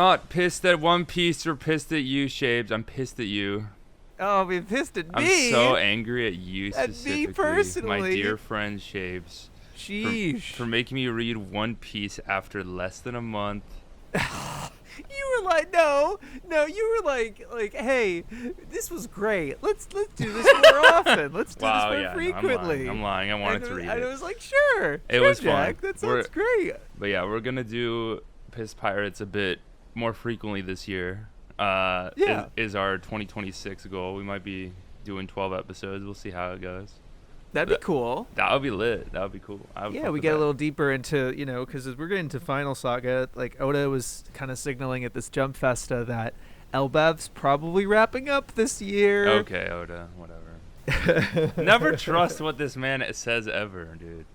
not pissed at One Piece. We're pissed at you, Shapes. I'm pissed at you. Oh, we're pissed at me. I'm so angry at you At specifically. me personally. My dear friend Shapes. Sheesh. For making me read One Piece after less than a month. You were like, no, you were like, hey, this was great. Let's do this more often. Let's do this more frequently. No, I'm lying. I wanted to read it. And I was like, sure. It was Jack, fun. That sounds great. But yeah, we're gonna do Piss Pirates a bit more frequently this year. Is our 2026 goal. We might be doing 12 episodes. We'll see how it goes. That'd be cool. That would be lit. That would be cool. We get a little deeper into, because as we're getting to Final Saga, like Oda was kind of signaling at this Jump Festa that Elbaf's probably wrapping up this year. Okay, Oda, whatever. Never trust what this man says ever, dude.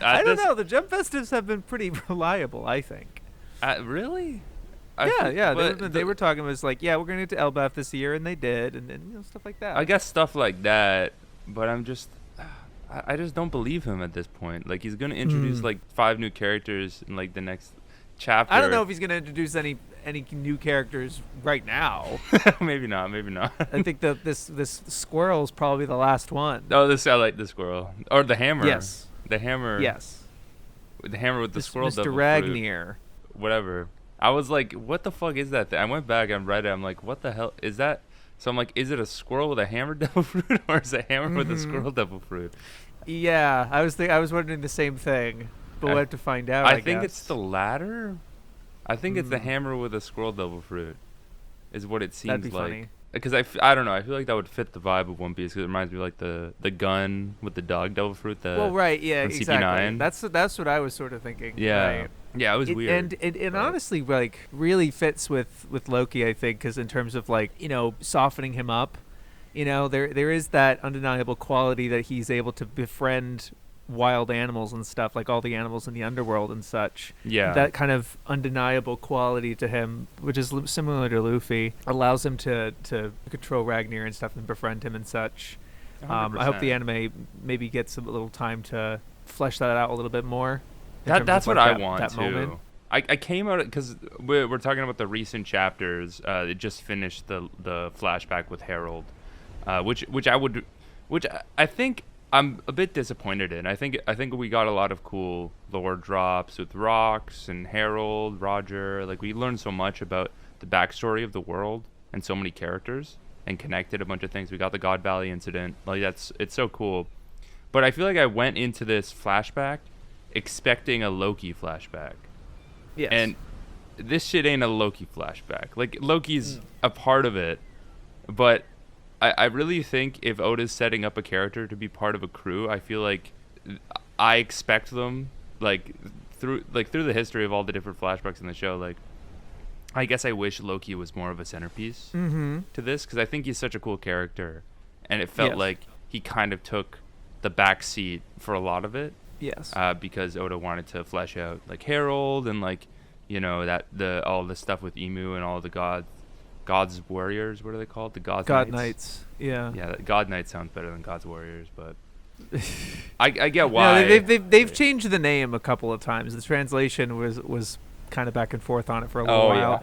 I don't know. The Jump Festivals have been pretty reliable, I think. Really? They were talking. It was like, we're going to get to Elbaf this year, and they did, and then stuff like that. I guess stuff like that, but I just don't believe him at this point. Like, he's going to introduce like 5 new characters in like the next chapter. I don't know if he's going to introduce any new characters right now. Maybe not. I think this squirrel is probably the last one. Oh, I like the squirrel. Or the hammer. Yes. The hammer. Yes. The hammer with the squirrel Mr. devil Ragnar. fruit. Whatever. I was like, what the fuck is that thing? I went back and read it. I'm like, what the hell is that? So I'm like, is it a squirrel with a hammer devil fruit, or is it a hammer with a squirrel devil fruit? Yeah, I was wondering the same thing, but we'll have to find out. I think guess it's the latter. I think it's the hammer with a squirrel devil fruit, is what it seems That'd be like. funny. Because I don't know. I feel like that would fit the vibe of One Piece, because it reminds me of like the gun with the dog devil fruit. Right, yeah, from exactly. CP9. That's what I was sort of thinking. Yeah, right. Yeah, it was weird. And it honestly like really fits with Loki, I think, because in terms of like softening him up, there is that undeniable quality that he's able to befriend wild animals and stuff, like all the animals in the underworld and such. Yeah, that kind of undeniable quality to him, which is similar to Luffy, allows him to control Ragnar and stuff and befriend him and such. I hope the anime maybe gets a little time to flesh that out a little bit more. That's what I want that too. Moment. I came out because we're talking about the recent chapters. It just finished the flashback with Harold, which I think I'm a bit disappointed in. I think we got a lot of cool lore drops with Rox and Harold, Roger. Like, we learned so much about the backstory of the world and so many characters, and connected a bunch of things. We got the God Valley incident. Like, it's so cool. But I feel like I went into this flashback expecting a Loki flashback. Yes. And this shit ain't a Loki flashback. Like, Loki's a part of it, but I really think if Oda's setting up a character to be part of a crew, I feel like I expect them through the history of all the different flashbacks in the show. Like, I guess I wish Loki was more of a centerpiece to this, because I think he's such a cool character, and it felt like he kind of took the back seat for a lot of it. Yes. Because Oda wanted to flesh out like Harold and all the stuff with Emu and all the God's warriors. What are they called? The God Knights. Yeah. Yeah, God Knights sounds better than God's warriors, but I get why. Yeah, they've changed the name a couple of times. The translation was kind of back and forth on it for a little while,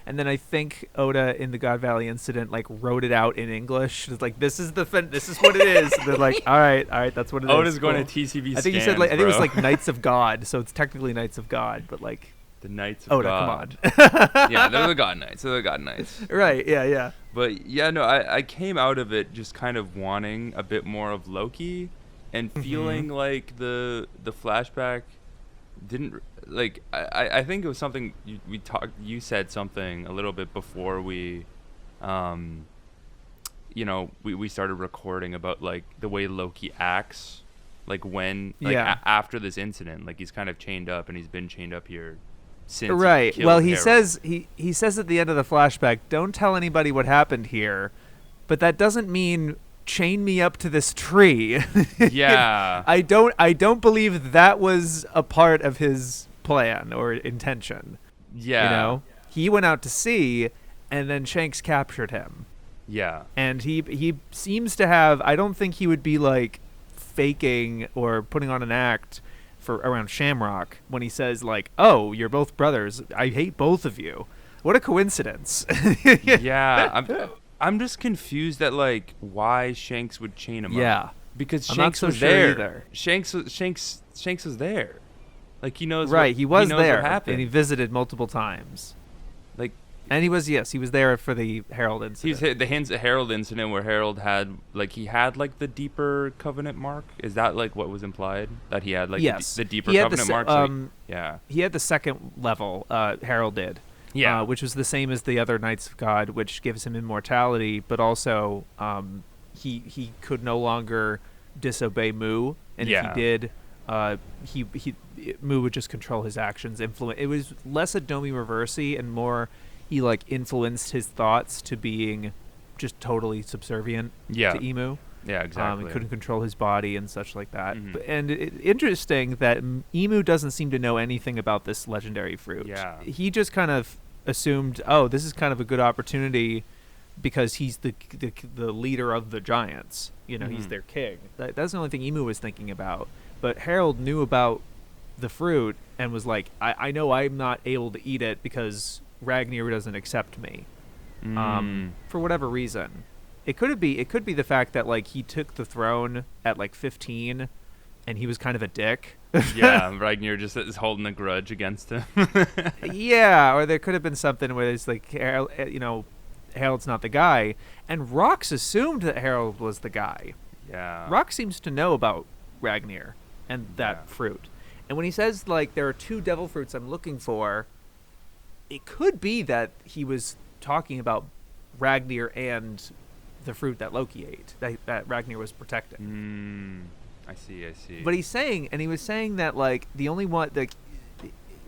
and then I think Oda in the God Valley incident wrote it out in English. It's like, this is what it is. And they're like, all right, that's what it is. Oda's going to TCB. I think he said I think it was Knights of God, so it's technically Knights of God, but the Knights of Oda, God. Come on. Yeah, they're the God Knights. Right. Yeah. But yeah, no, I came out of it just kind of wanting a bit more of Loki, and feeling like the flashback didn't like. I think it was something we talked. You said something a little bit before we started recording about like the way Loki acts, like when after this incident, like he's kind of chained up, and he's been chained up here since. Right. Well, he Harold. says he says at the end of the flashback, "Don't tell anybody what happened here," but that doesn't mean chain me up to this tree. Yeah. I don't believe that was a part of his plan or intention. Yeah. He went out to sea, and then Shanks captured him. Yeah. And he seems to have, I don't think he would be like faking or putting on an act for around Shamrock when he says like, "Oh, you're both brothers. I hate both of you." What a coincidence. Yeah, I'm just confused at like why Shanks would chain him Yeah. up. Because I'm Shanks not so was sure there. either. Shanks was there. Like he knows. Right, he was knows there, what happened. and he visited multiple times. Like, And he was there for the Harold incident. he's the Harold incident where Harold had the deeper covenant mark. Is that like what was implied, that he had like Yes. the deeper He had covenant the mark? Yeah. He had the second level, Harold did. Yeah. Which was the same as the other Knights of God, which gives him immortality, but also he could no longer disobey Mu, and if he did, Mu would just control his actions. It was less a Domi Reversi and more he like influenced his thoughts to being just totally subservient to Emu. Yeah, exactly. He couldn't control his body and such like that. Mm-hmm. And interesting that Emu doesn't seem to know anything about this legendary fruit. Yeah. He just kind of assumed, oh, this is kind of a good opportunity because he's the leader of the giants. You know, he's their king. That's the only thing Emu was thinking about. But Harold knew about the fruit and was like, I know I'm not able to eat it because Ragnir doesn't accept me. For whatever reason. It could be the fact that like he took the throne at like 15 and he was kind of a dick. Yeah, Ragnir just is holding a grudge against him. Yeah, or there could have been something where it's like Harold's not the guy, and Rox assumed that Harold was the guy. Yeah. Rox seems to know about Ragnir and that fruit. And when he says like there are 2 devil fruits I'm looking for, it could be that he was talking about Ragnir and the fruit that Loki ate, that Ragnir was protecting. I see. But he was saying that like the only one, like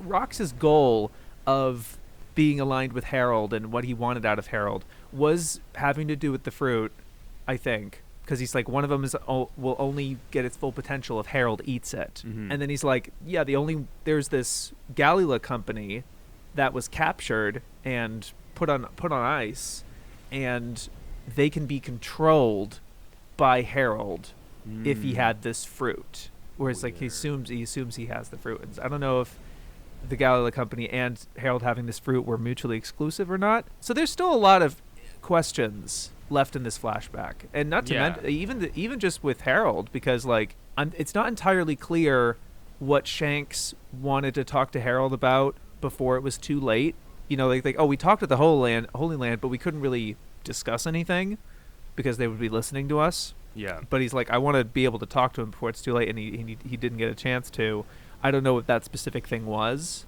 Rox's goal of being aligned with Harold and what he wanted out of Harold was having to do with the fruit, I think, because he's like, one of them will only get its full potential if Harold eats it. And then he's like, yeah, there's this Galila company that was captured and put on ice, and they can be controlled by Harold if he had this fruit. Whereas like he assumes he has the fruit. And I don't know if the Galila company and Harold having this fruit were mutually exclusive or not. So there's still a lot of questions left in this flashback, and not to mention even just with Harold, because like it's not entirely clear what Shanks wanted to talk to Harold about before it was too late. You know, like we talked at the Holy Land, but we couldn't really discuss anything because they would be listening to us. Yeah. But he's like, I want to be able to talk to him before it's too late, and he didn't get a chance to. I don't know what that specific thing was,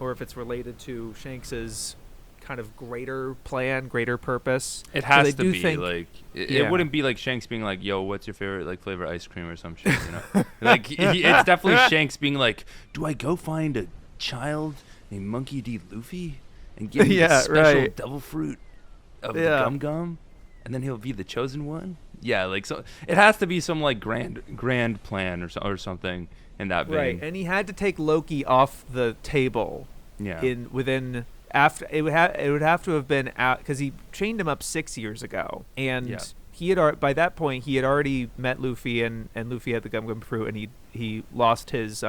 or if it's related to Shanks's kind of greater plan, greater purpose. It has to be like it wouldn't be like Shanks being like, "Yo, what's your favorite like flavor ice cream or some shit?" You know, like it's definitely Shanks being like, "Do I go find a child named Monkey D. Luffy and give him the special devil fruit of the Gum Gum, and then he'll be the chosen one?" Yeah, like so it has to be some like grand plan or something in that vein. Right, and he had to take Loki off the table. Yeah. After it would have to have been out because he chained him up 6 years ago, and he had by that point he had already met Luffy, and Luffy had the Gum Gum fruit, and he lost his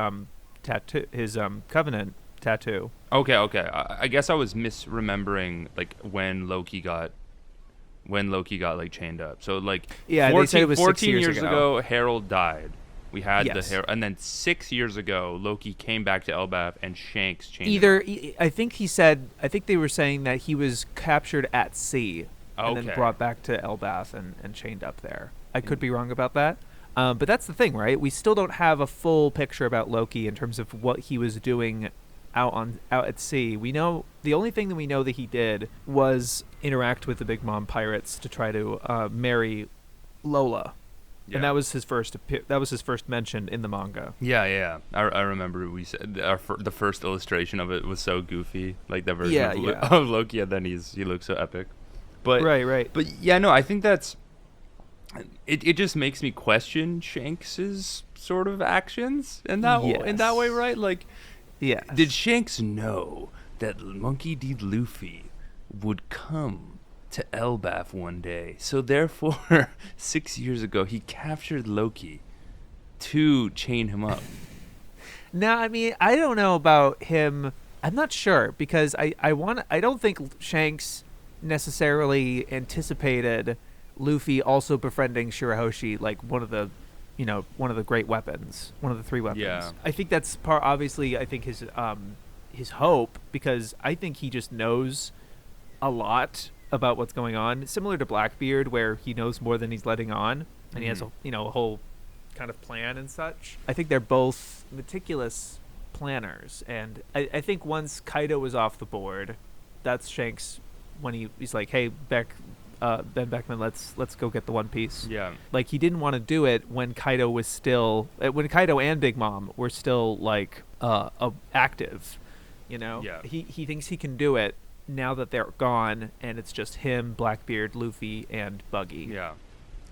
tattoo, his covenant tattoo. Okay. I guess I was misremembering like when Loki got like chained up. So like 14, they said it was 14 years ago Harold died. We had Yes. and then 6 years ago Loki came back to Elbaf and Shanks chained him. I think they were saying that he was captured at sea and then brought back to Elbaf and chained up there. I could be wrong about that. But that's the thing, right? We still don't have a full picture about Loki in terms of what he was doing out at sea. We know the only thing that we know that he did was interact with the Big Mom pirates to try to marry Lola. Yeah. And that was his first mention in the manga. Yeah. I remember we said the first illustration of it was so goofy, like the version of Loki, and then he looks so epic. But right. But yeah, no, I think that's it. Just makes me question Shanks's sort of actions in that way, right? Like, did Shanks know that Monkey D. Luffy would come to Elbaf one day? So therefore, 6 years ago, he captured Loki to chain him up. Now, I mean, I don't know about him I'm not sure because I don't think Shanks necessarily anticipated Luffy also befriending Shirahoshi, like one of the great weapons, one of the three weapons. Yeah. I think that's obviously I think his hope, because I think he just knows a lot about what's going on, similar to Blackbeard, where he knows more than he's letting on, and he has a whole kind of plan and such. I think they're both meticulous planners, and I think once Kaido was off the board, that's Shanks when he's like, hey, Ben Beckman, let's go get the One Piece. Yeah. Like, he didn't want to do it when Kaido was still when Kaido and Big Mom were still like active, Yeah. He thinks he can do it now that they're gone, and it's just him, Blackbeard, Luffy, and Buggy. Yeah.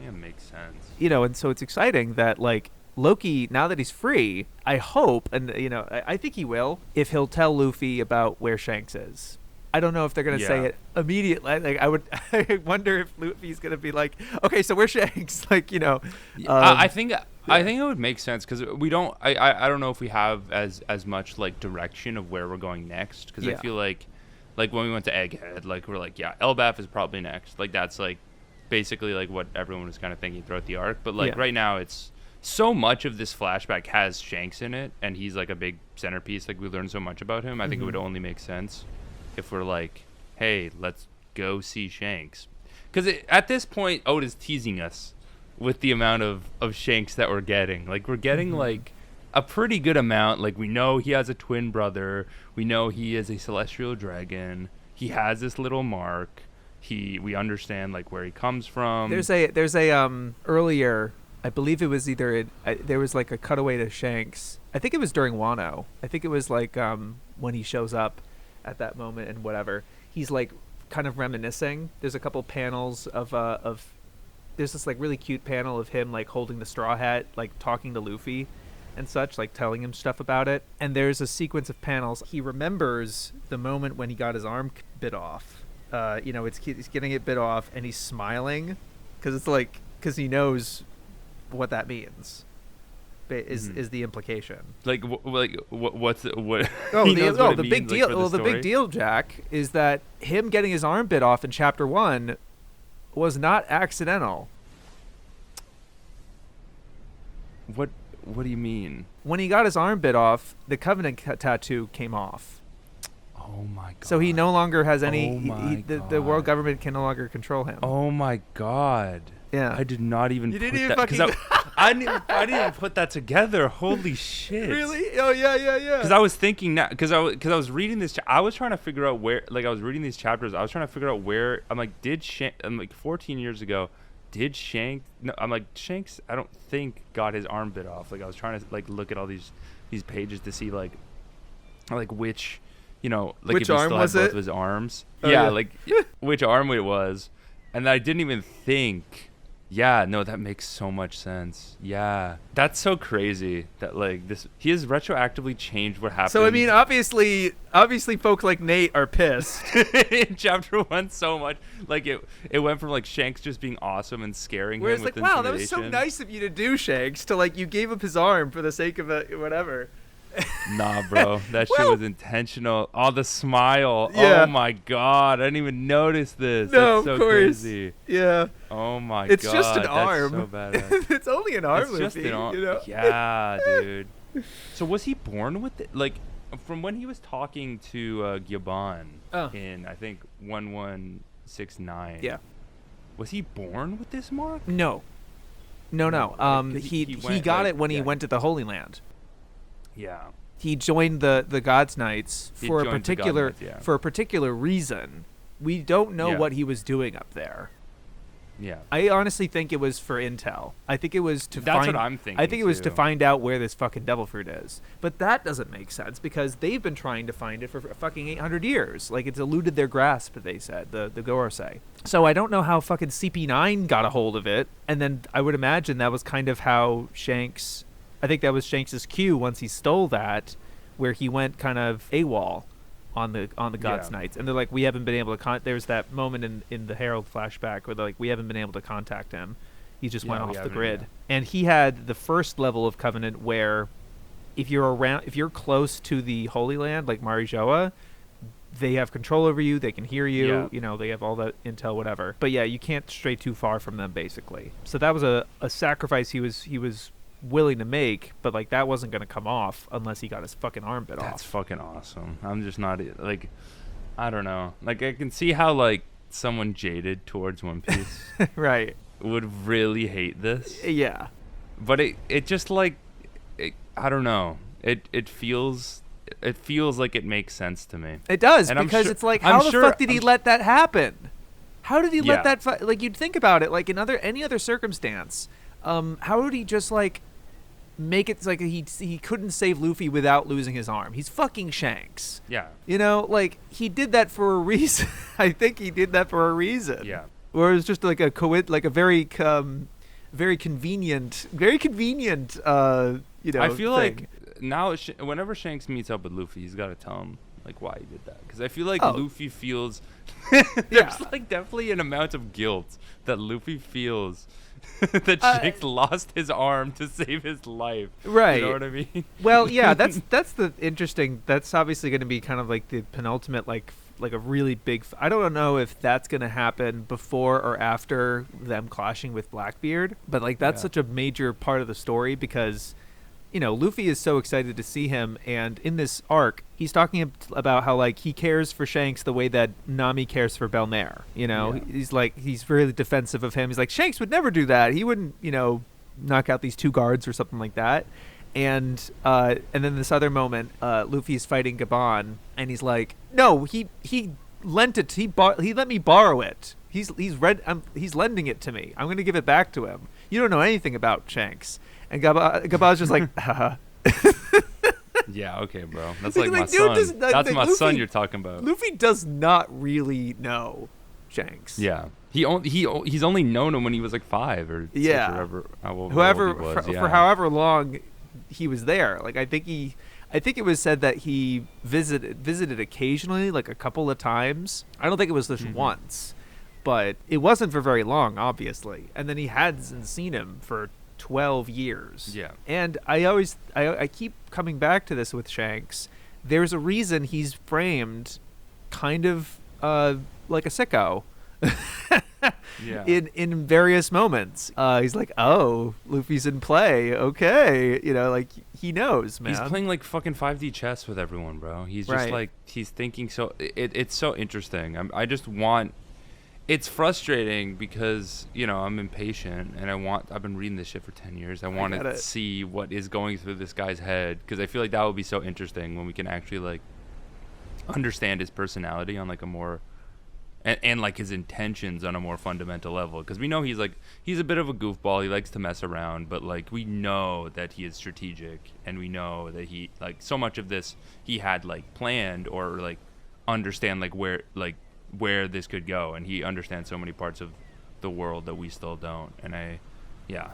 It makes sense. And so it's exciting that, like, Loki, now that he's free, I hope, and I think he will, if he'll tell Luffy about where Shanks is. I don't know if they're gonna say it immediately. Like, I wonder if Luffy's gonna be like, okay, so where's Shanks? Like, I think it would make sense, because we don't. I don't know if we have as much like direction of where we're going next, because I feel like when we went to Egghead, like we're like, yeah, Elbaf is probably next. Like, that's like basically like what everyone was kind of thinking throughout the arc. But like right now, it's so much of this flashback has Shanks in it, and he's like a big centerpiece. Like, we learned so much about him. I think it would only make sense if we're like, hey, let's go see Shanks. Because at this point, Oda is teasing us with the amount of Shanks that we're getting. Like, we're getting like a pretty good amount. Like, we know he has a twin brother. We know he is a celestial dragon. He has this little mark. We understand like where he comes from. There's a earlier, I believe it was either there was like a cutaway to Shanks. I think it was during Wano. I think it was like when he shows up at that moment and whatever. He's like kind of reminiscing. There's a couple panels of there's this like really cute panel of him like holding the straw hat, like talking to Luffy and such, like telling him stuff about it. And there's a sequence of panels. He remembers the moment when he got his arm bit off. He's getting it bit off, and he's smiling because he knows what that means. Is the implication? Like, what's what? Oh, the big deal. Well, the big deal, Jack, is that him getting his arm bit off in Chapter 1 was not accidental. What do you mean? When he got his arm bit off, the Covenant tattoo came off. Oh my god! So he no longer has any. The world government can no longer control him. Oh my god! Yeah, I did not even. You put didn't even that, fucking. I didn't even put that together. Holy shit! Really? Oh yeah. Because I was thinking that because I was reading this. I was trying to figure out where. Like, I was reading these chapters. I was trying to figure out where. I'm like, I'm like 14 years ago. Did Shanks? No, I'm like, Shanks, I don't think got his arm bit off. Like, I was trying to like look at all these pages to see like which, like, which if he arm still was had both it? of his arms. Oh, yeah, yeah. like which arm it was, and I didn't even think. Yeah, no, that makes so much sense. Yeah, that's so crazy that like this, he has retroactively changed what happened. So I mean, obviously, folks like Nate are pissed. In Chapter 1 so much. Like, it went from like Shanks just being awesome and scaring Whereas him like, with wow, that was so intimidation. nice of you to do, Shanks. To like, you gave up his arm for the sake of it, whatever. Nah, bro, that shit was intentional. Oh, the smile. Yeah. Oh my god, I didn't even notice this. No, That's so of course. Crazy. Yeah. Oh my It's god, just an that's arm. so badass. It's only an arm, It's just Luffy, an arm. you know? Yeah, dude. So was he born with it? Like, from when he was talking to Gyaban in, I think, 1169. Yeah. Was he born with this mark? No. He went, got like, it when he went to the Holy Land. Yeah. He joined the God's Knights He for a joined the God particular Knights, yeah. for a particular reason. We don't know what he was doing up there. Yeah. I honestly think it was for intel. I think it was to That's find. what I'm thinking, I think it was to too. find out where this fucking devil fruit is. But that doesn't make sense because they've been trying to find it for fucking 800 years. Like, it's eluded their grasp, they said, the Gorosei. So I don't know how fucking CP9 got a hold of it. And then I would imagine that was kind of how Shanks. I think that was Shanks' cue once he stole that, where he went kind of AWOL on the God's Knights, and they're like, we haven't been able to there's that moment in the Herald flashback where they're like, we haven't been able to contact him. He just went off the grid. And he had the first level of Covenant where if you're close to the Holy Land, like Marijoa, they have control over you. They can hear you. Yeah. You know, they have all that intel, whatever. But yeah, you can't stray too far from them, basically. So that was a sacrifice he was willing to make, but like that wasn't going to come off unless he got his fucking arm bit off. That's fucking awesome. I'm just not like, I don't know. Like I can see how like someone jaded towards One Piece Right. would really hate this. Yeah. But it just like, I don't know. It feels like it makes sense to me. It does, And I'm because sure- it's like, I'm how the sure- fuck did he I'm- let that happen? How did he let Yeah. that like, you'd think about it, like in any other circumstance, how would he just like make it like he couldn't save Luffy without losing his arm? He's fucking Shanks. Yeah. You know, like he did that for a reason. I think he did that for a reason. Yeah. Or it's just like a very convenient, you know. I feel thing. like now whenever Shanks meets up with Luffy, he's got to tell him like why he did that, because I feel like Oh. Luffy feels Yeah. there's like definitely an amount of guilt that Luffy feels that Shanks lost his arm to save his life. Right. You know what I mean? Well, yeah, that's the interesting. That's obviously going to be kind of like the penultimate, like a really big. I don't know if that's going to happen before or after them clashing with Blackbeard, but like that's Yeah. such a major part of the story because, you know, Luffy is so excited to see him, and in this arc, he's talking about how like he cares for Shanks the way that Nami cares for Belnair. You know, Yeah. he's really defensive of him. He's like, Shanks would never do that. He wouldn't, you know, knock out these two guards or something like that. And then this other moment, Luffy's fighting Gabon, and he's like, no, he lent it. He let me borrow it. He's lending it to me. I'm gonna give it back to him. You don't know anything about Shanks. And Gabon's just like, haha. Yeah, okay, bro. That's Like, like my dude, son. That's my Luffy- son you're talking about. Luffy does not really know Shanks. Yeah. He's only known him when he was like 5 or 6 Yeah. or whatever. Whoever old he was, for however long he was there. Like I think it was said that he visited occasionally, like a couple of times. I don't think it was just once, but it wasn't for very long, obviously. And then he hadn't seen him for 12 years. Yeah. And I keep coming back to this with Shanks. There's a reason he's framed kind of like a sicko. Yeah. In various moments. He's like, oh, Luffy's in play. Okay. You know, like he knows, man. He's playing like fucking 5D chess with everyone, bro. He's just Right. like, he's thinking so, it's so interesting. I just want, it's frustrating because, you know, I'm impatient and I've been reading this shit for 10 years. I want to see what is going through this guy's head, because I feel like that would be so interesting when we can actually like understand his personality on like a more, and like his intentions on a more fundamental level, because we know he's a bit of a goofball. He likes to mess around, but like we know that he is strategic, and we know that he like so much of this he had like planned or like understand like where this could go, and he understands so many parts of the world that we still don't. And and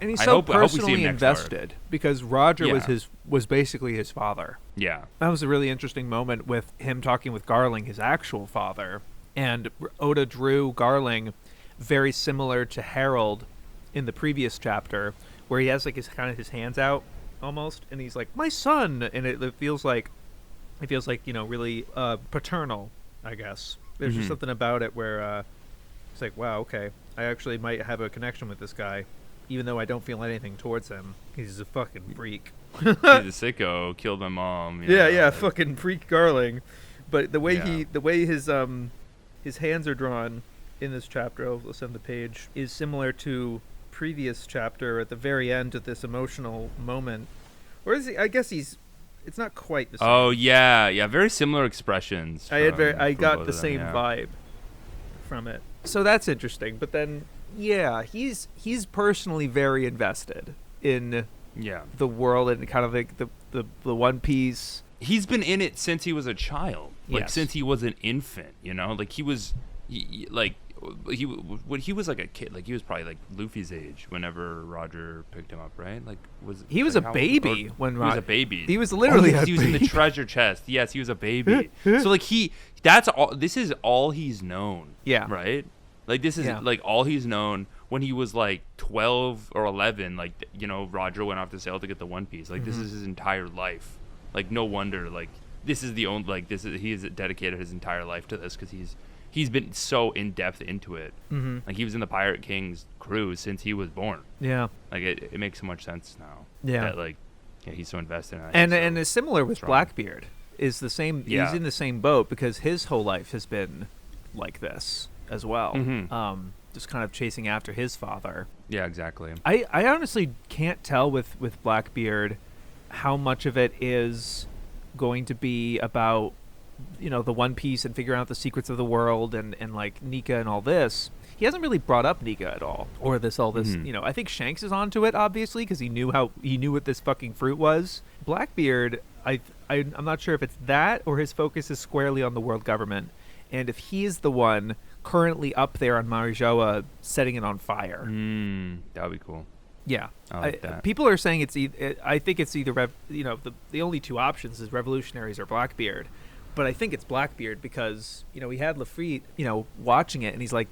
he's I so hope we see personally him next arc. invested because Roger Yeah. was basically his father. Yeah. That was a really interesting moment with him talking with Garling, his actual father. And Oda drew Garling very similar to Harold in the previous chapter, where he has like his hands out almost, and he's like, my son, and it feels like you know, really paternal, I guess. There's just something about it where it's like, wow, okay, I actually might have a connection with this guy, even though I don't feel anything towards him. He's a fucking freak. He's a sicko. Killed my mom. you know, Yeah, like- fucking freak Garling. But the way Yeah. his hands are drawn in this chapter, I'll send the page, is similar to previous chapter at the very end of this emotional moment. Or is he? I guess it's not quite the same. Oh yeah, very similar expressions. I from got both the of them, same yeah. vibe from it. So that's interesting. But then, yeah, he's personally very invested in Yeah. the world and kind of like the One Piece. He's been in it since he was a child, like Yes. since he was an infant. You know, like he was when he was like a kid, like he was probably like Luffy's age whenever Roger picked him up, right? Like He was like, a how- baby or- when he was Roger. a baby. He was literally yes, a he was in the baby. treasure chest. Yes, he was a baby. So like that's all. This is all he's known. Yeah. Right. Like this is Yeah. like all he's known. when he was like 12 or 11, like, you know, Roger went off to sail to get the One Piece. Like, this is his entire life. Like, no wonder, like, this is the only, like, he has dedicated his entire life to this because he's been so in depth into it. Like, he was in the Pirate King's crew since he was born. Yeah. Like, it makes so much sense now. Yeah. That, like, yeah, he's so invested in it. And it's similar with strong. Blackbeard. Is the same. Yeah. He's in the same boat because his whole life has been like this as well. Just kind of chasing after his father. Yeah, exactly. I honestly can't tell with Blackbeard how much of it is going to be about, you know, the One Piece and figuring out the secrets of the world and like Nika and all this. He hasn't really brought up Nika at all, or this. You know, I think Shanks is onto it obviously because he knew what this fucking fruit was. Blackbeard, I'm not sure if it's that or his focus is squarely on the world government, and if he's the one currently up there on Marijoa setting it on fire. That would be cool. Yeah, I like that. People are saying I think it's either you know, the only two options is revolutionaries or Blackbeard, but I think it's Blackbeard because, you know, we had Lafitte, you know, watching it and he's like,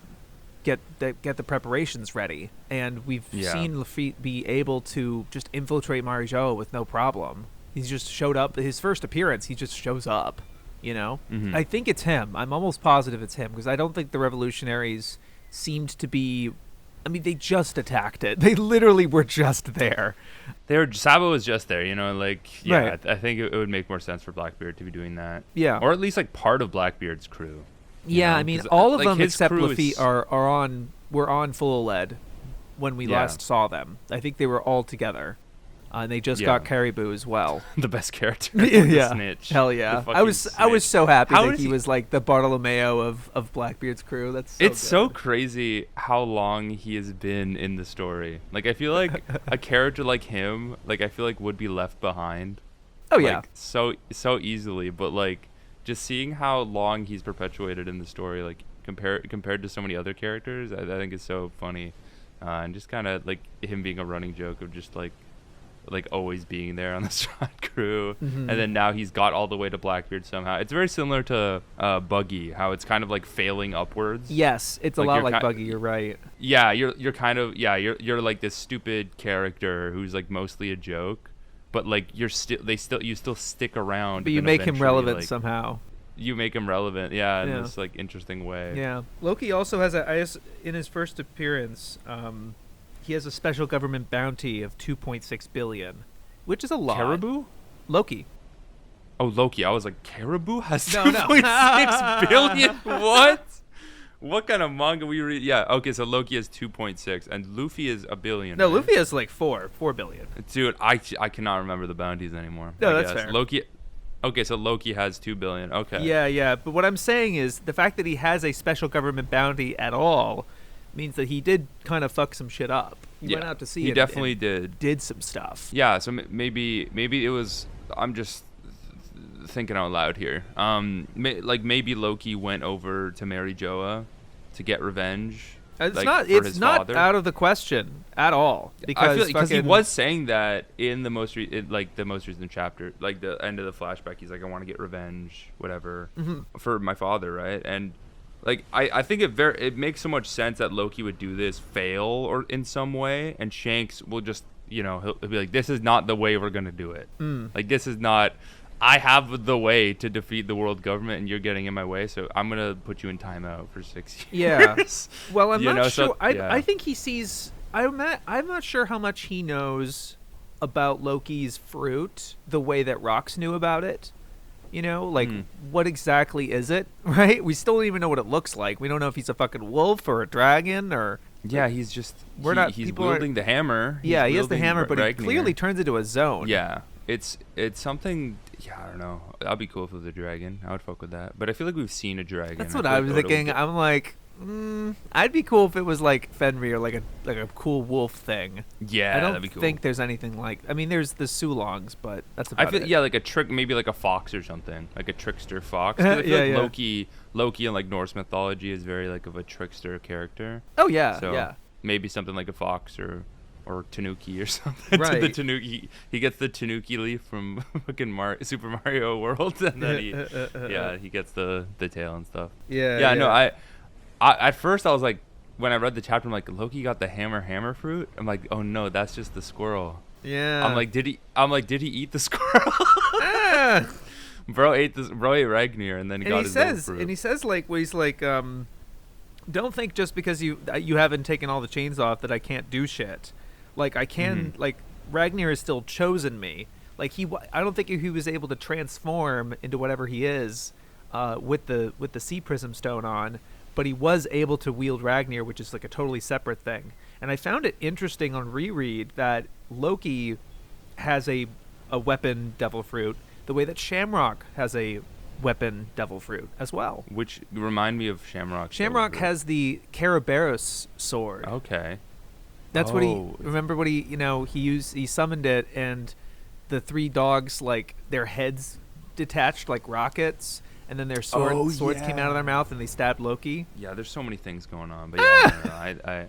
get the preparations ready, and we've seen Lafitte be able to just infiltrate Marijoa with no problem. He's just showed up. His first appearance, he just shows up, you know? I think it's him. I'm almost positive it's him because I don't think the revolutionaries seemed to be... I mean, they just attacked it. They literally were just there. Sabo was just there, you know, like, yeah, Right. I think it would make more sense for Blackbeard to be doing that. Yeah. Or at least, like, part of Blackbeard's crew. Yeah, know? I mean, 'Cause, all of like, them his except crew Lafitte were on full lead when we last saw them. I think they were all together. And they just got Caribou as well. The best character. Yeah. The snitch. Hell yeah. The I was snitch. so happy How that is he was like the Bartolomeo of Blackbeard's crew. That's so It's good. so crazy how long he has been in the story. Like, I feel like a character like him, like, I feel like would be left behind. Oh yeah. Like, so easily, but like just seeing how long he's perpetuated in the story, like compared to so many other characters, I think is so funny. And just kind of like him being a running joke of just like always being there on the side crew, and then now he's got all the way to Blackbeard somehow. It's very similar to Buggy, how it's kind of like failing upwards. Yes, it's a Like, lot you're like Buggy. You're right. Yeah, you're kind of you're like this stupid character who's like mostly a joke, but like you still stick around. But you and make him eventually, relevant like, somehow. You make him relevant, in Yeah. this like interesting way. Yeah. Loki also has in his first appearance, he has a special government bounty of 2.6 billion, which is a lot. Caribou? Loki. Oh, Loki. I was like, Caribou has No, 2.6 billion? What? What kind of manga we read? Yeah, okay, so Loki has 2.6, and Luffy is a billion. No, right? Luffy has like 4 billion. Dude, I cannot remember the bounties anymore. No, I that's guess. fair. Loki. Okay, so Loki has 2 billion. Okay. Yeah. But what I'm saying is the fact that he has a special government bounty at all means that he did kind of fuck some shit up. He went out to sea. He and definitely and did. some stuff. Yeah, so maybe it was. I'm just thinking out loud here. Maybe Loki went over to Mary Joa to get revenge. It's like, not. for It's his not father. out of the question at all. Because he was saying that in the most recent chapter, like the end of the flashback. He's like, I want to get revenge, whatever, for my father, right? And like I think it makes so much sense that Loki would do this, fail or in some way, and Shanks will just he'll be like, this is not the way we're gonna do it. Like, this is not. I have the way to defeat the world government, and you're getting in my way, so I'm gonna put you in timeout for 6 years. Yeah. Well, I'm not sure. So, I think he sees. I'm not sure how much he knows about Loki's fruit the way that Rox knew about it. You know, like, what exactly is it, right? We still don't even know what it looks like. We don't know if he's a fucking wolf or a dragon or... Yeah, he's just... He's people wielding the hammer. Yeah, he has the hammer, but he Ragnar. clearly turns into a zone. Yeah. It's something... Yeah, I don't know. That'd be cool if it was a dragon. I would fuck with that. But I feel like we've seen a dragon. That's what I was thinking. I'm like... I'd be cool if it was like Fenrir, like a cool wolf thing. Yeah, I don't that'd be cool. think there's anything like. I mean, there's the Sulongs, but that's about it. Yeah, like a trick, maybe like a fox or something, like a trickster fox. 'Cause I feel Yeah, like yeah. Loki in like Norse mythology is very like of a trickster character. Oh yeah, So yeah. maybe something like a fox or Tanuki or something. Right. The Tanuki, he gets the Tanuki leaf from fucking Super Mario World, and then he gets the tail and stuff. Yeah. Yeah, no, I at first I was like, when I read the chapter, I'm like, Loki got the hammer fruit. I'm like, oh no, that's just the squirrel. Yeah. I'm like, did he eat the squirrel? Ah! Bro ate Ragnir and then got his devil fruit. And he says like, well, he's like, don't think just because you haven't taken all the chains off that I can't do shit. Like I can, like Ragnir has still chosen me. Like I don't think he was able to transform into whatever he is, with the Sea Prism Stone on, but he was able to wield Ragnir, which is like a totally separate thing. And I found it interesting on reread that Loki has a weapon devil fruit, the way that Shamrock has a weapon devil fruit as well. Which remind me of Shamrock. Shamrock has the Caraberos sword. Okay. That's what he remember what he summoned it, and the 3 dogs, like their heads detached like rockets, and then their swords came out of their mouth and they stabbed Loki. Yeah, there's so many things going on, but I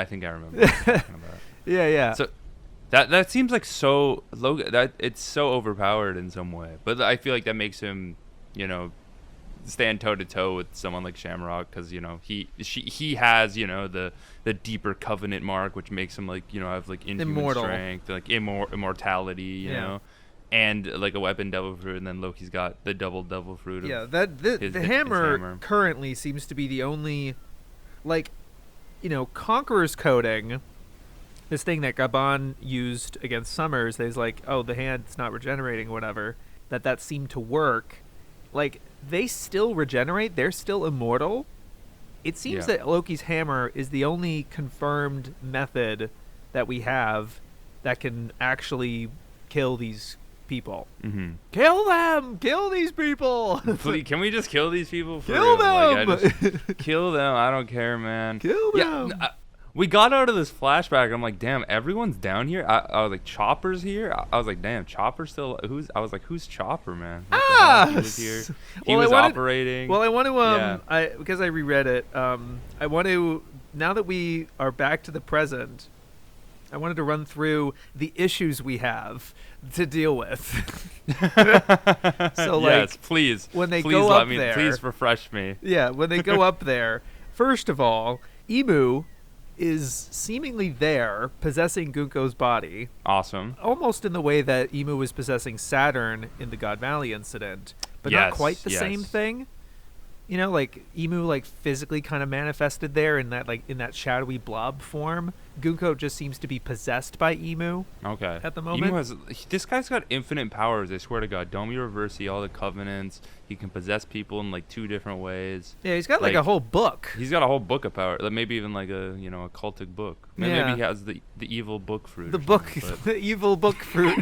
think I remember what you're talking about. Yeah. So that seems like that it's so overpowered in some way, but I feel like that makes him, stand toe to toe with someone like Shamrock, because he has the deeper covenant mark, which makes him like have like inhuman immortal strength, like immortality, you know, and like a weapon devil fruit, and then Loki's got the double devil fruit. Yeah, the hammer currently seems to be the only, like, Conqueror's coding. This thing that Gabon used against Summers, there's like, oh, the hand's not regenerating, whatever. That seemed to work. Like, they still regenerate. They're still immortal. It seems that Loki's hammer is the only confirmed method that we have that can actually kill these people. Mm-hmm. Kill them! Kill these people! Please, can we just kill these people? Kill them! Like, kill them. I don't care, man. Kill them! Yeah, we got out of this flashback. I'm like, damn, everyone's down here. I was like, Chopper's here. I was like, damn, Chopper's still. Who's Chopper, man? He was here. He was operating. Well, I want to because I reread it. I want to, now that we are back to the present, I wanted to run through the issues we have to deal with. So, like, yes, please. When they go up there, please refresh me. Yeah, when they go up there, first of all, Emu is seemingly there, possessing Gunko's body. Awesome. Almost in the way that Emu was possessing Saturn in the God Valley incident, but not quite the same thing. Like Emu, like physically kind of manifested there in that shadowy blob form. Gunko just seems to be possessed by Emu. Okay. At the moment, this guy's got infinite powers. I swear to God. Domi Reversi, all the covenants. He can possess people in like 2 different ways. Yeah, he's got like a whole book. He's got a whole book of power. Like maybe even like a a cultic book. Maybe he has the evil book fruit. The book, the evil book fruit.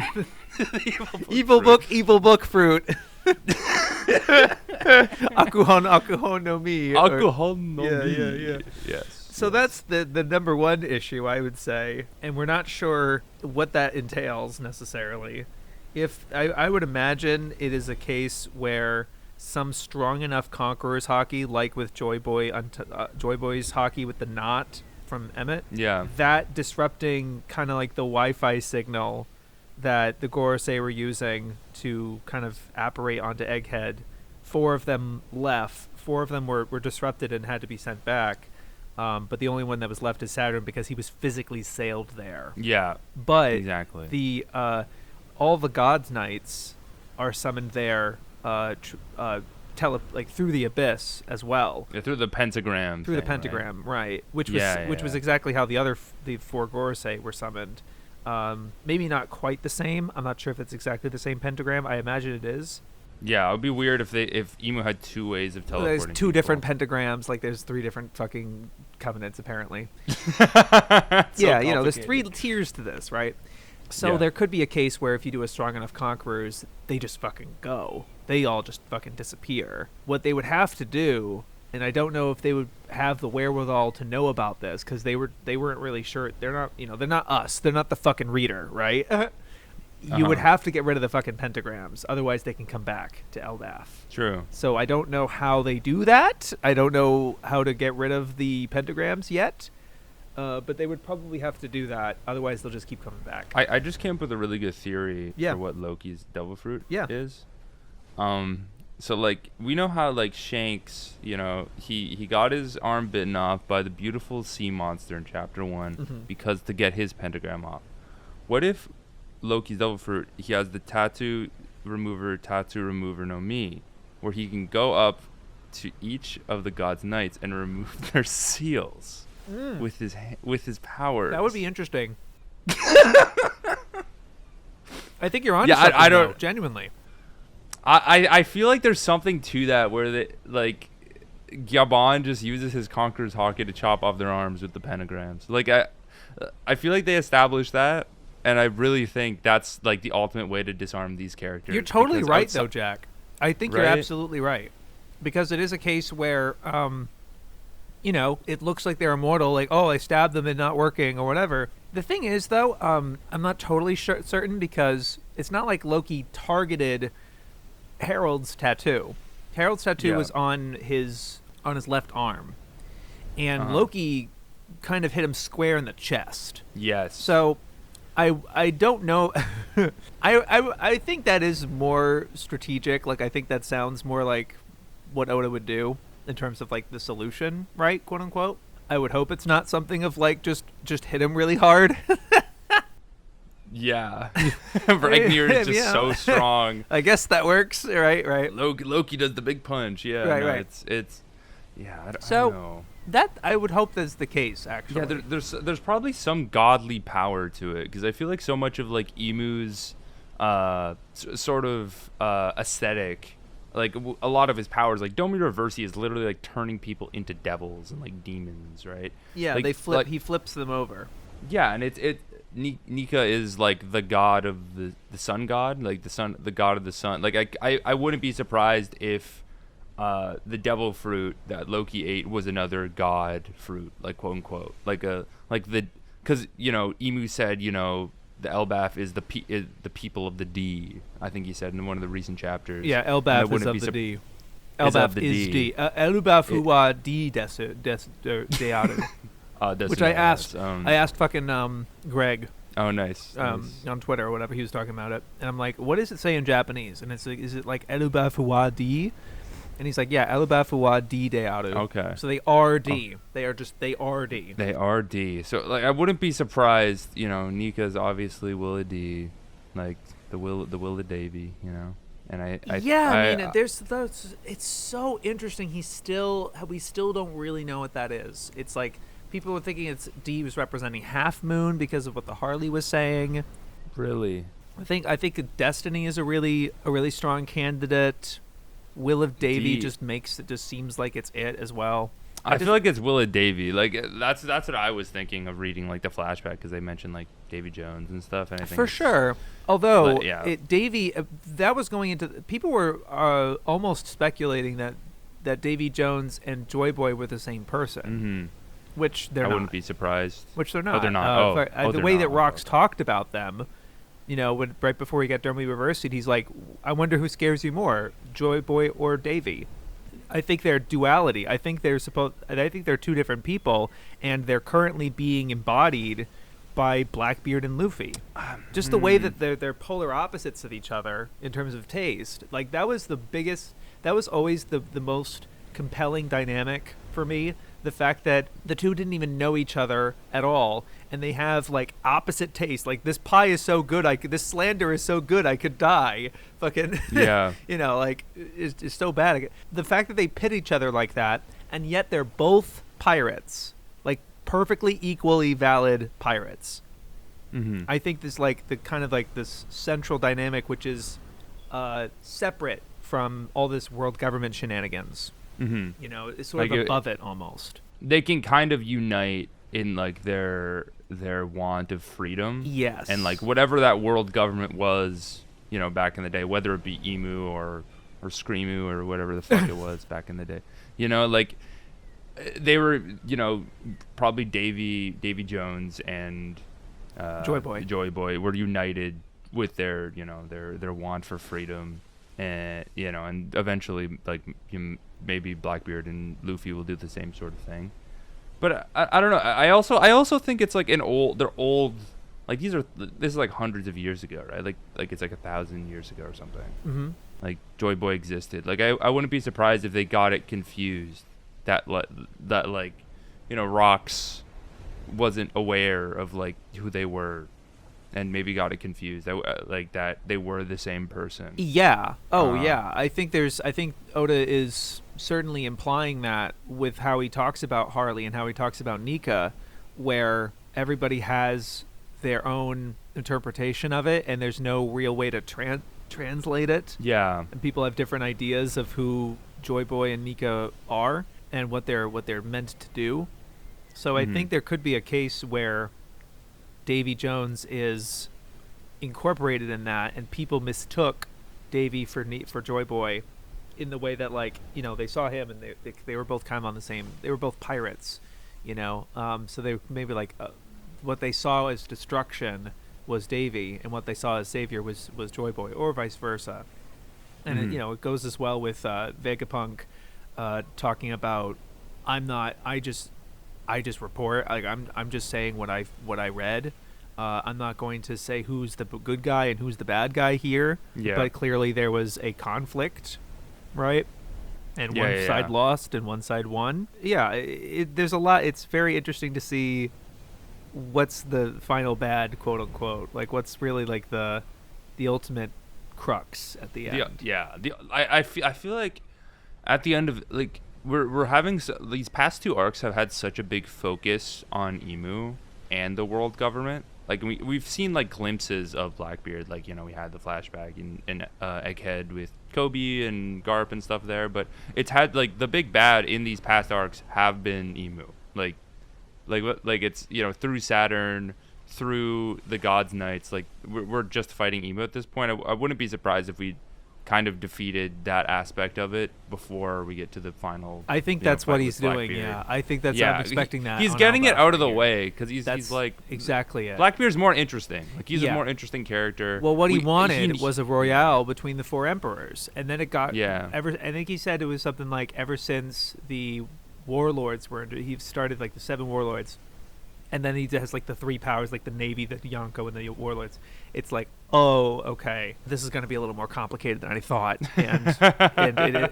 Evil book fruit. Akuhon no mi. Akuhon no mi. Yeah. Yes. So that's the number one issue, I would say, and we're not sure what that entails necessarily. If I would imagine it is a case where some strong enough Conqueror's hockey, like with Joy Boy's hockey with the knot from Emmett, that disrupting kind of like the Wi-Fi signal that the Gorosei were using to kind of apparate onto Egghead. 4 of them left. 4 of them were disrupted and had to be sent back. But the only one that was left is Saturn, because he was physically sailed there. Yeah. But exactly. The all the God's Knights are summoned there, through the abyss as well. Yeah, through the pentagram. Through the pentagram, right? Which was exactly how the 4 Gorosei were summoned. Maybe not quite the same. I'm not sure if it's exactly the same pentagram. I imagine it is. Yeah, it would be weird if Emu had 2 ways of teleporting. There's 2 different pentagrams. Like there's 3 different fucking covenants apparently. There's 3 tiers to this, right? So there could be a case where if you do a strong enough Conquerors, they just fucking go. They all just fucking disappear. What they would have to do, and I don't know if they would have the wherewithal to know about this, because they weren't really sure. They're not, they're not us. They're not the fucking reader, right? You would have to get rid of the fucking pentagrams, otherwise they can come back to Elbaf. True. So I don't know how they do that. I don't know how to get rid of the pentagrams yet. But they would probably have to do that. Otherwise, they'll just keep coming back. I just came up with a really good theory for what Loki's devil fruit is. So like we know how like Shanks, he got his arm bitten off by the beautiful sea monster in chapter 1 because to get his pentagram off. What if Loki's devil fruit, he has the tattoo remover no mi, where he can go up to each of the gods' knights and remove their seals with his powers. That would be interesting. I think you're on. Yeah, I don't genuinely. I feel like there's something to that where they like Gabon just uses his Conqueror's Hockey to chop off their arms with the pentagrams. Like I feel like they established that, and I really think that's like the ultimate way to disarm these characters. You're totally right, though, Jack. I think you're absolutely right, because it is a case where, it looks like they're immortal. Like, oh, I stabbed them and not working or whatever. The thing is, though, I'm not totally certain, because it's not like Loki targeted Harold's tattoo. Harold's tattoo was on his left arm, and Loki kind of hit him square in the chest. Yes. So I don't know. I think that is more strategic. Like, I think that sounds more like what Oda would do in terms of like the solution, right? Quote unquote. I would hope it's not something of like just hit him really hard. Yeah. Ragnir is just so strong. I guess that works. Right. Loki does the big punch. Yeah. Right. It's yeah. I don't know. That I would hope that's the case, actually. Yeah, there's probably some godly power to it, because I feel like so much of like Emu's sort of aesthetic, like a lot of his powers, like Domi Reversi is literally like turning people into devils and like demons, right? Yeah, like, they flip. Like, he flips them over. Yeah, and Nika is like the god of the sun god, like the god of the sun. Like I wouldn't be surprised if the devil fruit that Loki ate was another god fruit, like quote unquote, because Emu said the Elbaf is the people of the D. I think he said in one of the recent chapters. Yeah, Elbaf is of the D. Elbaf is D. Elbaf huwa D deadu. Which I asked. I asked fucking Greg. Oh, nice. On Twitter or whatever, he was talking about it, and I'm like, what does it say in Japanese? And it's like, is it like Elbaf huwa D? And he's like, yeah, Elbaf huwa D deadu. Okay. So they are D. They are D. They are D. So like, I wouldn't be surprised. Nika's obviously Willa D, like the Willa Davy. And I mean, there's those. It's so interesting. We still don't really know what that is. It's like people were thinking D was representing Half Moon because of what the Harley was saying. Really, I think Destiny is a really strong candidate. Will of Davy just seems like it's it as well. I feel like it's Willa Davy. Like that's what I was thinking of reading, like the flashback, because they mentioned like Davy Jones and stuff. And I think for sure. Although Davy, that was going into people were almost speculating that Davy Jones and Joy Boy were the same person, which they're not. I wouldn't be surprised. Which they're not. Oh, they're not. The way that Rox talked about them. Right before he got Domi Reversied, he's like, I wonder who scares you more, Joy Boy or Davy. I think they're duality. I think they're two different people, and they're currently being embodied by Blackbeard and Luffy. Just the way that they're polar opposites of each other in terms of taste. Like that was always the most compelling dynamic for me. The fact that the two didn't even know each other at all, and they have like opposite tastes. Like this pie is so good, this slander is so good, I could die. Fucking yeah. It's so bad. The fact that they pit each other like that, and yet they're both pirates, like perfectly equally valid pirates. I think this like the kind of like this central dynamic, which is separate from all this world government shenanigans. It's sort of above it almost. They can kind of unite in like their want of freedom. Yes. And like whatever that world government was, back in the day, whether it be Emu or Screamu or whatever the fuck it was back in the day. Like they were, probably Davy Jones and Joy Boy were united with their want for freedom. And and eventually, like maybe Blackbeard and Luffy will do the same sort of thing. But I don't know. I also think it's like they're old Like this is like hundreds of years ago, right? Like it's like 1,000 years ago or something. Mm-hmm. Like Joy Boy existed. Like I wouldn't be surprised if they got it confused that like, you know, Rox wasn't aware of like who they were, and maybe got it confused like that they were the same person. Yeah. Oh, yeah. I think Oda is certainly implying that with how he talks about Harley and how he talks about Nika, where everybody has their own interpretation of it, and there's no real way to translate it. Yeah. And people have different ideas of who Joy Boy and Nika are and what they're meant to do. So I think there could be a case where Davy Jones is incorporated in that, and people mistook Davy for Joy Boy in the way that, like, you know, they saw him and they were both kind of on the same. They were both pirates, you know. So they maybe like what they saw as destruction was Davy, and what they saw as savior was Joy Boy, or vice versa. And it, you know, it goes as well with Vegapunk talking about, I just report. Like I'm just saying what I read. I'm not going to say who's the good guy and who's the bad guy here. Yeah. But clearly there was a conflict, right? And one side lost and one side won. Yeah, there's a lot. It's very interesting to see what's the final bad, quote unquote. Like what's really like the ultimate crux at the end. I feel like at the end of like. We're having these past two arcs have had such a big focus on Emu and the world government. Like we've seen like glimpses of Blackbeard, like, you know, we had the flashback in Egghead with Kobe and Garp and stuff there, but it's had like the big bad in these past arcs have been Emu. Like it's, you know, through Saturn, through the Gods Knights, like we're just fighting Emu at this point. I wouldn't be surprised if we kind of defeated that aspect of it before we get to the final. I think that's what he's doing. Yeah, I think that's. I'm expecting that. He's getting it out of the way because he's like exactly it. Blackbeard's more interesting. Like he's a more interesting character. Well, what he wanted was a royale between the four emperors, and then it got I think he said it was something like ever since the warlords were he started like the 7 warlords. And then he has like the 3 powers, like the Navy, the Yonko, and the Warlords. It's like, oh, okay, this is going to be a little more complicated than I thought, and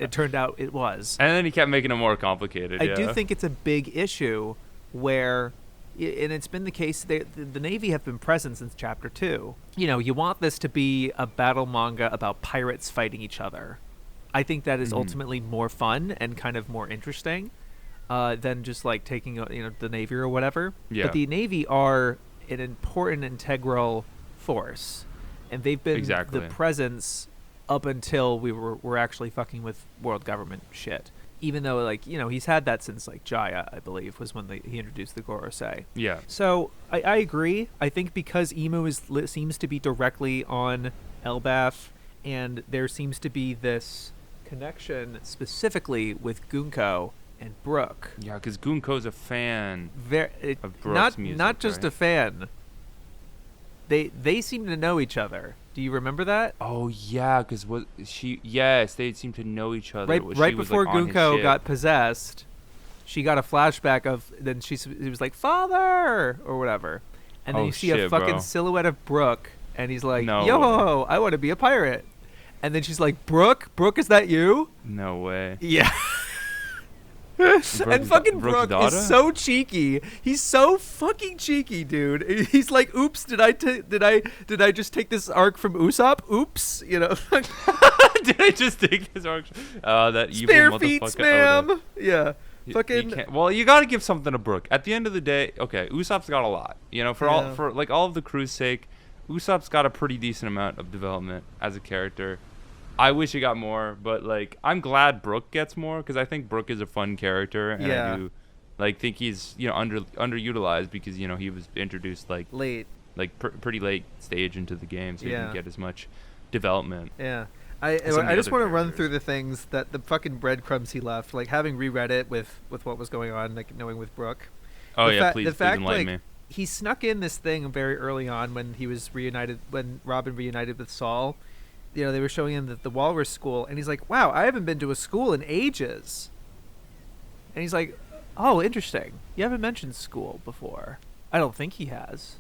it turned out it was. And then he kept making it more complicated. I do think it's a big issue where, and it's been the case, the Navy have been present since Chapter 2. You know, you want this to be a battle manga about pirates fighting each other. I think that is ultimately more fun and kind of more interesting. Than just like taking the Navy or whatever. Yeah. But the Navy are an important integral force, and they've been the presence up until we're actually fucking with world government shit. Even though like he's had that since like Jaya, I believe, was when he introduced the Gorosei. Yeah. So I agree. I think because Emu seems to be directly on Elbaf, and there seems to be this connection specifically with Gunko and Brook. Yeah, because Gunko's a fan of Brook's music. Not just a fan. They seem to know each other. Do you remember that? Oh yeah, because they seem to know each other. Right before Gunko got possessed, she got a flashback of then he was like father or whatever, and then you see a fucking silhouette of Brook, and he's like, yo, I want to be a pirate, and then she's like, Brook, is that you? No way. Yeah. And fucking Brook is so cheeky. He's so fucking cheeky, dude. He's like, "Oops, did I just take this arc from Usopp? Oops, Did I just take this arc? That evil spare motherfucker. feet, spam. Yeah, fucking. Well, you got to give something to Brook. At the end of the day, okay, Usopp's got a lot. For all of the crew's sake, Usopp's got a pretty decent amount of development as a character. I wish he got more, but like I'm glad Brook gets more because I think Brook is a fun character, and I do think he's underutilized because he was introduced like late, pretty late stage into the game, so he didn't get as much development. Yeah, I just want to run through the things that the fucking breadcrumbs he left, like having reread it with what was going on, like knowing with Brook. Oh please enlighten me. He snuck in this thing very early on when he was when Robin reunited with Saul. They were showing him the Walrus School, and he's like, wow, I haven't been to a school in ages. And he's like, oh, interesting. You haven't mentioned school before. I don't think he has.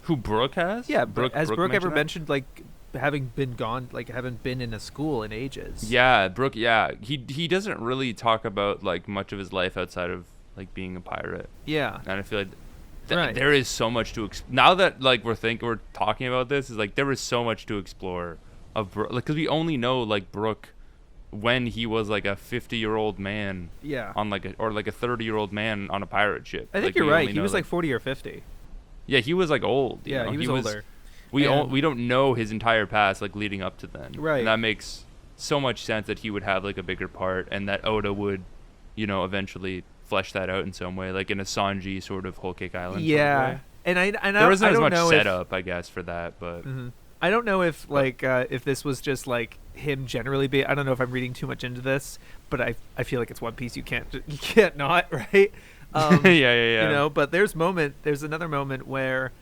Who Brook has? Yeah, Brook. has Brook Brooke ever that? mentioned like having been gone, like haven't been in a school in ages? Yeah, Brook. Yeah, he doesn't really talk about like much of his life outside of like being a pirate. Yeah. And I feel like Right. there is so much to now that like we're talking about this, is like there is so much to explore of Brook, like, because we only know like Brook when he was like a 50-year-old man Yeah. on like a 30-year-old man on a pirate ship. I think Like, you're we right. only He know, was like 40 or 50. yeah, he was like old. Yeah, know? he was older. We And- we don't know his entire past like leading up to then. Right. And that makes so much sense that he would have like a bigger part, and that Oda would, eventually flesh that out in some way, like in a Sanji sort of Whole Cake Island. Yeah. Sort of way. And There wasn't I as don't much know setup, I guess, for that, but Mhm. I don't know if like if this was just like him generally be. I don't know if I'm reading too much into this, but I feel like it's One Piece. You can't not, right? yeah. But there's another moment where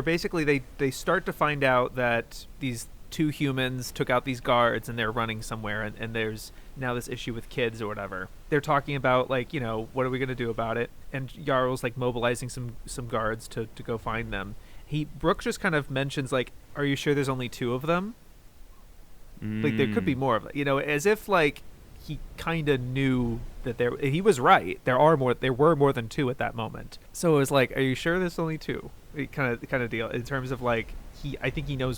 basically they start to find out that these two humans took out these guards and they're running somewhere, and there's now this issue with kids or whatever. They're talking about like, what are we gonna do about it? And Yarl's like mobilizing some guards to go find them. Brook just kind of mentions like, are you sure there's only two of them? Like there could be more of it, as if like he kind of knew that he was right. There were more than two at that moment. So it was like, are you sure there's only two? Kind of deal in terms of like I think he knew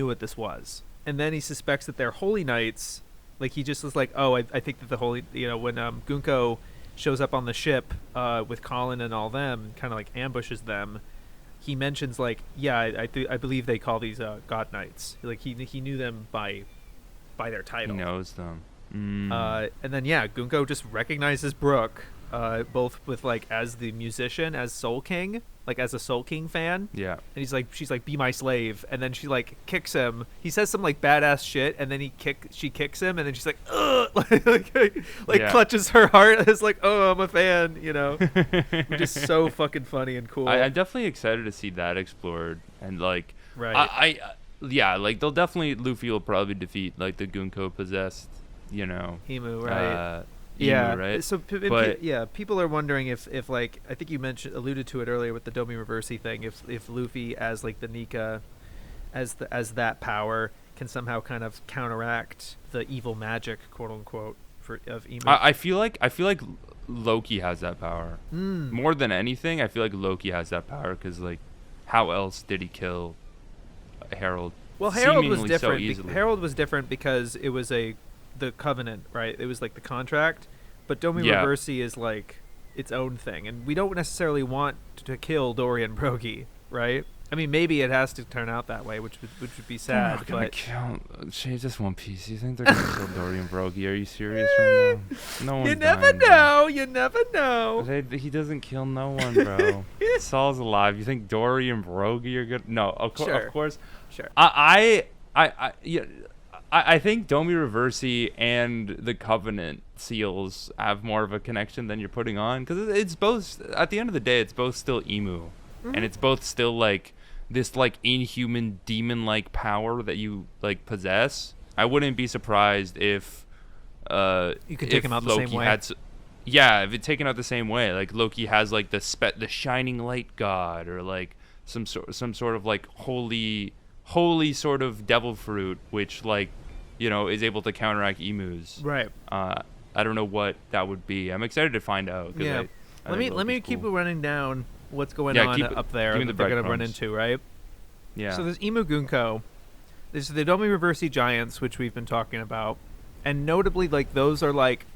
what this was. And then he suspects that they're holy knights. Like he just was like, oh, I think that the holy, when Gunko shows up on the ship with Colin and all them, kind of like ambushes them. He mentions like, yeah, I believe they call these god knights. Like he knew them by their title. He knows them. And then Gunko just recognizes Brook, both with like as the musician, as Soul King, like as a Soul King fan. Yeah. And she's like, be my slave, and then she like kicks him. He says some like badass shit, and then she kicks him, and then she's like, ugh, like clutches her heart. It's like, oh, I'm a fan, which is so fucking funny and cool. I'm definitely excited to see that explored, and like, right. Like they'll definitely, Luffy will probably defeat like the Gunko possessed, Emu, right? Emu, right? So, people are wondering if like, I think you alluded to it earlier with the Domi Reversi thing. If Luffy as like the Nika, as that power can somehow kind of counteract the evil magic, quote unquote, of Emu. I feel like Loki has that power more than anything. I feel like Loki has that power because like, how else did he kill Harold? Well, Harold was seemingly different. So easily. Harold was different because it was the covenant, right? It was like the contract, but Domi Reversi is like its own thing, and we don't necessarily want to kill Dorian Brogy, right? I mean, maybe it has to turn out that way, which would be sad. They're not gonna but kill. Shay, just One Piece. You think they're gonna kill Dorian Brogy? Are you serious right now? No one's you never dying, know. You never know. He doesn't kill no one, bro. Saul's alive. You think Dorian Brogy are good? No, of course. Sure. I think Domi Reversi and the Covenant seals have more of a connection than you're putting on, because it's both. At the end of the day, it's both still Emu, and it's both still like this like inhuman demon-like power that you like possess. I wouldn't be surprised if you could take him out the same way. If it's taken out the same way, like Loki has like the shining light god, or like some sort of like holy sort of devil fruit, which like is able to counteract emus. Right. I don't know what that would be. I'm excited to find out. Yeah. Let me keep running down what's going on up there that they're going to run into, right? Yeah. So there's Emu Gunko. There's the Domi Reversi giants, which we've been talking about. And notably, like, those are like,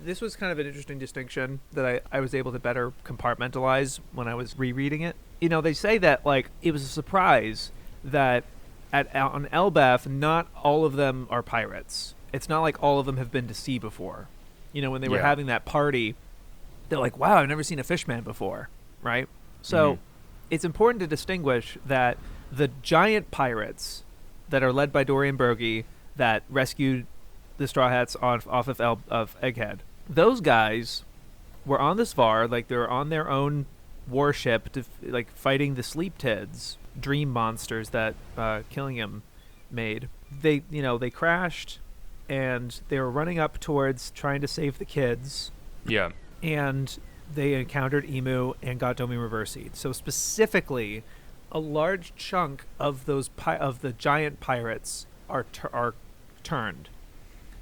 this was kind of an interesting distinction that I was able to better compartmentalize when I was rereading it. They say that, like, it was a surprise that on Elbaf, not all of them are pirates. It's not like all of them have been to sea before. When they were having that party, they're like, wow, I've never seen a fishman before, right? So it's important to distinguish that the giant pirates that are led by Dorian Brogy that rescued the Straw Hats off of Egghead, those guys were on the Svar, like they're on their own warship like fighting the Sleep Tids, dream monsters that Killingham made. They crashed, and they were running up towards trying to save the kids. Yeah. And they encountered Emu and got Domi Reversied. So specifically, a large chunk of those of the giant pirates are turned.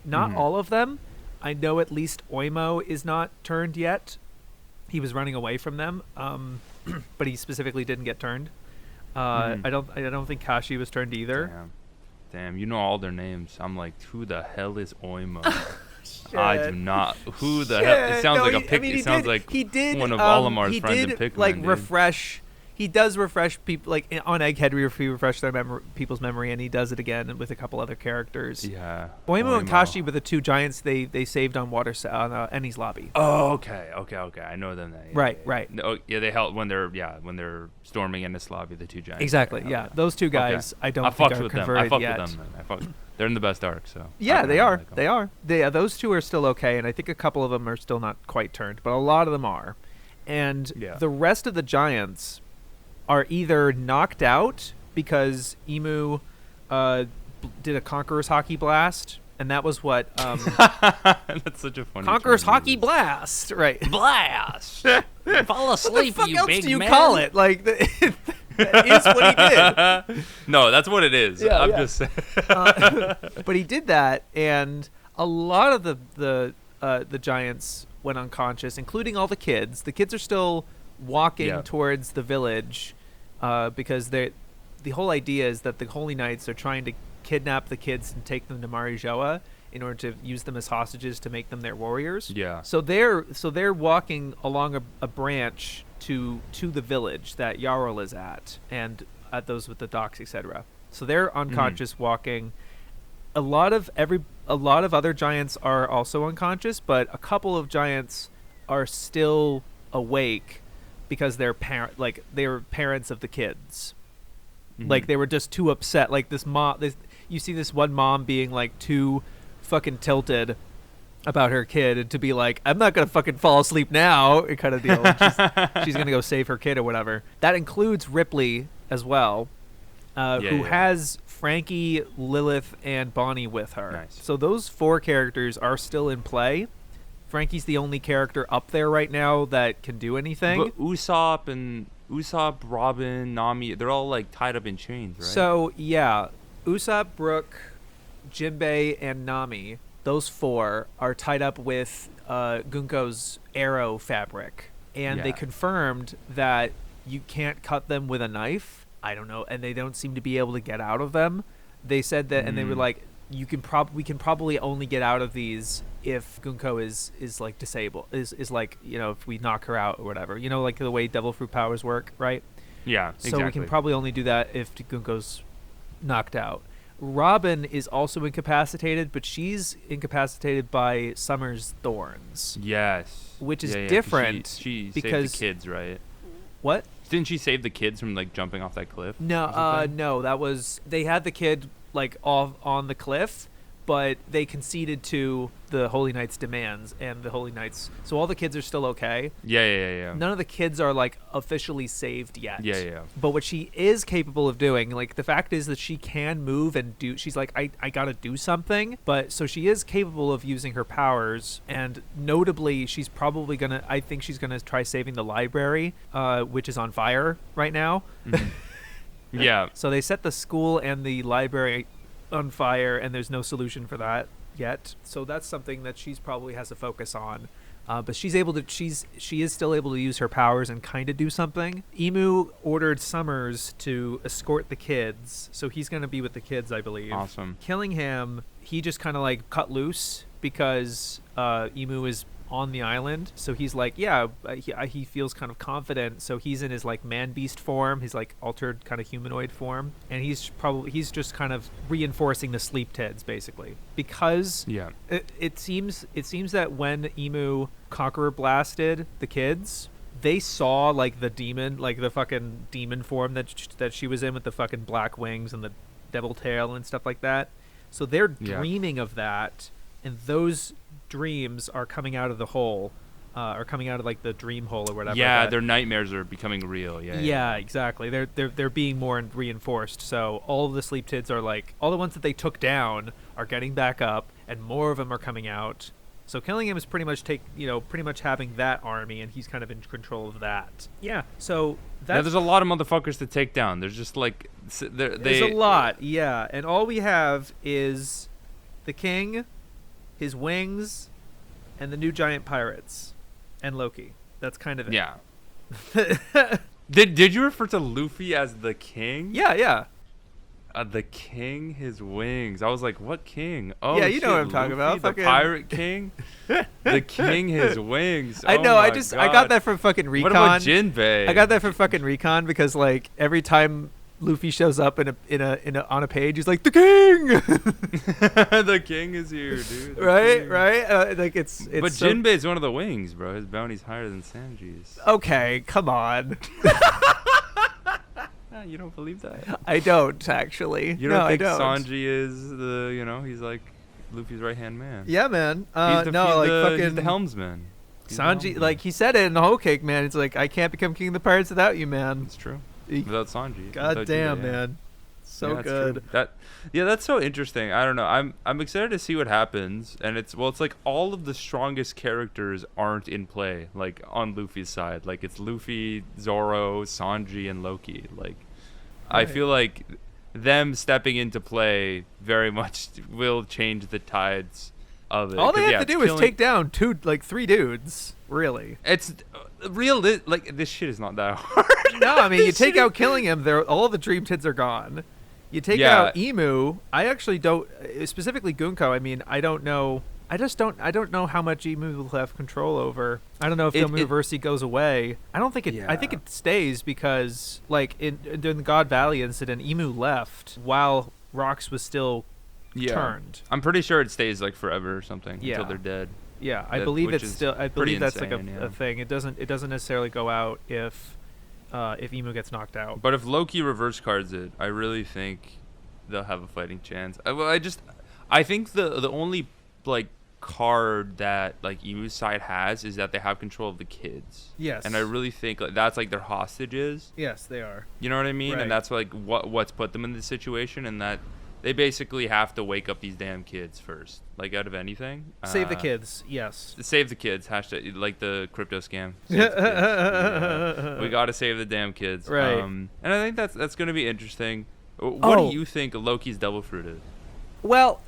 Not all of them. I know at least Oimo is not turned yet. He was running away from them, but he specifically didn't get turned. I don't think Kashi was turned either. Damn, you know all their names. I'm like, who the hell is Oimo? I do not. Who the hell? It sounds like a pick. It sounds like one of Olimar's friends in Pikmin. Like refresh. He does refresh people, like on Egghead. We refresh their people's memory, and he does it again with a couple other characters. Yeah. Oimo and Kashi were the two giants they saved on Ennie's lobby. Oh, okay. I know them. Yeah, Right. Oh, yeah, they help when they're storming Ennie's lobby. The two giants. Exactly. Okay. Yeah, those two guys. Okay. I don't think are converted yet. I fucked with them. They're in the best arc, so. Yeah, they are. They are. Those two are still okay, and I think a couple of them are still not quite turned, but a lot of them are. And the rest of the giants are either knocked out because Emu did a Conqueror's Hockey Blast, and that was what... That's such a funny Conqueror's Hockey Blast! Right. Blast! Fall asleep, what the fuck else do you man. call it? Like, that is what he did. No, that's what it is. I'm just saying. But he did that, and a lot of the giants went unconscious, including all the kids. The kids are still walking towards the village because the whole idea is that the Holy Knights are trying to kidnap the kids and take them to Marijoa in order to use them as hostages to make them their warriors. Yeah. So they're walking along a branch to the village that Jarl is at, and at those with the docks, etc. So they're unconscious walking. A lot of other giants are also unconscious, but a couple of giants are still awake because they're parents of the kids. Like they were just too upset. Like this mom, you see this one mom being like too fucking tilted about her kid, and to be like, I'm not gonna fucking fall asleep now, kind of deal. She's gonna go save her kid or whatever. That includes Ripley as well, who has Frankie, Lilith, and Bonnie with her. Nice. So those 4 characters are still in play. Frankie's the only character up there right now that can do anything. But Usopp, Robin, Nami, they're all like tied up in chains, right? So yeah, Usopp, Brook, Jinbei, and Nami, those 4 are tied up with Gunko's arrow fabric. And they confirmed that you can't cut them with a knife. I don't know, and they don't seem to be able to get out of them. They said that, and they were like, we can probably only get out of these if Gunko is like disabled, is like, you know, if we knock her out or whatever, you know, like the way devil fruit powers work, right? Yeah, exactly. So we can probably only do that if Gunko's knocked out. Robin is also incapacitated, but she's incapacitated by Summer's thorns. Yes. Which is different. She because saved the kids, right? What? Didn't she save the kids from like jumping off that cliff? No, that was, they had the kid like off on the cliff, but they conceded to the Holy Knights' demands, and the Holy Knights, so all the kids are still okay. Yeah. None of the kids are like officially saved yet. Yeah. But what she is capable of doing, like the fact is that she can move and do, she's like, I gotta do something. But so she is capable of using her powers, and notably she's probably gonna, I think she's gonna try saving the library, which is on fire right now. Yeah. So they set the school and the library on fire, and there's no solution for that yet. So that's something that she's probably has to focus on. But she is still able to use her powers and kind of do something. Emu ordered Summers to escort the kids, so he's going to be with the kids, I believe. Awesome. Killingham, he just kind of like cut loose because Emu is on the island, so he's like, he feels kind of confident, so he's in his like man beast form, his like altered kind of humanoid form, and he's just kind of reinforcing the sleep tids basically, because it seems that when Emu Conqueror blasted the kids, they saw like the demon, like the fucking demon form that she was in with the fucking black wings and the devil tail and stuff like that, so they're dreaming of that, and those dreams are coming out of the hole, or coming out of like the dream hole or whatever. Yeah, their nightmares are becoming real. Yeah, exactly. They're being more reinforced. So all of the sleep tids are like, all the ones that they took down are getting back up, and more of them are coming out. So killing him is pretty much having that army, and he's kind of in control of that. Yeah. So there's a lot of motherfuckers to take down. There's just like there's a lot. Yeah, and all we have is the king, his wings, and the new giant pirates, and Loki. That's kind of it. Yeah. Did you refer to Luffy as the king? Yeah. The king, his wings. I was like, what king? Oh, yeah, you know what I'm talking about. The pirate king? The king, his wings. I know. Oh I God. got that from fucking Recon. What about JINBE? I got that from fucking Recon because like every time Luffy shows up on a page, he's like the king. The king is here, dude. Right. Like it's. But JINBE is one of the wings, bro. His bounty's higher than Sanji's. Okay, come on. You don't believe that? I don't actually. You don't think I don't. Sanji is he's like Luffy's right hand man? Yeah, man. He's fucking the helmsman. Sanji, like he said it in the whole cake, man. It's like I can't become king of the pirates without you, man. It's true. Without Sanji. God damn, man. So good. That's so interesting. I don't know. I'm excited to see what happens, and it's like all of the strongest characters aren't in play, like on Luffy's side. Like it's Luffy, Zoro, Sanji, and Loki. Like I feel like them stepping into play very much will change the tides of it. All they have to do is take down 3 dudes. Really, it's real. Like this shit is not that hard. No, I mean you take out killing him, all the dream kids are gone. You take out Emu. I actually don't, specifically Gunko. I mean, I don't know. I don't know how much Emu will have control over. I don't know if the Omuverse goes away. I don't think it. I think it stays because, like, during the God Valley incident, Emu left while Rox was still turned. I'm pretty sure it stays like forever or something until they're dead. Yeah, I believe it's still. I believe that's insane, like a thing. It doesn't necessarily go out if Emu gets knocked out. But if Loki reverse cards it, I really think they'll have a fighting chance. I think the only like card that like Emu's side has is that they have control of the kids. Yes. And I really think that's like their hostages. Yes, they are. You know what I mean? Right. And that's like what's put them in this situation, and that they basically have to wake up these damn kids first, like out of anything. Save the kids, yes. Save the kids, hashtag, like the crypto scam. Yeah. We got to save the damn kids. Right. And I think that's going to be interesting. What do you think Loki's Devil Fruit is? Well,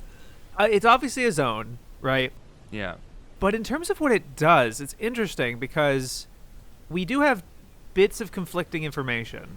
it's obviously a zone, right? Yeah. But in terms of what it does, it's interesting because we do have bits of conflicting information.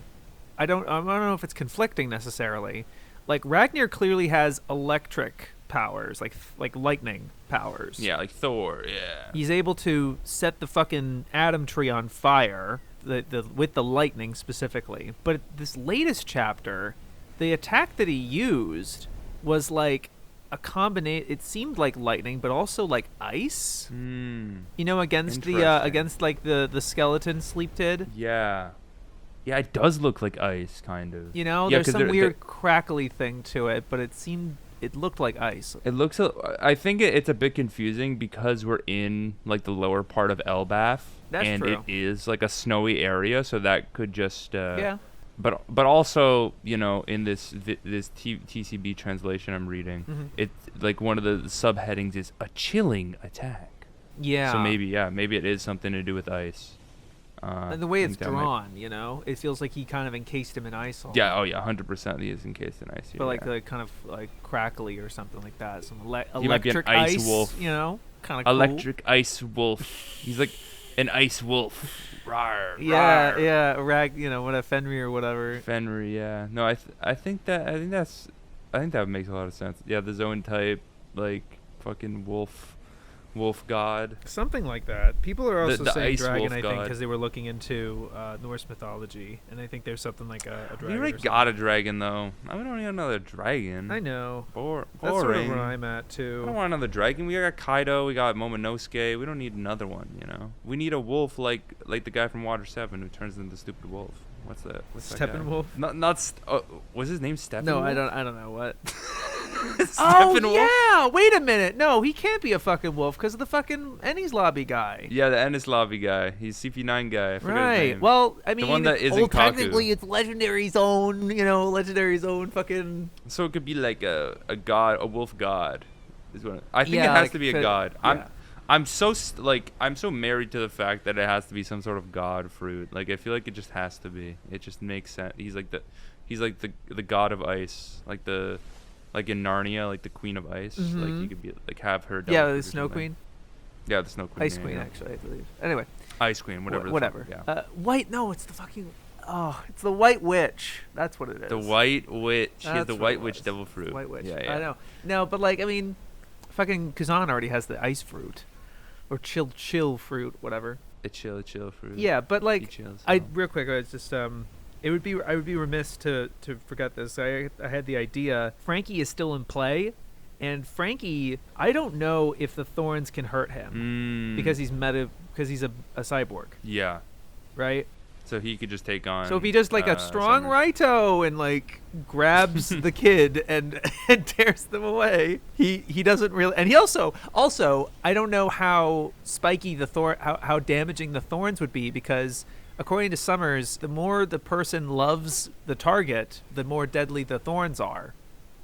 I don't know if it's conflicting necessarily. Like Ragnar clearly has electric powers, like lightning powers. Yeah, like Thor. Yeah. He's able to set the fucking atom tree on fire, with the lightning specifically. But this latest chapter, the attack that he used was like a combination. It seemed like lightning, but also like ice. You know, against like the skeleton Sleep did. Yeah. Yeah, it does look like ice, kind of. You know, there's some weird crackly thing to it, but it looked like ice. It looks. I think it's a bit confusing because we're in like the lower part of Elbaf, That's true. It is like a snowy area, so that could just. Yeah. But also, you know, in this TCB translation I'm reading, it's like one of the subheadings is a chilling attack. Yeah. So maybe it is something to do with ice. And the way it's drawn, you know, it feels like he kind of encased him in ice. Yeah, 100% he is encased in ice. But like the kind of like crackly or something like that. Some he might be an ice wolf. You know, kind of electric ice wolf. He's like an ice wolf. Rawr, yeah, rawr. Yeah, you know, what a Fenrir or whatever. Fenrir, yeah. No, I think that makes a lot of sense. Yeah, the zone type, like fucking wolf god, something like that. People are also the saying dragon, I god. think, because they were looking into Norse mythology, and I think there's something like a dragon. We already got a dragon though. I don't need another dragon. I know. Boring. That's sort of where I'm at too. I don't want another dragon. We got Kaido. We got Momonosuke. We don't need another one. You know. We need a wolf like the guy from Water 7 who turns into stupid wolf. What's that? Steppenwolf? Was his name Steppenwolf? No, I don't know what. Steppenwolf? Yeah. Wait a minute. No, he can't be a fucking wolf because of the fucking Ennis Lobby guy. Yeah, the Ennis Lobby guy. He's CP9 guy. I forget his name. Well, I mean, the one that isn't technically it's Legendary Zone. You know, Legendary Zone. Fucking. So it could be like a god, a wolf god. I think it has to be a god. I'm so married to the fact that it has to be some sort of god fruit. Like I feel like it just has to be. It just makes sense. He's like the god of ice, like in Narnia, like the queen of ice. Like you could be like have her. Yeah, fruit the or Snow something. Queen. Yeah, the Snow Queen. Ice Queen, actually, I believe. Anyway. Ice Queen, whatever. Whatever. Yeah. White. No, it's the fucking. Oh, it's the White Witch. That's what it is. The White Witch. She has That's the what White it Witch was. devil fruit. White Witch. Yeah. I know. No, but like I mean, fucking Kazan already has the ice fruit, or chill fruit, whatever. The chill fruit. Yeah, but like chills, real quick, I was just I would be remiss to forget this. I had the idea. Frankie is still in play, and Frankie, I don't know if the thorns can hurt him because he's a cyborg. Yeah. Right. So he could just take on. So if he does like a strong Summer. Raito and like grabs the kid and tears them away, he doesn't really. And he also I don't know how spiky the how damaging the thorns would be, because according to Summers, the more the person loves the target, the more deadly the thorns are.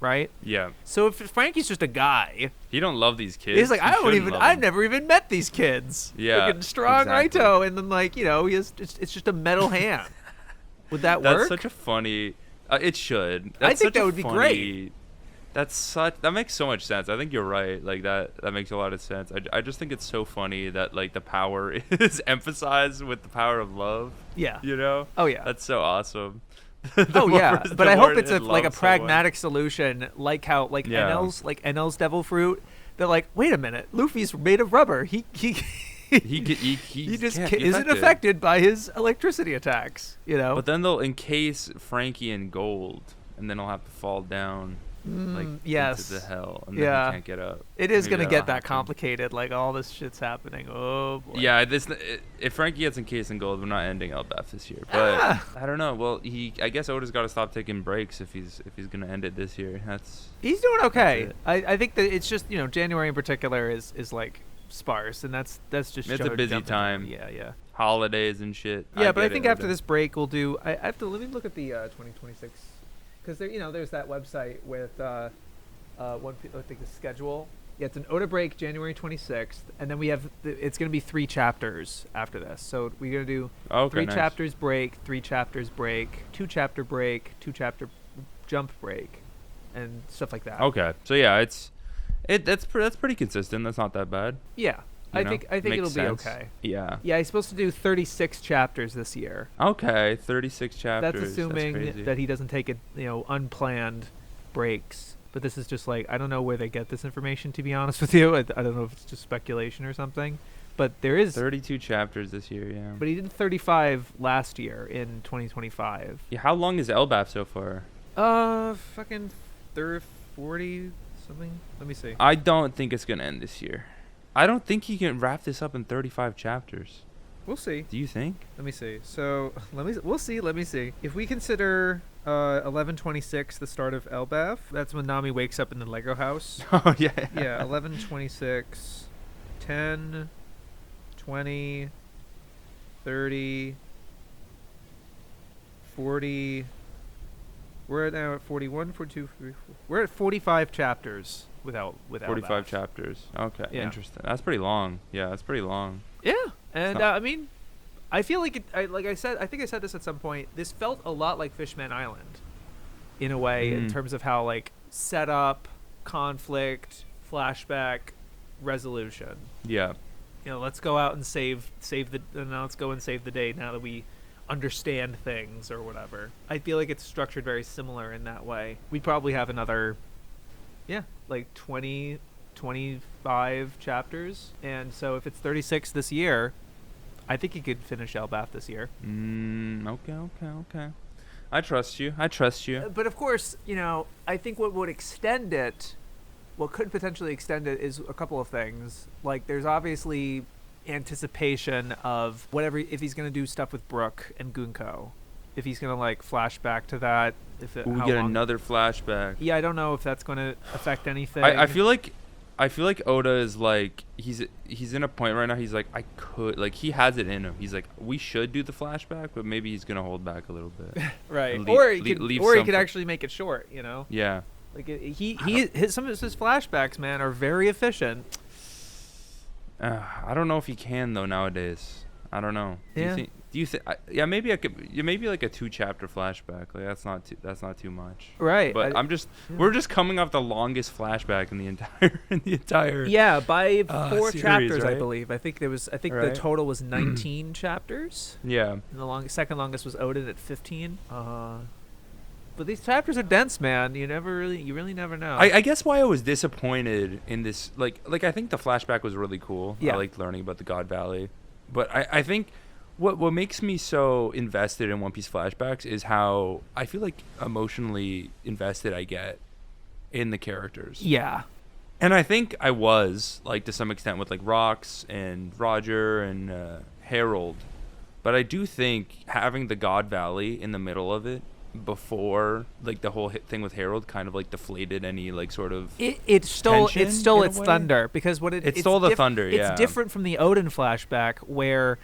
Right? Yeah. So if Frankie's just a guy, he don't love these kids. he's like, I've never even met these kids. Yeah. Freaking strong exactly. Raito, and then like, it's just a metal hand. Would that work? That's such a funny. It should. I think That's such that a would be great. That makes so much sense. I think you're right. Like that makes a lot of sense. I just think it's so funny that like the power is emphasized with the power of love. Yeah. You know? Oh yeah. That's so awesome. But I hope it's like a someone. pragmatic solution, like how Enel's devil fruit. They're like, wait a minute, Luffy's made of rubber. He just isn't affected by his electricity attacks. You know. But then they'll encase Frankie in gold, and then he'll have to fall down. Into the hell, and then he can't get up. It is gonna get that happen. complicated. Like all this shit's happening. Oh boy. Yeah, if Frankie gets encased in gold, we're not ending Elbaf this year. But I don't know. Well, I guess Oda's got to stop taking breaks if he's gonna end it this year. He's doing okay. I think that it's just January in particular is like sparse, and that's just it's a busy time. Yeah. Holidays and shit. Yeah, but I think after this break we'll do. I have to let me look at the 2026. Because there's that website with I think the schedule. Yeah, it's an Oda break January 26th, and then we have it's going to be 3 chapters after this. So we're going to do 3 chapters break, 3 chapters break, 2 chapter break, 2 chapter jump break, and stuff like that. Okay, so yeah, that's pretty consistent. That's not that bad. Yeah. I think it'll be okay. Yeah. Yeah, he's supposed to do 36 chapters this year. Okay, 36 chapters. That's assuming that he doesn't take unplanned breaks. But this is just like, I don't know where they get this information, to be honest with you. I don't know if it's just speculation or something. But there is 32 chapters this year, yeah. But he did 35 last year in 2025. Yeah, how long is Elbaf so far? Fucking 40 something. Let me see. I don't think it's going to end this year. I don't think he can wrap this up in 35 chapters. We'll see. Do you think? Let me see. So we'll see. Let me see. If we consider 11/26 the start of Elbaf, that's when Nami wakes up in the Lego house. Oh yeah. Yeah, 11/26, 10, 20, 30, 40. We're now at 41, 42, 43, we're at 45 chapters without 45 chapters. Okay, yeah. Interesting. That's pretty long. Yeah, that's pretty long. Yeah, and I mean, I feel like like I said, I think I said this at some point. This felt a lot like Fishman Island, in a way, in terms of how like setup, conflict, flashback, resolution. Yeah. Let's go out and save now let's go and save the day now that we understand things or whatever. I feel like it's structured very similar in that way. We'd probably have another, like 20, 25 chapters. And so if it's 36 this year, I think he could finish Elbaf this year. Okay. I trust you. But of course, I think what could potentially extend it is a couple of things. Like there's obviously anticipation of whatever, if he's going to do stuff with Brook and Gunko, if he's going to like flash back to that, We get another flashback. Yeah, I don't know if that's going to affect anything. I feel like Oda is like he's in a point right now. He's like, I could, like, he has it in him. He's like, we should do the flashback, but maybe he's gonna hold back a little bit. Right. Or he could actually make it short. Yeah. Like some of his flashbacks, man, are very efficient. I don't know if you can though nowadays. I don't know. Yeah. Do you think? Yeah, maybe I could. Yeah, maybe like a 2-chapter flashback. Like that's not too much. Right. But we're just coming off the longest flashback in the entire. Yeah, by 4 series, chapters, I right? believe. I think the Right. total was 19 chapters. Yeah. And the second longest was Odin at 15. But these chapters are dense, man. You really never know. I guess why I was disappointed in this, like I think the flashback was really cool. Yeah. I liked learning about the God Valley, but I think what makes me so invested in One Piece flashbacks is how I feel like emotionally invested I get in the characters. Yeah. And I think I was, like, to some extent with like Rox and Roger and Harold, but I do think having the God Valley in the middle of it before like the whole thing with Harold kind of like deflated any like sort of it stole tension in its a way? thunder, because it stole the thunder. Yeah, it's different from the Odin flashback where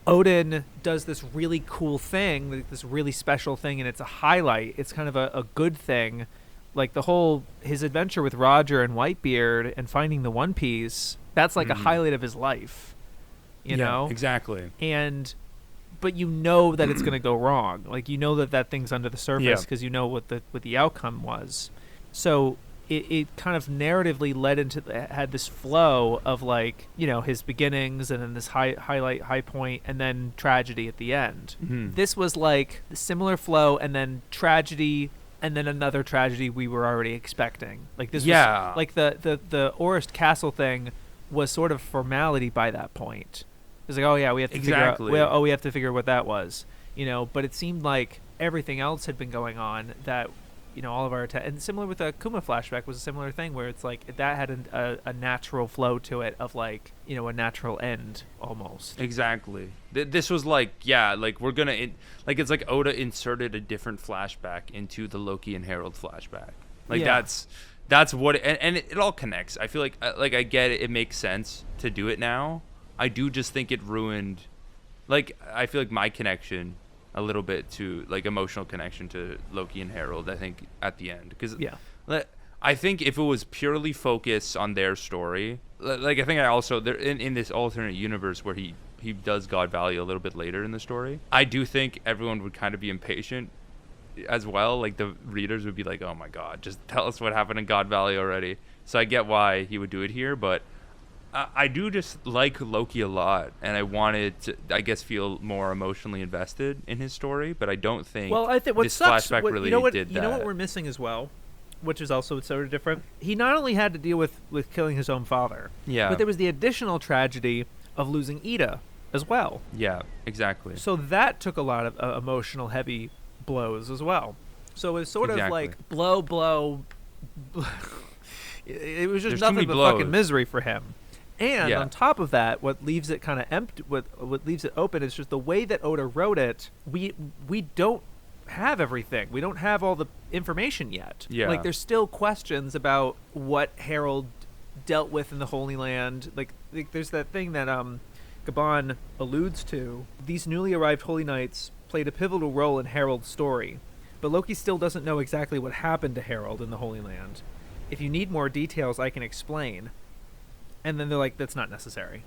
Odin does this really cool thing, this really special thing, and it's a highlight. It's kind of a good thing, like his adventure with Roger and Whitebeard and finding the One Piece. That's like a highlight of his life, you know? Exactly. But you know that it's going to go wrong. Like, you know that thing's under the surface because you know what the outcome was. So it kind of narratively led into had this flow of, like, you know, his beginnings and then this high point and then tragedy at the end. Mm-hmm. This was like the similar flow and then tragedy and then another tragedy we were already expecting. Like this was like the Orist Castle thing was sort of formality by that point. It's like, oh yeah, we have to figure out. We have to figure what that was, you know. But it seemed like everything else had been going on that, you know, all of our and similar with the Kuma flashback was a similar thing where it's like that had a natural flow to it of, like, you know, a natural end almost. Exactly. This was like, yeah, like we're gonna like it's like Oda inserted a different flashback into the Loki and Harold flashback. Like that's what and it all connects. I feel like I get it. It makes sense to do it now. I do just think it ruined, like, I feel like my connection a little bit to, like, emotional connection to Loki and Harold, I think, at the end. Because I think if it was purely focused on their story, like, I think I also, in this alternate universe where he does God Valley a little bit later in the story, I do think everyone would kind of be impatient as well. Like, the readers would be like, oh my God, just tell us what happened in God Valley already. So I get why he would do it here, but I do just like Loki a lot, and I wanted to, I guess, feel more emotionally invested in his story, but I don't think this flashback really did that. You know what we're missing as well, which is also sort of different? He not only had to deal with killing his own father, but there was the additional tragedy of losing Ida as well. Yeah, exactly. So that took a lot of emotional heavy blows as well. So it was sort of like blow. It was just nothing but fucking misery for him. And on top of that, what leaves it kind of empty, what leaves it open is just the way that Oda wrote it. We don't have everything. We don't have all the information yet. Yeah. Like, there's still questions about what Harold dealt with in the Holy Land. Like there's that thing that Gabon alludes to. These newly arrived Holy Knights played a pivotal role in Harold's story, but Loki still doesn't know exactly what happened to Harold in the Holy Land. If you need more details, I can explain. And then they're like, that's not necessary.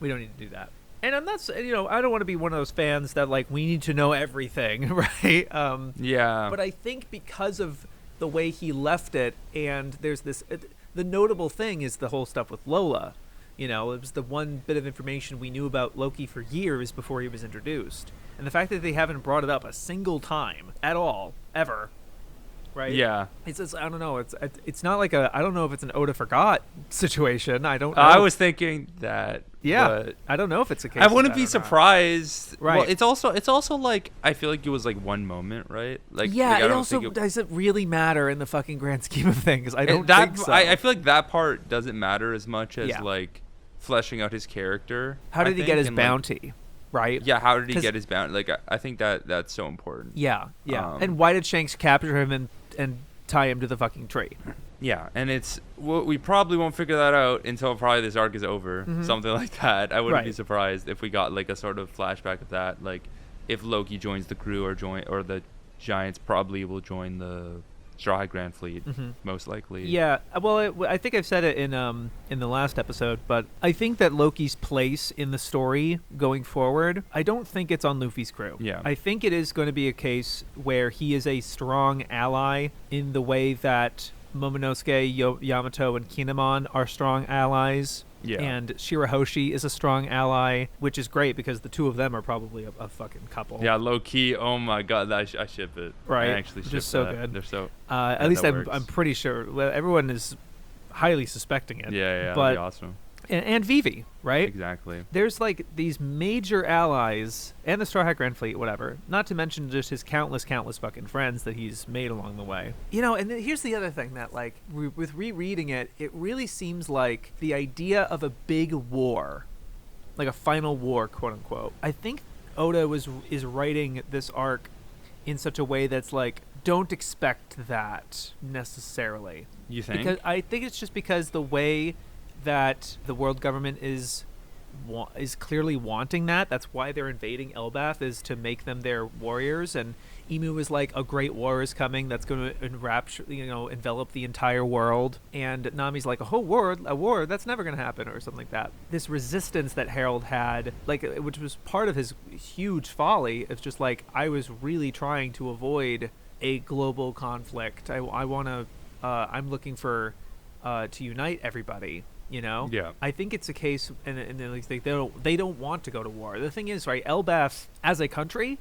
We don't need to do that. And I'm not, you know, I don't want to be one of those fans that, like, we need to know everything, right? But I think because of the way he left it, and there's this, the notable thing is the whole stuff with Lola. You know, it was the one bit of information we knew about Loki for years before he was introduced. And the fact that they haven't brought it up a single time at all, ever, right? Yeah. It's just, I don't know. It's not like I don't know if it's an Oda forgot situation. I don't know. I was thinking that. Yeah. But I don't know if it's a case. I wouldn't be surprised. Right. Well, it's also like, I feel like it was like one moment, right? Like, yeah. like, it also doesn't really matter in the fucking grand scheme of things. I don't think so. I feel like that part doesn't matter as much as like fleshing out his character. How did he get his bounty? Like, right? Yeah, how did he get his bounty? Like, I think that's so important. Yeah, yeah. And why did Shanks capture him and tie him to the fucking tree? Yeah, and we probably won't figure that out until probably this arc is over, something like that. I wouldn't be surprised if we got like a sort of flashback of that, like if Loki joins the crew or the Giants probably will join the Straw Hat Grand Fleet, most likely. Yeah, well, I think I've said it in the last episode, but I think that Loki's place in the story going forward, I don't think it's on Luffy's crew. Yeah. I think it is going to be a case where he is a strong ally in the way that Momonosuke, Yamato, and Kinemon are strong allies. Yeah. And Shirahoshi is a strong ally, which is great because the two of them are probably a fucking couple. Yeah, low key. Oh my god, I ship it. Right. I actually ship Just so that. good. They're so. At least that I'm works. pretty sure. Well, everyone is highly suspecting it. Yeah, but that'd be awesome. and Vivi, right? Exactly. There's like these major allies and the Straw Hat Grand Fleet, whatever. Not to mention just his countless fucking friends that he's made along the way. And here's the other thing that like with rereading it, it really seems like the idea of a big war, like a final war, quote unquote. I think Oda is writing this arc in such a way that's like, don't expect that necessarily. You think? Because I think it's just because the way that the world government is clearly wanting that. That's why they're invading Elbaf, is to make them their warriors. And Emu is like, a great war is coming that's going to envelop the entire world. And Nami's like, a war that's never going to happen, or something like that. This resistance that Harold had, like, which was part of his huge folly, it's just like, I was really trying to avoid a global conflict. I'm looking for to unite everybody. Yeah. I think it's a case, and they don't want to go to war. The thing is, right, Elbaf as a country,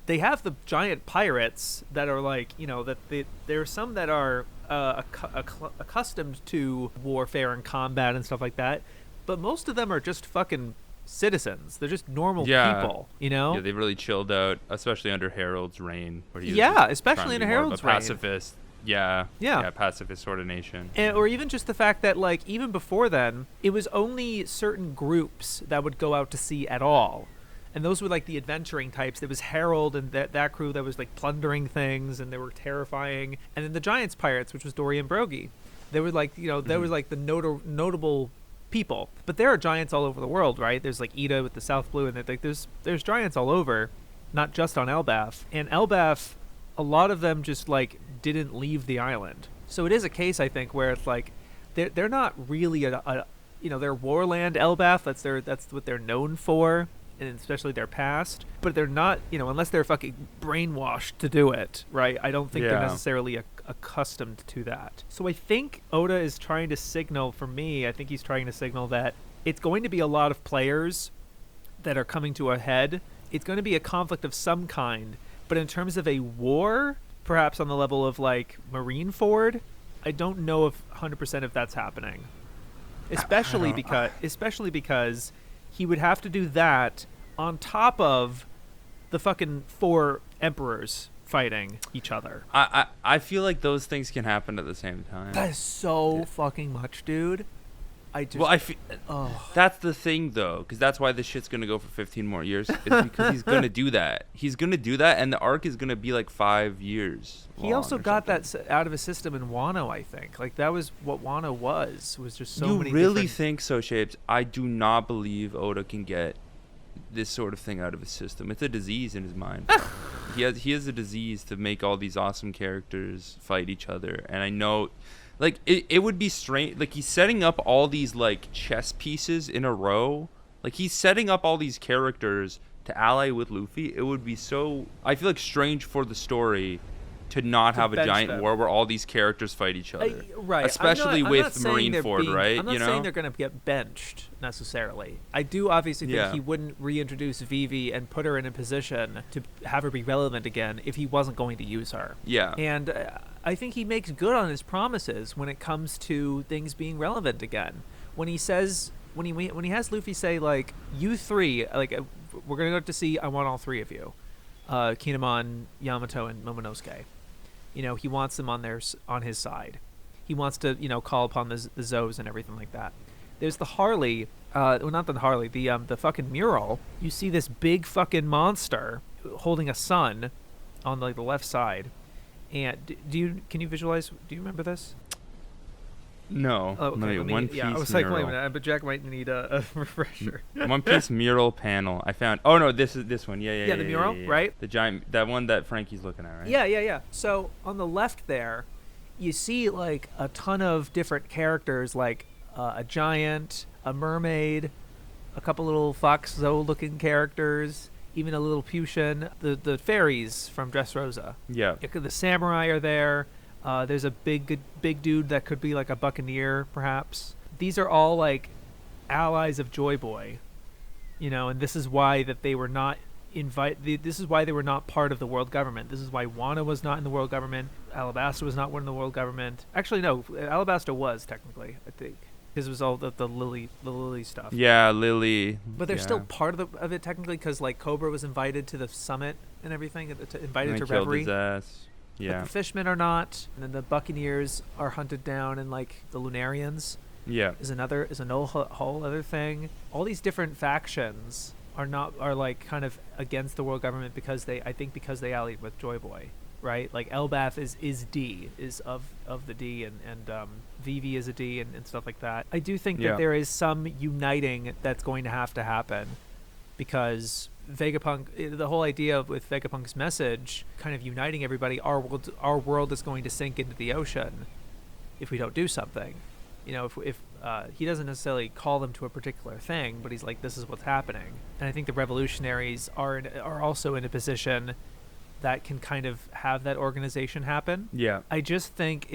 they have the giant pirates that are like, there are some that are accustomed to warfare and combat and stuff like that, but most of them are just fucking citizens. They're just normal people, Yeah, they really chilled out, especially under Harold's reign. Where he yeah, was especially trying to under be more of Harold's a reign. pacifist. Yeah, pacifist sort of nation. Or even just the fact that, like, even before then, it was only certain groups that would go out to sea at all. And those were, like, the adventuring types. There was Harold and that crew that was, like, plundering things, and they were terrifying. And then the Giants Pirates, which was Dory and Brogy. They were, like, there was, like, the notable people. But there are giants all over the world, right? There's, like, Ida with the South Blue, and like, there's giants all over, not just on Elbaf. And Elbaf, a lot of them just, like, didn't leave the island. So it is a case, I think, where it's like they're not really they're warland Elbaf. That's what they're known for, and especially their past. But they're not, unless they're fucking brainwashed to do it, right? I don't think they're necessarily accustomed to that. So I think Oda is trying to signal, for me, I think he's trying to signal that it's going to be a lot of players that are coming to a head. It's going to be a conflict of some kind. But in terms of a war, perhaps on the level of like Marineford, I don't know if 100% if that's happening. Especially because he would have to do that on top of the fucking 4 emperors fighting each other. I feel like those things can happen at the same time. That is so fucking much, dude. That's the thing, though, because that's why this shit's gonna go for 15 more years. Is because he's gonna do that. He's gonna do that, and the arc is gonna be like 5 years. He also got that out of his system in Wano, I think. Like, that was what Wano was just so many. You really different... think so, Shapes? I do not believe Oda can get this sort of thing out of his system. It's a disease in his mind. He has a disease to make all these awesome characters fight each other, and I know. Like, it would be strange. Like, he's setting up all these, like, chess pieces in a row. Like, he's setting up all these characters to ally with Luffy. It would be so... I feel like strange for the story to not have a giant war where all these characters fight each other. Right. Especially with Marineford, right? I'm not saying they're going to get benched, necessarily. I do obviously think he wouldn't reintroduce Vivi and put her in a position to have her be relevant again if he wasn't going to use her. Yeah. And... I think he makes good on his promises when it comes to things being relevant again. When he says, when he has Luffy say, like, you 3, like, we're gonna go out to sea. I want all 3 of you, Kinemon, Yamato, and Momonosuke. He wants them on his side. He wants to, call upon the Zoes and everything like that. There's the Harley, not the Harley, the fucking mural. You see this big fucking monster holding a sun on like the left side. And can you visualize? Do you remember this? No. Oh, okay. No, One Piece yeah, I was mural. like, wait a minute, but Jack might need a refresher. One Piece mural panel. I found. Oh no, this is this one. Yeah. Yeah, the mural, right? The giant, that one that Frankie's looking at, right? Yeah. So on the left there, you see like a ton of different characters, like a giant, a mermaid, a couple little Foxo-looking characters, even a little Pushin, the fairies from Dressrosa. Yeah. The samurai are there. There's a big dude that could be like a buccaneer, perhaps. These are all like allies of Joy Boy, and this is why that they were not This is why they were not part of the world government. This is why Wano was not in the world government. Alabasta was not one in the world government. Actually, no, Alabasta was technically, I think, because it was all the Lily stuff. Yeah, Lily. But they're still part of it technically, because like Cobra was invited to the summit and everything, invited to killed Reverie. his ass. Yeah. But the fishmen are not, and then the Buccaneers are hunted down, and like the Lunarians Yeah. is a whole other thing. All these different factions are like kind of against the world government because they allied with Joy Boy, right? Like Elbaf is of the D, and Vivi is a D, and stuff like that. I do think that there is some uniting that's going to have to happen, because Vegapunk, the whole idea with Vegapunk's message, kind of uniting everybody. Our world is going to sink into the ocean if we don't do something. If he doesn't necessarily call them to a particular thing, but he's like, this is what's happening. And I think the revolutionaries are also in a position that can kind of have that organization happen. Yeah. I just think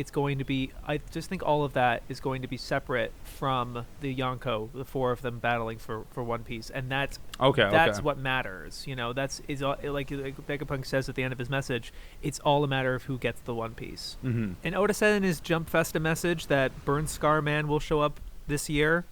all of that is going to be separate from the Yonko, the four of them battling for One Piece, and that's what matters. That's like Vegapunk says at the end of his message. It's all a matter of who gets the One Piece. Mm-hmm. And Oda said in his Jump Festa message that Burn Scar Man will show up this year,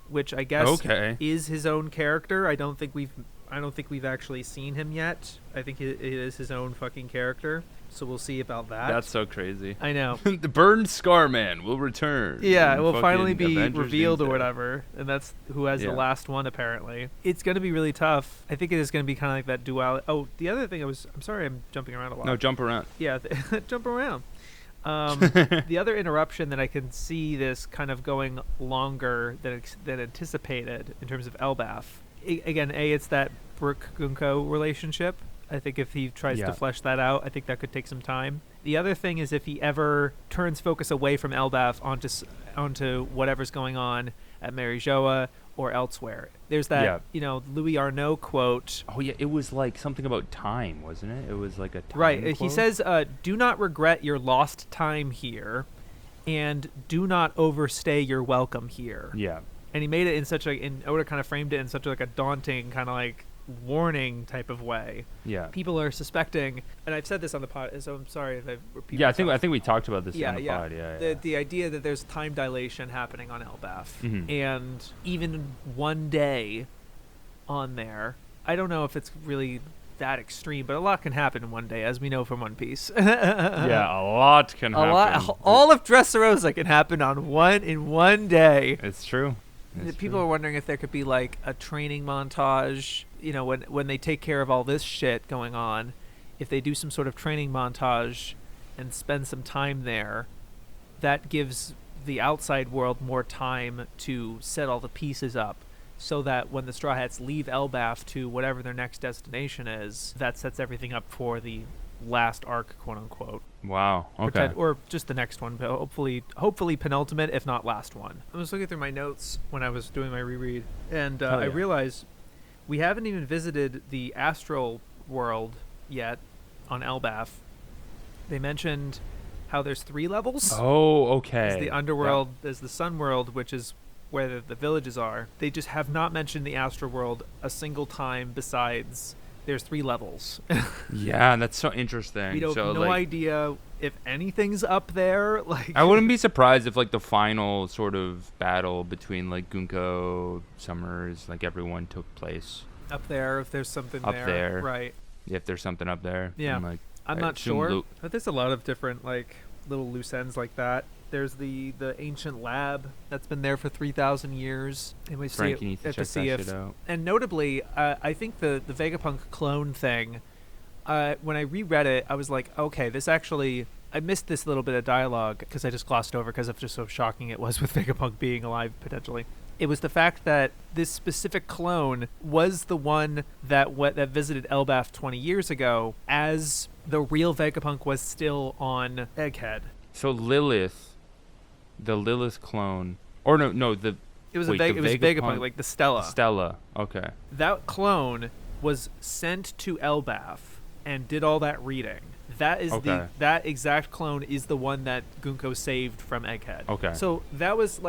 which I guess is his own character. I don't think we've actually seen him yet. I think it is his own fucking character. So we'll see about that. That's so crazy. I know. The Burned Scar Man will return. Yeah, it will finally be Avengers revealed Doomsday. or whatever. And that's who has the last one, apparently. It's going to be really tough. I think it is going to be kind of like that duality. Oh, the other thing I'm sorry I'm jumping around a lot. No, jump around. Yeah, jump around. The other interruption that I can see this kind of going longer than anticipated in terms of Elbaf. Again, it's that Brook Gunko relationship. I think if he tries to flesh that out, I think that could take some time. The other thing is if he ever turns focus away from Elbaf onto whatever's going on at Mary Joa or elsewhere. There's that, Louis Arnault quote. Oh, yeah, it was like something about time, wasn't it? It was like a time Right. quote? He says, do not regret your lost time here, and do not overstay your welcome here. Yeah. And he made it in Oda kind of framed it in such like a daunting kind of like warning type of way. Yeah. People are suspecting, and I've said this on the pod, so I'm sorry if I repeat Yeah, myself. I think we talked about this on the pod. Yeah. The idea that there's time dilation happening on Elbaf, Mhm. and even one day on there, I don't know if it's really that extreme, but a lot can happen in one day, as we know from One Piece. Yeah, a lot can happen. All of Dressrosa can happen in one day. It's true. People are wondering if there could be like a training montage, when they take care of all this shit going on, if they do some sort of training montage and spend some time there, that gives the outside world more time to set all the pieces up, so that when the Straw Hats leave Elbaf to whatever their next destination is, that sets everything up for the last arc, quote unquote. Wow. Okay. Or just the next one, but hopefully penultimate, if not last one. I was looking through my notes when I was doing my reread, and I realized we haven't even visited the astral world yet on Elbaf. They mentioned how there's 3 levels. Oh, okay. There's the underworld, there's the sun world, which is where the villages are. They just have not mentioned the astral world a single time besides there's 3 levels. Yeah, that's so interesting. We don't have no idea if anything's up there. Like, I wouldn't be surprised if like the final sort of battle between like Gunko, Summers, like everyone took place up there. If there's something up there, right? If there's something up there, yeah. And, like, I'm not sure, but there's a lot of different like little loose ends like that. There's the ancient lab that's been there for 3,000 years, and we Frankie see needs to check that shit out. And notably, I think the Vegapunk clone thing. When I reread it, I was like, okay, this actually. I missed this little bit of dialogue because I just glossed over because of just so shocking it was with Vegapunk being alive potentially. It was the fact that this specific clone was the one that visited Elbaf 20 years ago, as the real Vegapunk was still on Egghead. So Lilith, the Lilith clone, or no, It was Vegapunk, like the Stella. Stella, okay. That clone was sent to Elbaf and did all that reading. That is that exact clone is the one that Gunko saved from Egghead. Okay. So that was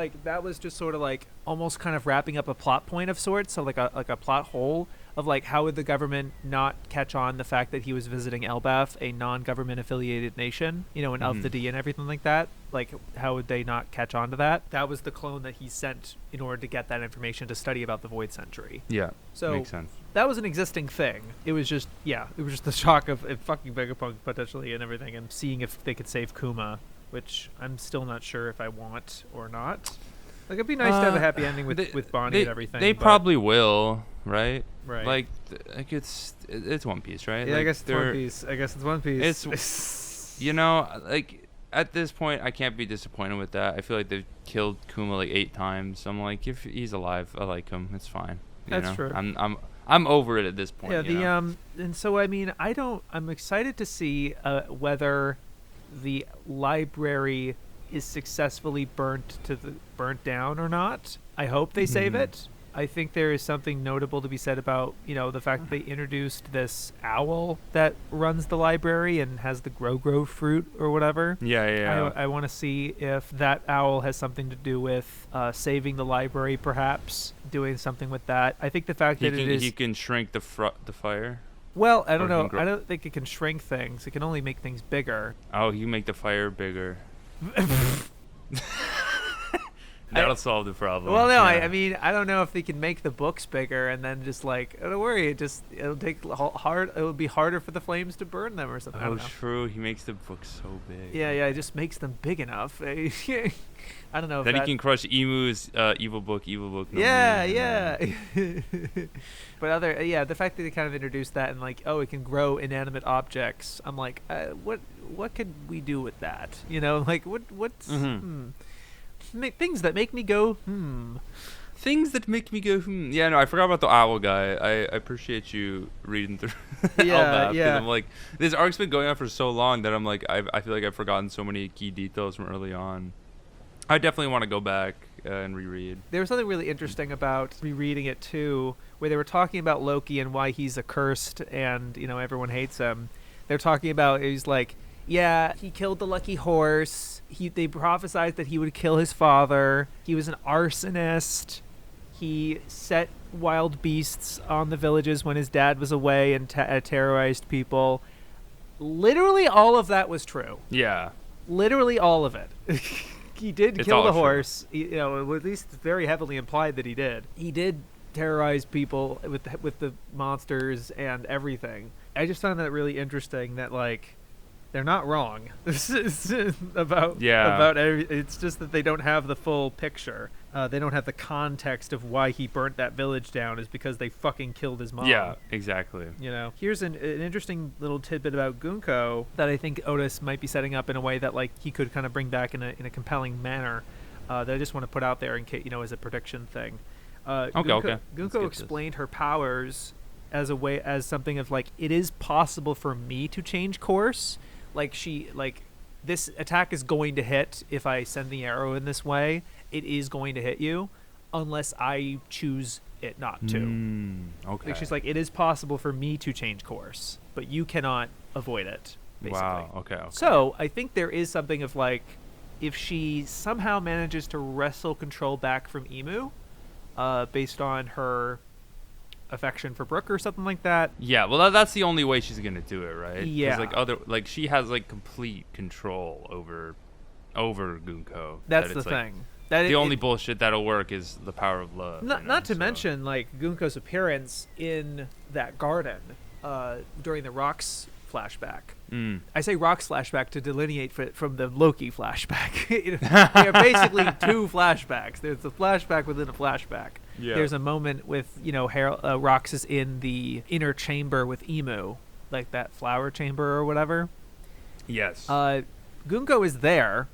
just sort of like almost kind of wrapping up a plot point of sorts. So like a plot hole of like how would the government not catch on the fact that he was visiting Elbaf, a non-government affiliated nation, and of the D and everything like that. Like how would they not catch on to that? That was the clone that he sent in order to get that information to study about the Void Century. Yeah. So makes sense. That was an existing thing. It was just the shock of fucking Vegapunk potentially and everything, and seeing if they could save Kuma, which I'm still not sure if I want or not. Like it'd be nice to have a happy ending with Bonnie and everything. They probably will, right? Right. Like it's One Piece, right? Yeah, like I guess it's One Piece. It's like at this point I can't be disappointed with that. I feel like they've killed Kuma like 8 times. I'm like, if he's alive, I like him. It's fine. That's true. I'm over it at this point. Yeah. And so I mean I'm excited to see whether the library is successfully burnt down or not. I hope they save it. I think there is something notable to be said about, the fact that they introduced this owl that runs the library and has the grow fruit or whatever. Yeah. I want to see if that owl has something to do with saving the library, perhaps doing something with that. I think the fact that he can shrink the fire. Well, I don't know. I don't think it can shrink things. It can only make things bigger. Oh, you make the fire bigger. That'll solve the problem. Well, no, I mean, I don't know if they can make the books bigger and then just like, don't worry, it'll take hard. It'll be harder for the flames to burn them or something. Oh, true. He makes the books so big. Yeah, it just makes them big enough. I don't know. Then he can crush Emu's evil book. No Yeah. But the fact that they kind of introduced that and like, oh, it can grow inanimate objects. I'm like, what could we do with that? Like what's things that make me go Things that make me go Yeah, no, I forgot about the owl guy. I appreciate you reading through. Yeah. I'm like, this arc's been going on for so long that I'm like, I feel like I've forgotten so many key details from early on. I definitely want to go back and reread. There was something really interesting about rereading it too, where they were talking about Loki and why he's accursed and everyone hates him. They're talking about he's like, yeah, he killed the lucky horse. They prophesied that he would kill his father. He was an arsonist. He set wild beasts on the villages when his dad was away and terrorized people. Literally all of that was true. Yeah. Literally all of it. He did kill the horse. At least very heavily implied that he did. He did terrorize people with the monsters and everything. I just found that really interesting that like they're not wrong. This is about it's just that they don't have the full picture. They don't have the context of why he burnt that village down is because they fucking killed his mom. Yeah, exactly. Here's an interesting little tidbit about Gunko that I think Otis might be setting up in a way that like he could kind of bring back in a compelling manner. That I just want to put out there in case as a prediction thing. Okay. Gunko explained her powers as something of like, it is possible for me to change course. This attack is going to hit if I send the arrow in this way. It is going to hit you unless I choose it not to. Okay. Like she's like, it is possible for me to change course, but you cannot avoid it, basically. Wow, okay. So I think there is something of like, if she somehow manages to wrestle control back from Emu, based on her affection for Brook or something like that. Yeah, well that's the only way she's gonna do it, right? Yeah. She has like complete control over Gunko. That's the thing. The only bullshit that'll work is the power of love. Not to mention like Gunko's appearance in that garden during the Rocks flashback. I say Rocks flashback to delineate from the Loki flashback. There are basically 2 flashbacks. There's a flashback within a flashback. Yeah. There's a moment with Rocks is in the inner chamber with Emu, like that flower chamber or whatever. Yes. Gunko is there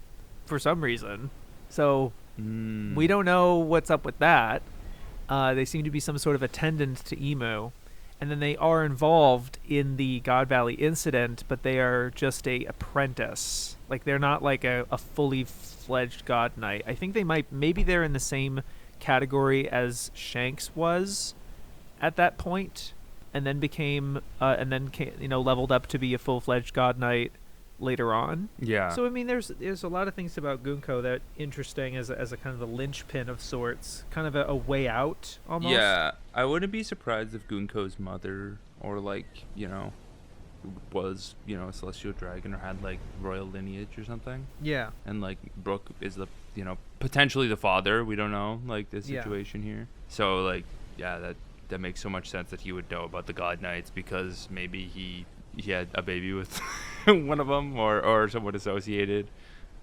for some reason, so we don't know what's up with that. They seem to be some sort of attendant to Emu, and then they are involved in the God Valley incident, but they are just a apprentice. Like, they're not like a fully fledged God Knight. I think maybe they're in the same category as Shanks was at that point, and then leveled up to be a full-fledged God Knight later on. Yeah. So I mean, there's a lot of things about Gunko that interesting as a kind of a linchpin of sorts, kind of a way out almost. Yeah, I wouldn't be surprised if Gunko's mother, or like, was a celestial dragon or had like royal lineage or something. Yeah. And like Brook is the potentially the father. We don't know like the Yeah. situation here. So like that makes so much sense that he would know about the God Knights, because maybe he had a baby with one of them or someone associated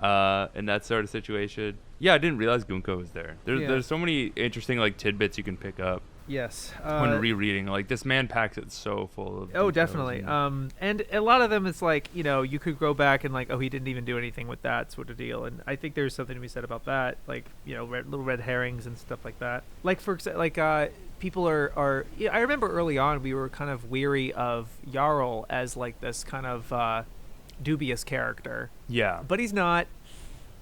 in that sort of situation. Yeah, I didn't realize Gunko was there. There's so many interesting like tidbits you can pick up. Yes. When rereading, like, this man packs it so full of Oh, details definitely. And a lot of them, it's like, you could go back and like, oh, he didn't even do anything with that sort of deal. And I think there's something to be said about that, like, little red herrings and stuff like that. Like, for example, people are I remember early on we were kind of weary of Jarl as like this kind of dubious character. Yeah. But he's not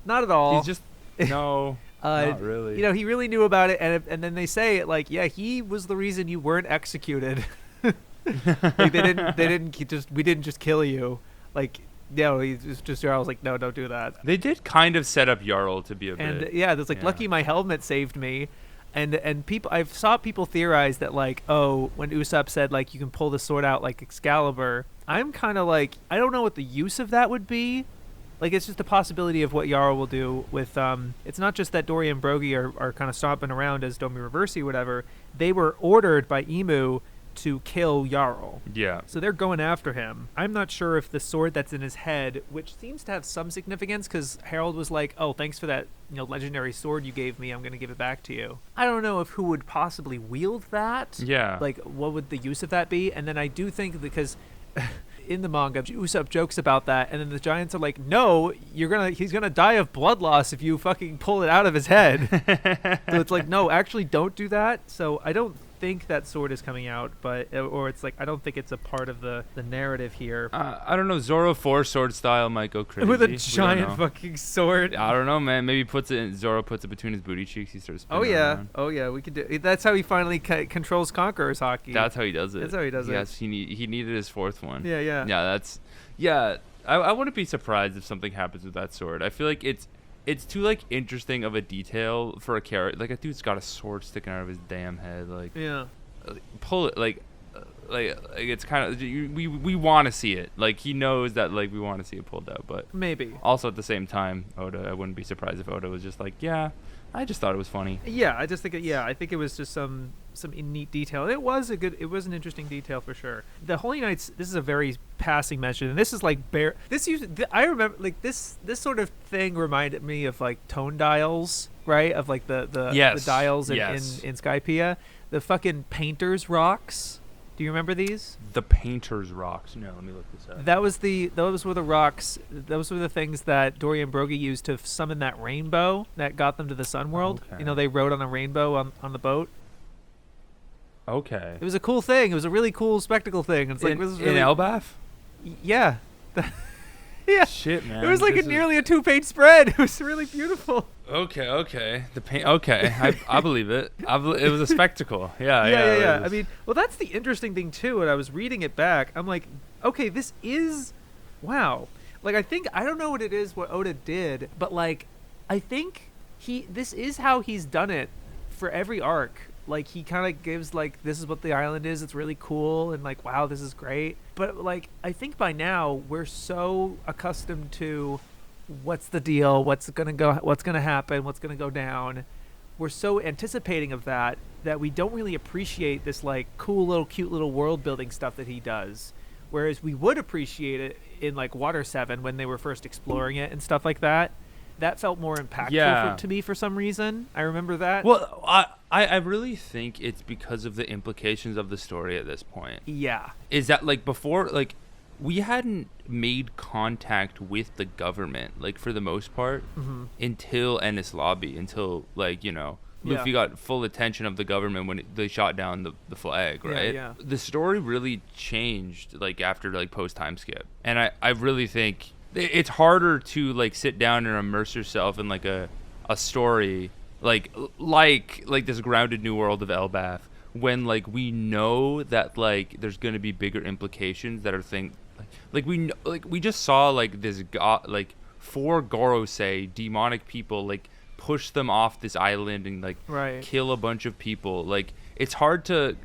at all. He's just no. Not really. He really knew about it, and then they say like, yeah, he was the reason you weren't executed. Like, we didn't just kill you. Like, he's just Jarl's like, no, don't do that. They did kind of set up Jarl to be a bit. And yeah, there's like, lucky my helmet saved me. And people, I've saw people theorize that like, oh, when Usopp said like you can pull the sword out like Excalibur, I'm kind of like, I don't know what the use of that would be. Like, it's just a possibility of what Jarl will do with, it's not just that Dory and Brogy are kind of stomping around as Domi Reversi, whatever. They were ordered by Emu to kill Jarl. Yeah. So they're going after him. I'm not sure if the sword that's in his head, which seems to have some significance, because Harold was like, oh, thanks for that, legendary sword you gave me. I'm going to give it back to you. I don't know who would possibly wield that. Yeah. Like, what would the use of that be? And then I do think, because in the manga, Usopp jokes about that, and then the giants are like, no, he's gonna die of blood loss if you fucking pull it out of his head. So it's like, no, actually don't do that. So I don't think that sword is coming out, or it's like, I don't think it's a part of the narrative here. I don't know, Zoro 4 sword style might go crazy. With a giant fucking sword. I don't know, man. Maybe Zoro puts it between his booty cheeks. He starts spinning around. Oh yeah, we could do. That's how he finally controls Conqueror's Haki. That's how he does it. That's how he does it. Yes, he needed his fourth one. Yeah. Yeah, I wouldn't be surprised if something happens with that sword. I feel like it's too like interesting of a detail for a character. Like, a dude's got a sword sticking out of his damn head. Like, yeah, pull it. Like it's kind of, we want to see it. Like, he knows that, like, we want to see it pulled out. But maybe also at the same time, Oda, I wouldn't be surprised if Oda was just like, yeah, I just thought it was funny. Yeah, I think it was just some neat detail. It was an interesting detail for sure. The Holy Knights, this is a very passing mention, and this is like I remember like this sort of thing reminded me of like tone dials, right? Of like the dials in Skypiea. The fucking painter's rocks. Do you remember these? The painter's rocks. No, let me look this up. Those were the rocks. Those were the things that Dory and Brogy used to summon that rainbow that got them to the Sun World. Okay. They rode on a rainbow on the boat. Okay. It was a cool thing. It was a really cool spectacle thing. It's like, this is really, in Elbaf? Yeah. Yeah. Shit, man. It was like nearly a 2-page spread. It was really beautiful. Okay. The paint. Okay, I believe it. It was a spectacle. Yeah. I mean, well, that's the interesting thing too. When I was reading it back, I'm like, okay, this is, wow. Like, I don't know what it is what Oda did, but like, I think this is how he's done it for every arc. Like, he kind of gives like, this is what the island is. It's really cool, and like, wow, this is great. But like, I think by now we're so accustomed to what's the deal, what's gonna happen, what's gonna go down. We're so anticipating of that we don't really appreciate this like cute little world building stuff that he does. Whereas we would appreciate it in like Water 7 when they were first exploring it and stuff like that. That felt more impactful to me for some reason. I remember that. Well, I really think it's because of the implications of the story at this point. Yeah. Is that like before, like we hadn't made contact with the government, like, for the most part, until Ennis Lobby, until, like, you know, Luffy got full attention of the government when they shot down the flag, right? Yeah. The story really changed, like, after, like, post-time skip. And I really think it's harder to, like, sit down and immerse yourself in, like, a story, like this grounded new world of Elbaf, when, like, we know that, like, there's going to be bigger implications that are we just saw, like, this like 4 Gorosei demonic people, like, push them off this island and, like, kill a bunch of people. Like, it's hard to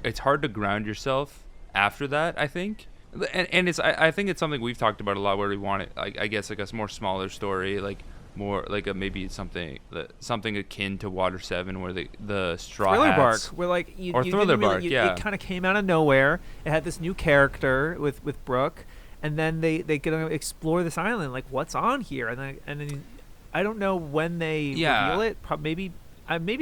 ground yourself after that, I think. And it's I think it's something we've talked about a lot, where we want it, I guess, like, a more smaller story, like more like maybe something akin to Water 7, where the Straw Thriller Hats, Bark, where, like, Thriller Bark, it kind of came out of nowhere. It had this new character with Brook, and then they gonna explore this island, like, what's on here, and then I don't know when they reveal it. Maybe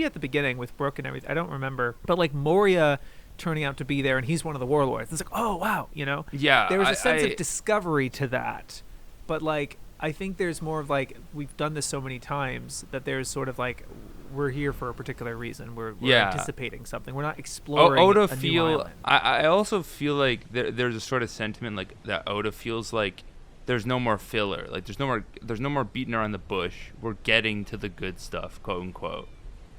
at the beginning with Brook and everything. I don't remember, but, like, Moria turning out to be there, and he's one of the warlords. It's like, oh wow, you know. Yeah, there was a sense of discovery to that, but, like, I think there's more of, like, we've done this so many times that there's sort of, like, we're here for a particular reason. We're anticipating something. We're not exploring Oda a new island. I also feel like there's a sort of sentiment, like, that Oda feels like there's no more filler. Like, there's no more beating around the bush. We're getting to the good stuff, quote unquote.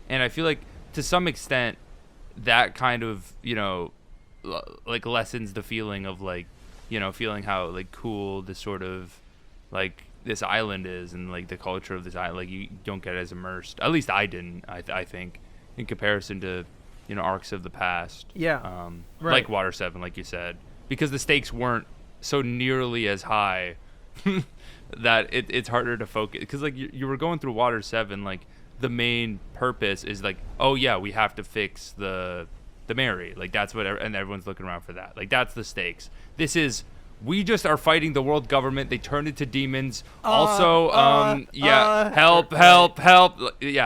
And I feel like, to some extent, that kind of, you know, like, lessens the feeling of, like, you know, feeling how, like, cool this sort of, like, this island is, and, like, the culture of this island. Like, you don't get as immersed. At least I didn't. I think, in comparison to, you know, arcs of the past. Yeah. Like Water 7, like you said, because the stakes weren't so nearly as high that it's harder to focus. Because, like, you were going through Water 7, like, the main purpose is, like, oh yeah, we have to fix the Mary. Like, that's what, and everyone's looking around for that. Like, that's the stakes. This is, we just are fighting the world government. They turned into demons. Help. Yeah,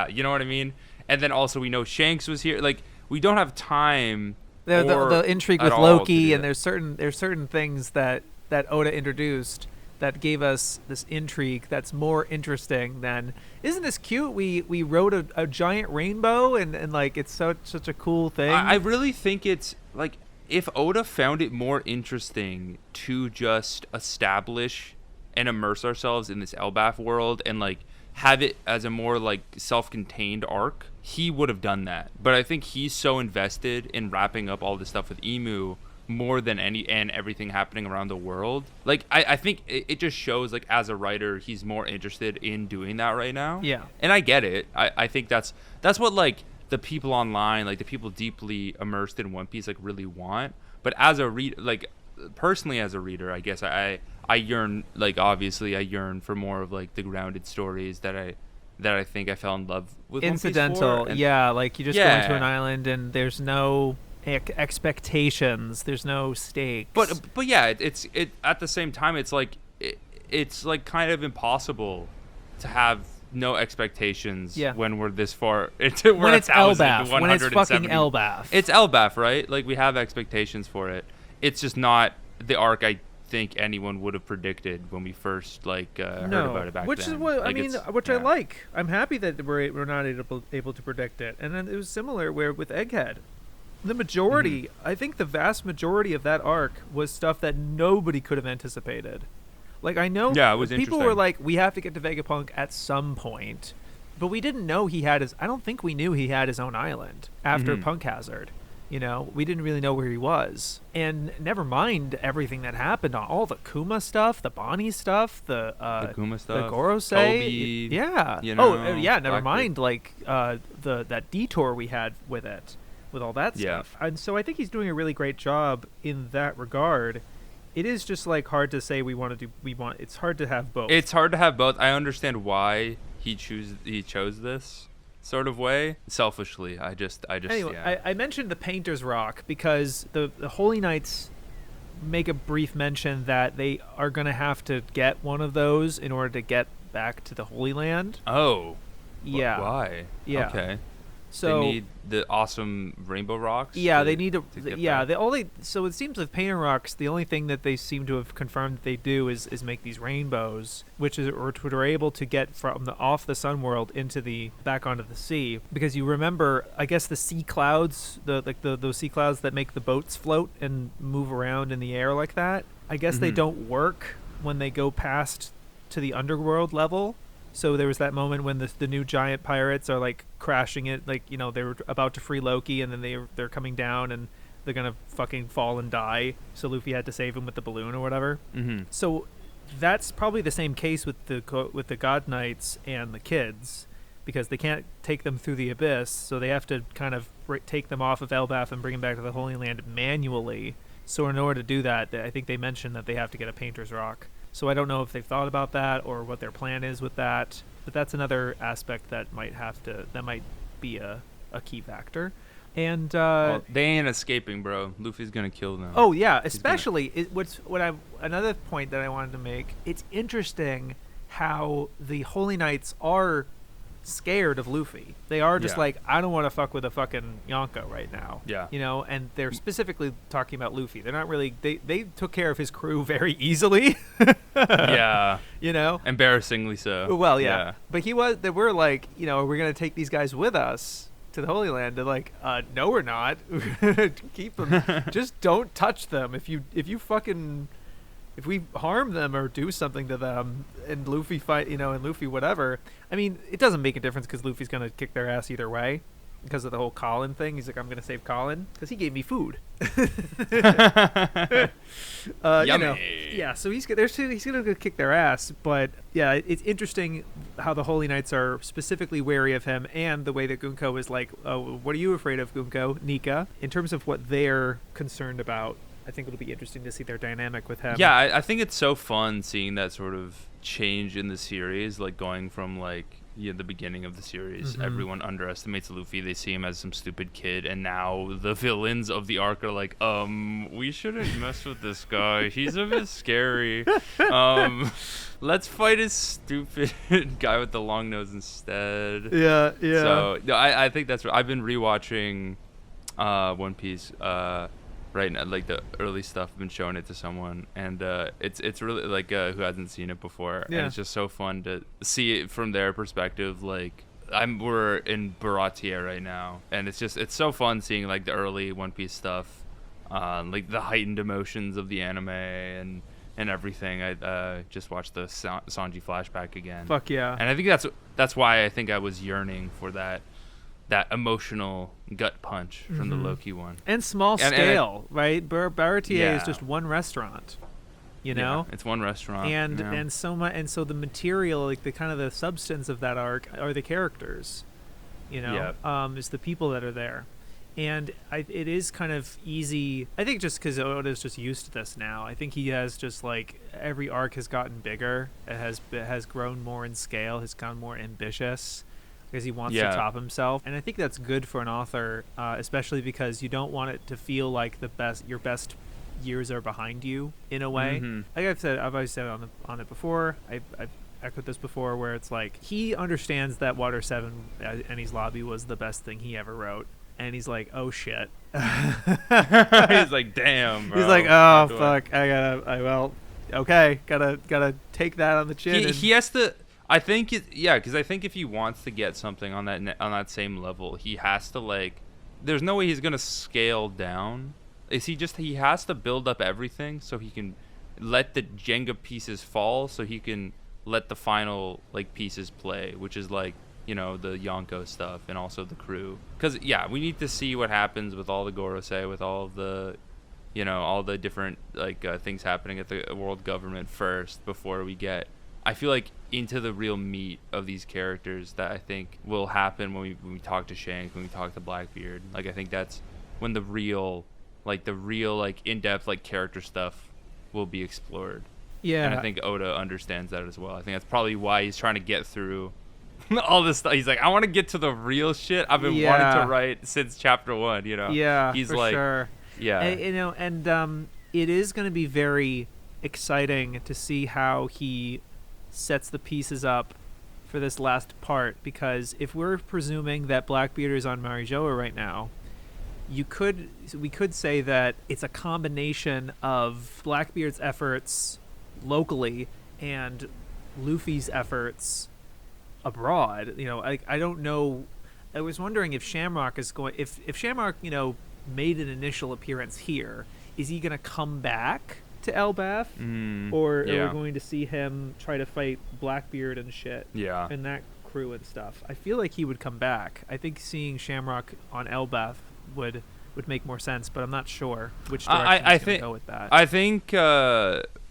you know what I mean? And then also, we know Shanks was here. Like, we don't have time. The intrigue with Loki, and there's certain things that Oda introduced that gave us this intrigue that's more interesting than, isn't this cute? We wrote a giant rainbow, and like, it's such a cool thing. I really think it's, like, if Oda found it more interesting to just establish and immerse ourselves in this Elbaf world and, like, have it as a more, like, self-contained arc, he would have done that. But I think he's so invested in wrapping up all this stuff with Emu more than everything happening around the world. Like, I think it just shows, like, as a writer, he's more interested in doing that right now. Yeah. And I get it. I think that's what, like, the people online, like, the people deeply immersed in One Piece, like, really want. But as a like, personally as a reader, I guess I yearn, like, obviously I yearn for more of, like, the grounded stories that I think I fell in love with. Incidental. One Piece for. Yeah, like, you just go into an island and there's no expectations, there's no stakes. But yeah, it's at the same time, it's like it's like kind of impossible to have no expectations when we're this far into when it's Elbaf, when it's fucking Elbaf. It's Elbaf, right? Like, we have expectations for it. It's just not the arc I think anyone would have predicted when we first, like, heard about it back which then. Is what, like, I mean, which I like. I'm happy that we're not able to predict it. And then it was similar with Egghead. The majority, I think the vast majority of that arc was stuff that nobody could have anticipated. Like, I know it was people were like, we have to get to Vegapunk at some point, but we didn't know I don't think we knew he had his own island after Punk Hazard. You know, we didn't really know where he was. And never mind everything that happened on all the Kuma stuff, the Bonnie stuff, the Kuma stuff, the Gorosei. Toby, yeah. You know, never Blackbeard. mind, like, that detour we had with it. With all that stuff. And so I think he's doing a really great job in that regard. It is just, like, hard to say it's hard to have both. It's hard to have both. I understand why he chose this sort of way. Selfishly, I just anyway, yeah. I mentioned the Painter's Rock because the Holy Knights make a brief mention that they are going to have to get one of those in order to get back to the Holy Land. Oh. Yeah. Why? Yeah. Okay. So they need the awesome rainbow rocks. yeah, they need to. get Yeah, that. the only so it seems with painter rocks, the only thing that they seem to have confirmed that they do is make these rainbows, which are able to get from the off the sun world into the back onto the sea. Because you remember, I guess the sea clouds, those sea clouds that make the boats float and move around in the air like that. I guess they don't work when they go past to the underworld level. So there was that moment when the new giant pirates are like crashing it, like, you know, they were about to free Loki, and then they're coming down and they're gonna fucking fall and die. So Luffy had to save him with the balloon or whatever. So that's probably the same case with the God Knights and the kids, because they can't take them through the abyss, so they have to kind of take them off of Elbaf and bring them back to the Holy Land manually. So in order to do that, I think they mentioned that they have to get a painter's rock. So I don't know if they've thought about that or what their plan is with that, but that's another aspect that might be a key factor. And Well, they ain't escaping, bro. Luffy's gonna kill them. oh yeah, especially another point that I wanted to make. It's interesting how the Holy Knights are scared of Luffy. They are just Yeah. like, I don't want to fuck with a fucking Yonko right now. Yeah. You know, and they're specifically talking about Luffy. They're not really, they took care of his crew very easily. Yeah. You know? Embarrassingly so. Well, yeah. But they were like, you know, we're going to take these guys with us to the Holy Land. They're like, no, we're not. Keep them. Just don't touch them. If we harm them or do something to them, and Luffy and Luffy whatever, I mean, it doesn't make a difference because Luffy's gonna kick their ass either way because of the whole Colin thing. He's like, I'm gonna save Colin because he gave me food. Yummy. You know, yeah. So he's gonna go kick their ass. But yeah, it's interesting how the Holy Knights are specifically wary of him, and the way that Gunko is like, oh, what are you afraid of, Gunko? Nika, in terms of what they're concerned about. I think it'll be interesting to see their dynamic with him. Yeah, I think it's so fun seeing that sort of change in the series, like going from like the beginning of the series, everyone underestimates Luffy. They see him as some stupid kid, and now the villains of the arc are like, we shouldn't mess with this guy. He's a bit scary. Let's fight his stupid guy with the long nose instead. Yeah. So I think that's. I've been rewatching One Piece. Right now, like the early stuff, I've been showing it to someone, and it's really like who hasn't seen it before, and it's just so fun to see it from their perspective. Like we're in Baratie right now, and it's so fun seeing like the early One Piece stuff, like the heightened emotions of the anime and everything. I just watched the Sanji flashback again. Fuck yeah! And I think that's why I think I was yearning for that emotional gut punch from the Loki one. And small scale, right? Baratie is just one restaurant, you know? Yeah, it's one restaurant. And so the material, like the kind of the substance of that arc are the characters, you know? It's the people that are there. And it is kind of easy, I think, just because Oda's just used to this now. I think he has just like, every arc has gotten bigger. It has grown more in scale, has gotten more ambitious, because he wants to top himself. And I think that's good for an author, especially because you don't want it to feel like your best years are behind you in a way. Like I've always said on it before, I've echoed this before, where it's like, he understands that Water 7 Enies Lobby was the best thing he ever wrote. And he's like, oh shit. He's like, damn, bro. He's like, oh fuck, gotta take that on the chin. He has to. I think because I think if he wants to get something on that same level, he has to like. There's no way he's gonna scale down. He has to build up everything so he can let the Jenga pieces fall, so he can let the final like pieces play, which is like, you know, the Yonko stuff and also the crew. Because we need to see what happens with all the Gorosei, with all of the, you know, all the different like things happening at the world government first before we get, I feel like, into the real meat of these characters that I think will happen when we talk to Shanks, when we talk to Blackbeard. Like, I think that's when the real in-depth like character stuff will be explored. Yeah. And I think Oda understands that as well. I think that's probably why he's trying to get through all this stuff. He's like, I want to get to the real shit I've been wanting to write since chapter 1, you know? Yeah, he's for like, sure. Yeah. And it is going to be very exciting to see how he sets the pieces up for this last part, because if we're presuming that Blackbeard is on Marijoa right now, we could say that it's a combination of Blackbeard's efforts locally and Luffy's efforts abroad. I don't know. I was wondering if Shamrock is going. If Shamrock, made an initial appearance here, is he going to come back to Elbaf, or are we going to see him try to fight Blackbeard and shit? Yeah. And that crew and stuff. I feel like he would come back. I think seeing Shamrock on Elbaf would make more sense, but I'm not sure which direction he's going to go with that. I think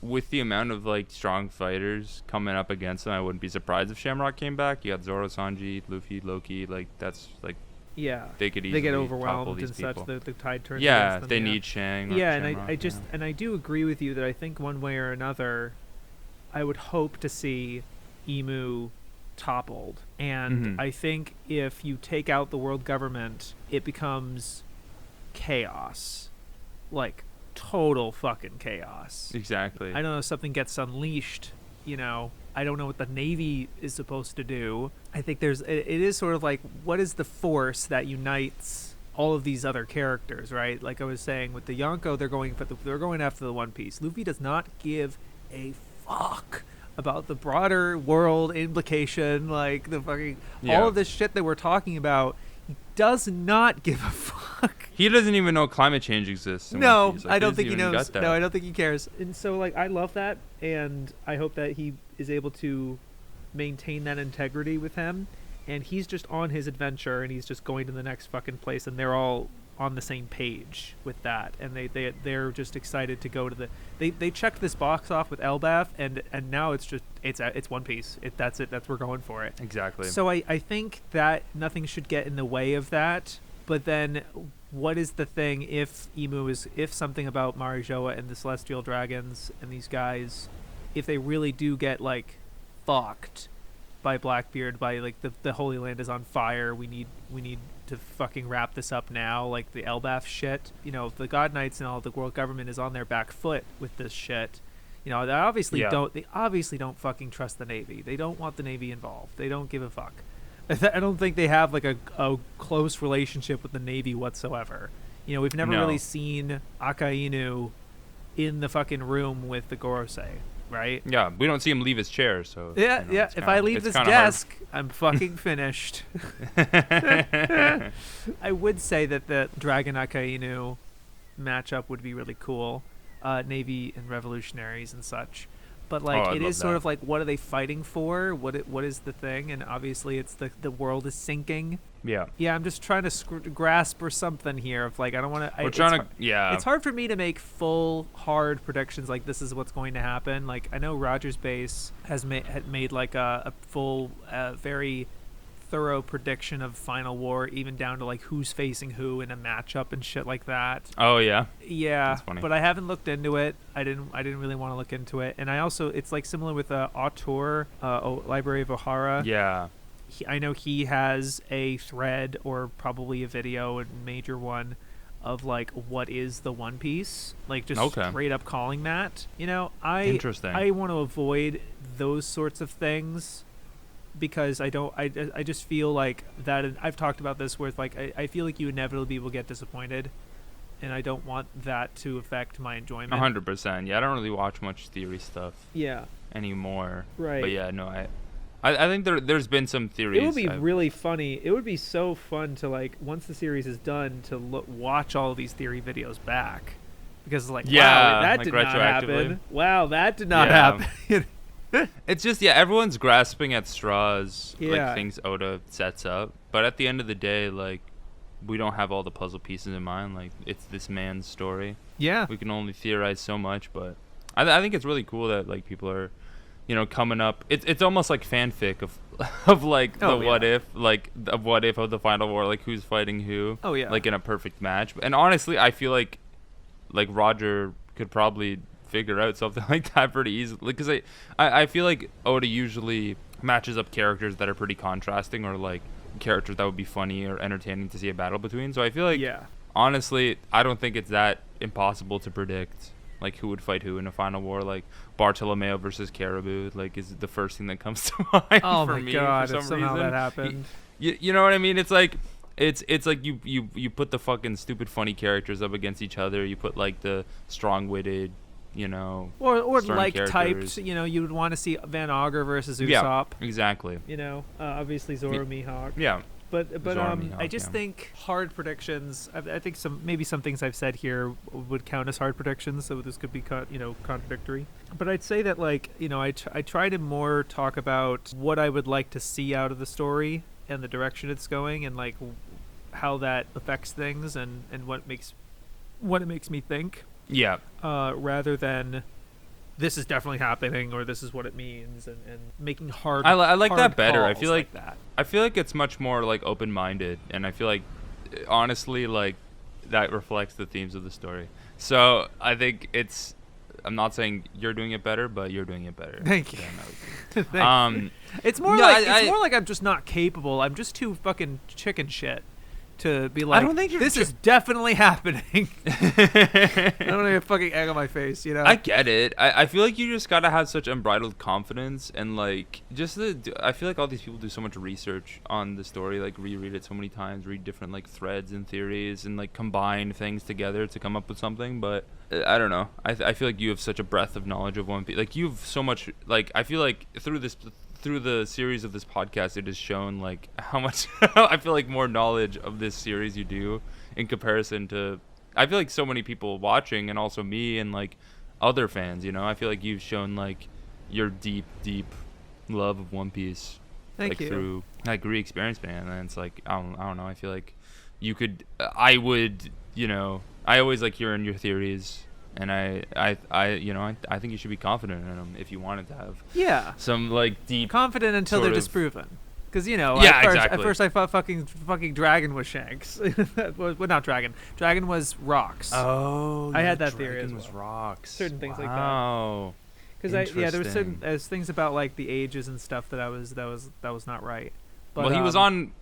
with the amount of like strong fighters coming up against him, I wouldn't be surprised if Shamrock came back. You got Zoro, Sanji, Luffy, Loki. Like that's like they could easily get topple overwhelmed these and people. such. The tide turns. Yeah, against them, they need Shang. Yeah, and Shamrock, and I do agree with you that I think one way or another, I would hope to see Emu toppled, and I think if you take out the world government, it becomes chaos, like total fucking chaos. Exactly. I don't know if something gets unleashed. I don't know what the Navy is supposed to do. I think it is sort of like, what is the force that unites all of these other characters, right? Like I was saying with the Yonko, they're going after the One Piece. Luffy does not give a fuck about the broader world implication, like the fucking all of this shit that we're talking about. He does not give a fuck. He doesn't even know climate change exists. No, like, I don't think he knows. that. No, I don't think he cares. And so, like, I love that, and I hope that he is able to maintain that integrity with him. And he's just on his adventure, and he's just going to the next fucking place, and they're all on the same page with that, and they're just excited to go to the. They checked this box off with Elbaf, and now it's One Piece. That's it. We're going for it. Exactly. So I think that nothing should get in the way of that. But then, what is the thing if something about Marijoa and the Celestial Dragons and these guys, if they really do get like fucked by Blackbeard, by like the Holy Land is on fire, we need to fucking wrap this up now, like the Elbaf shit. The God Knights and all the world government is on their back foot with this shit. They obviously don't fucking trust the Navy. They don't want the Navy involved. They don't give a fuck. I don't think they have like a close relationship with the Navy whatsoever. We've never really seen Akainu in the fucking room with the Gorosei, right? Yeah, we don't see him leave his chair, so If I leave this desk, I'm fucking finished. I would say that the Dragon Akainu matchup would be really cool, Navy and Revolutionaries and such. But like it is sort of like, what are they fighting for? What is the thing? And obviously it's the world is sinking. Yeah, I'm just trying to grasp or something here of like, I don't want to. It's hard for me to make full hard predictions like this is what's going to happen. Like I know Rogers Base had made like a full very thorough prediction of Final War, even down to like who's facing who in a matchup and shit like that. Oh yeah. Yeah, but I haven't looked into it. I didn't really want to look into it. And I also, it's like similar with Auteur, Library of O'Hara. Yeah. I know he has a thread or probably a video, a major one, of like what is the One Piece, like just straight up calling that. Interesting. I want to avoid those sorts of things. Because I just feel like that, and I've talked about this where like I feel like you inevitably will get disappointed, and I don't want that to affect my enjoyment. 100%. Yeah, I don't really watch much theory stuff. Anymore. Right. But yeah, no, I think there's been some theories. It would be really funny. It would be so fun to like once the series is done to watch all of these theory videos back, because it's like wow, that did not happen. Wow, that did not happen. It's just everyone's grasping at straws, like things Oda sets up, but at the end of the day, like we don't have all the puzzle pieces in mind. Like it's this man's story. We can only theorize so much, but I think it's really cool that like people are coming up. It's almost like fanfic of like what if of the Final War, like who's fighting who, like in a perfect match. And honestly, I feel like Roger could probably figure out something like that pretty easily, because I feel like Oda usually matches up characters that are pretty contrasting, or like characters that would be funny or entertaining to see a battle between. So I feel like honestly, I don't think it's that impossible to predict like who would fight who in a final war, like Bartolomeo versus Caribou, like is the first thing that comes to mind Oh for my me god! for some If somehow reason. that happened. You know what I mean? It's like it's like you put the fucking stupid funny characters up against each other. You put like the strong-witted, you know, Or stern like characters. typed, you know, you would want to see Van Augur versus Usopp. Yeah, exactly. You know, obviously Zoro Mihawk. Yeah. But Zoro Mihawk, I just yeah. think hard predictions. I think maybe some things I've said here would count as hard predictions, so this could be contradictory. But I'd say that like I try to more talk about what I would like to see out of the story and the direction it's going, and like how that affects things, and what it makes me think. Yeah. Rather than this is definitely happening or this is what it means, and making hard. I like hard that better. I calls feel like that. I feel like it's much more like open-minded, and I feel like honestly like that reflects the themes of the story. So I think I'm not saying you're doing it better, but you're doing it better. Thank you. Thank you. It's more no, like more like I'm just not capable. I'm just too fucking chicken shit to be like, I don't think you're this is definitely happening. I don't need a fucking egg on my face, you know? I get it. I feel like you just gotta have such unbridled confidence, and like I feel like all these people do so much research on the story, like reread it so many times, read different like threads and theories, and like combine things together to come up with something. But I don't know. I feel like you have such a breadth of knowledge of One Piece. Like you've so much. Like I feel like through the series of this podcast, it has shown like how much I feel like more knowledge of this series you do in comparison to I feel like so many people watching, and also me and like other fans, you know. I feel like you've shown like your deep love of One Piece. Thank you. Through like re-experience, man. And it's like I don't know, I feel like I would, you know, I always like hearing your theories, and I think you should be confident in them if you wanted to have some like deep confident until they're sort of- disproven. Because at exactly. first I thought fucking Dragon was Shanks. Well, not Dragon. Dragon was rocks. Oh, I had that theory as was well. rocks. Certain things like that. Wow. Because there was Interesting. there's things about like the ages and stuff that that was not right. But, well, he was on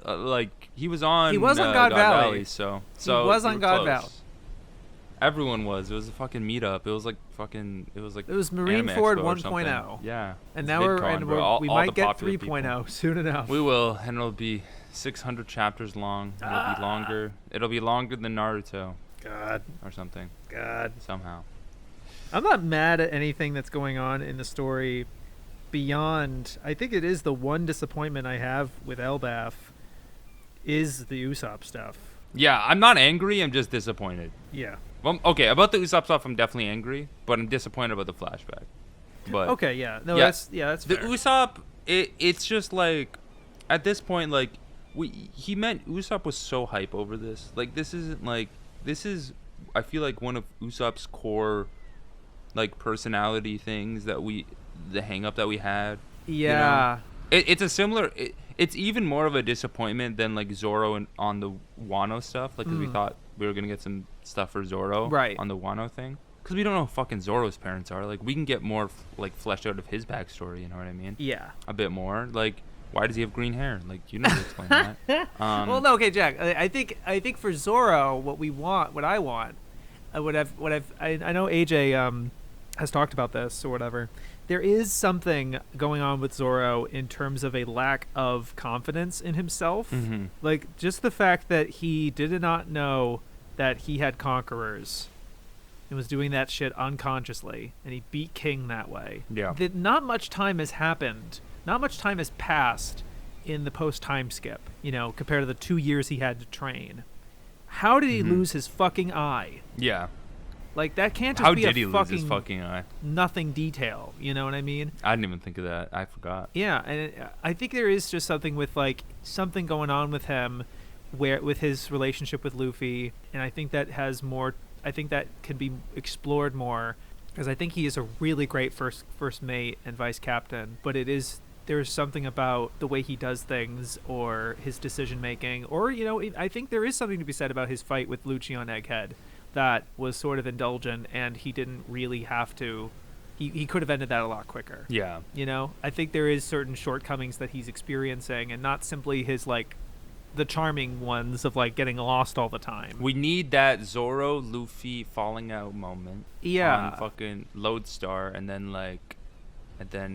he was on God Valley. so he was on were God close. Valley. Everyone was. It was a fucking meetup. It was like It was Marine Anime Ford Expo or 1.0. something. Yeah. And It's now VidCon, bro. we All might the get popular people. 3.0 soon enough. We will, and it'll be 600 chapters long. It'll be longer. It'll be longer than Naruto God. or something. God. Somehow. I'm not mad at anything that's going on in the story beyond. I think it is the one disappointment I have with Elbaf is the Usopp stuff. Yeah, I'm not angry. I'm just disappointed. Yeah. Well, okay, about the Usopp stuff, I'm definitely angry, but I'm disappointed about the flashback. But Okay. Yeah. No. Yeah. That's the fair. Usopp, it's just like at this point, like Usopp was so hype over this. Like this is I feel like one of Usopp's core like personality things the hang up that we had. Yeah. You know? It's a similar. It's even more of a disappointment than like Zoro on the Wano stuff. Like, cause we thought we were gonna get some stuff for Zoro Right. on the Wano thing. Cause we don't know who fucking Zoro's parents are. Like, we can get more like fleshed out of his backstory. You know what I mean? Yeah. A bit more. Like, why does he have green hair? Like, you know how to explain that. Well, no. Okay, Jack. I think for Zoro, what I want, I know AJ has talked about this or whatever. There is something going on with Zoro in terms of a lack of confidence in himself. Mm-hmm. Like, just the fact that he did not know that he had conquerors and was doing that shit unconsciously, and he beat King that way. Yeah. That not much time has happened. Not much time has passed in the post-time skip, compared to the 2 years he had to train. How did he lose his fucking eye? Yeah. Like, that can't just How be did a he lose his fucking eye? nothing detail. You know what I mean? I didn't even think of that. I forgot. Yeah, and I think there is just something with like something going on with him, with his relationship with Luffy, and I think that has more. I think that can be explored more, because I think he is a really great first mate and vice captain. But there's something about the way he does things, or his decision making, or I think there is something to be said about his fight with Lucci on Egghead. That was sort of indulgent, and he didn't really have to. He could have ended that a lot quicker. Yeah. I think there is certain shortcomings that he's experiencing, and not simply his like the charming ones of like getting lost all the time. We need that Zoro Luffy falling out moment. Yeah. On fucking Lodestar, and then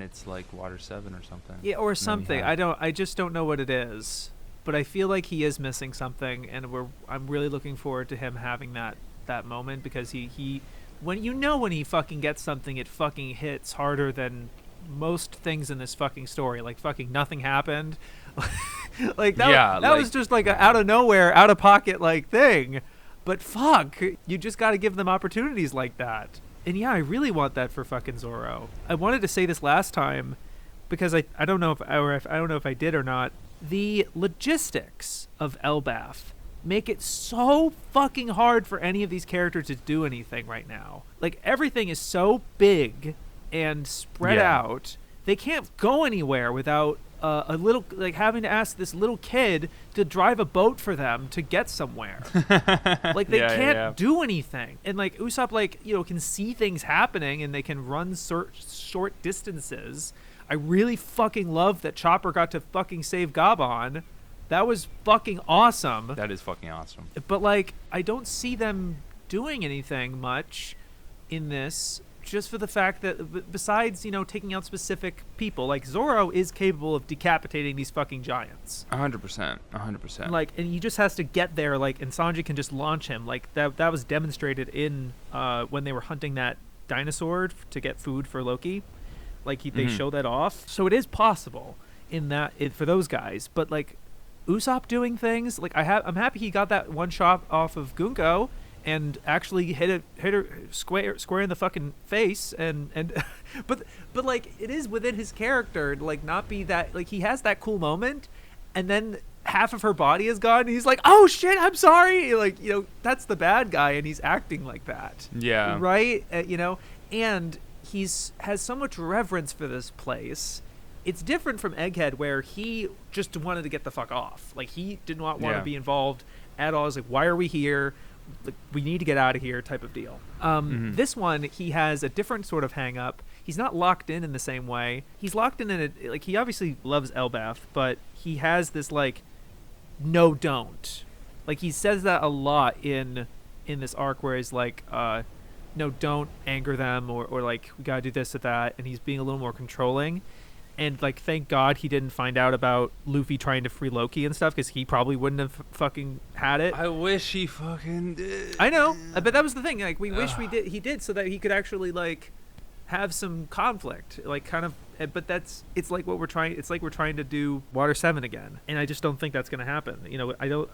it's like Water 7 or something. Yeah, or something. I just don't know what it is. But I feel like he is missing something, and I'm really looking forward to him having that moment, because he when he fucking gets something, it fucking hits harder than most things in this fucking story. Like fucking nothing happened. Like that was just like a out of nowhere, out of pocket like thing. But fuck, you just got to give them opportunities like that. And yeah, I really want that for fucking Zoro. I wanted to say this last time because I don't know if I did or not. The logistics of Elbaf make it so fucking hard for any of these characters to do anything right now. Like everything is so big and spread out. They can't go anywhere without a little, like having to ask this little kid to drive a boat for them to get somewhere. Like they can't do anything. And like Usopp, like, you know, can see things happening and they can run short distances. I really fucking love that Chopper got to fucking save Gabon. That was fucking awesome. That is fucking awesome. But like, I don't see them doing anything much in this, just for the fact that besides, you know, taking out specific people, like Zoro is capable of decapitating these fucking giants. 100%. Like, and he just has to get there, like, and Sanji can just launch him. Like that was demonstrated in when they were hunting that dinosaur to get food for Loki. Like they show that off, so it is possible in that for those guys. But like Usopp doing things, like I'm happy he got that one shot off of Gunko and actually hit her square in the fucking face, and but like it is within his character to like not be that, like he has that cool moment, and then half of her body is gone and he's like, oh shit, I'm sorry, like, you know, that's the bad guy and he's acting like that. Yeah, right. You know, and has so much reverence for this place. It's different from Egghead, where he just wanted to get the fuck off. Like he did not want to be involved at all. He's like, why are we here? Like, we need to get out of here, type of deal. This one, he has a different sort of hang up. He's not locked in the same way. He's locked in a, like, he obviously loves Elbaf, but he has this like no, don't. Like he says that a lot in this arc, where he's like, no, don't anger them, or like, we gotta do this or that, and he's being a little more controlling. And like, thank God he didn't find out about Luffy trying to free Loki and stuff, because he probably wouldn't have fucking had it. I wish he fucking did. I know, but that was the thing. Like, we wish he did, so that he could actually like have some conflict, like kind of. But it's like we're trying to do Water 7 again, and I just don't think that's gonna happen. You know, I don't.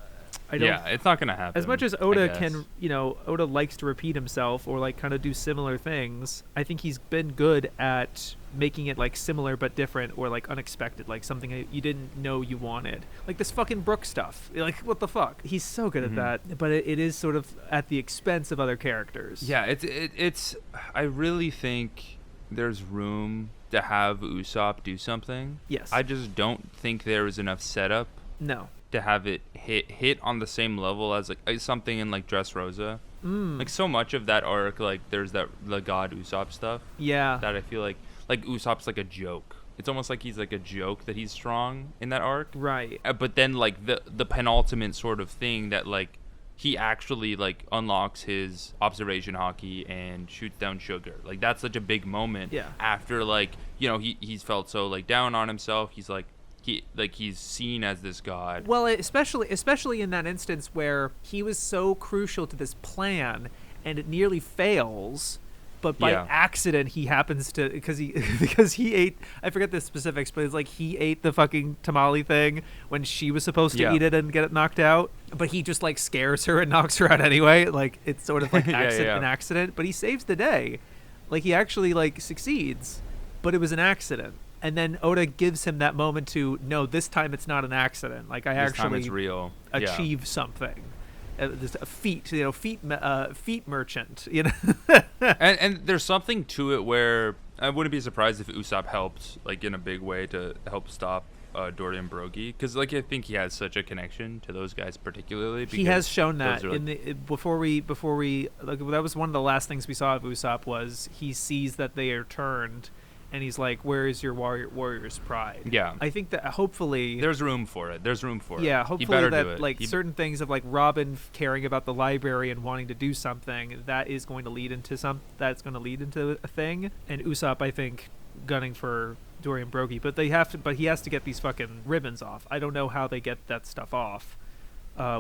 Yeah, it's not gonna happen. As much as Oda can, you know, Oda likes to repeat himself or like kind of do similar things. I think he's been good at making it like similar but different, or like unexpected, like something you didn't know you wanted. Like this fucking Brook stuff. Like, what the fuck? He's so good at that, but it is sort of at the expense of other characters. Yeah, it's. I really think there's room to have Usopp do something. Yes. I just don't think there is enough setup. No. To have it hit on the same level as like something in like Dressrosa. Like so much of that arc, like there's the God Usopp stuff. Yeah. That I feel like Usopp's like a joke. It's almost like he's like a joke that he's strong in that arc. Right. But then like the penultimate sort of thing that like he actually like unlocks his observation hockey and shoots down Sugar. Like that's such a big moment. Yeah. After like, you know, he's felt so like down on himself. He's like he's seen as this god. Well, especially in that instance where he was so crucial to this plan and it nearly fails, but by accident he happens to, because he ate, I forget the specifics, but it's like he ate the fucking tamale thing when she was supposed to eat it and get it knocked out, but he just like scares her and knocks her out anyway. Like it's sort of like an accident, but he saves the day. Like he actually like succeeds, but it was an accident. And then Oda gives him that moment to, no, this time it's not an accident. Like I actually it's real. achieve something. This a feat, you know, feat merchant, you know. and there's something to it where I wouldn't be surprised if Usopp helped, like in a big way, to help stop Dory and Brogy, because like I think he has such a connection to those guys particularly. He has shown that in like, the before we like, that was one of the last things we saw of Usopp, was he sees that they are turned. and he's like, "Where is your warrior's pride?" Yeah. I think that hopefully There's room for it. Yeah, He hopefully better do that it. like He- certain things of like Robin caring about the library and wanting to do something that is going to lead into a thing, and Usopp I think gunning for Dorian Broggie, but he has to get these fucking ribbons off. I don't know how they get that stuff off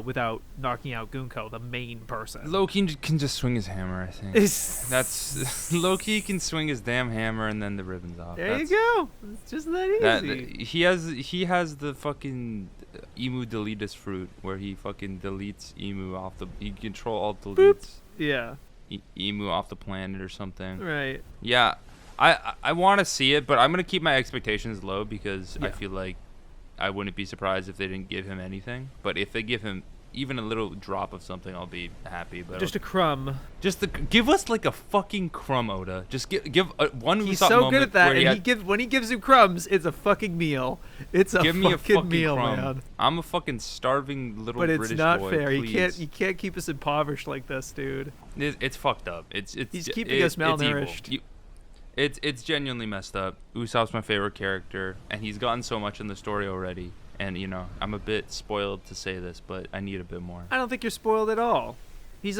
without knocking out Gunko, the main person. Loki can just swing his hammer, I think. That's Loki can swing his damn hammer and then the ribbon's off. There you go. It's just that easy. He has the fucking Emu deletus fruit where he fucking deletes Emu off the. He control alt deletes. Boop. Yeah. Emu off the planet or something. Right. Yeah, I want to see it, but I'm gonna keep my expectations low because I feel like I wouldn't be surprised if they didn't give him anything. But if they give him even a little drop of something, I'll be happy. But just a crumb. Give us like a fucking crumb, Oda. Just give one. He's Usopp so moment good at that, where and when he gives you crumbs, it's a fucking meal. It's a give me a fucking meal, crumb. man. I'm a fucking starving little But it's British not boy, fair. please. You can't keep us impoverished like this, dude. It's fucked up. He's keeping us malnourished. It's genuinely messed up. Usopp's my favorite character, and he's gotten so much in the story already. And I'm a bit spoiled to say this, but I need a bit more. I don't think you're spoiled at all. He's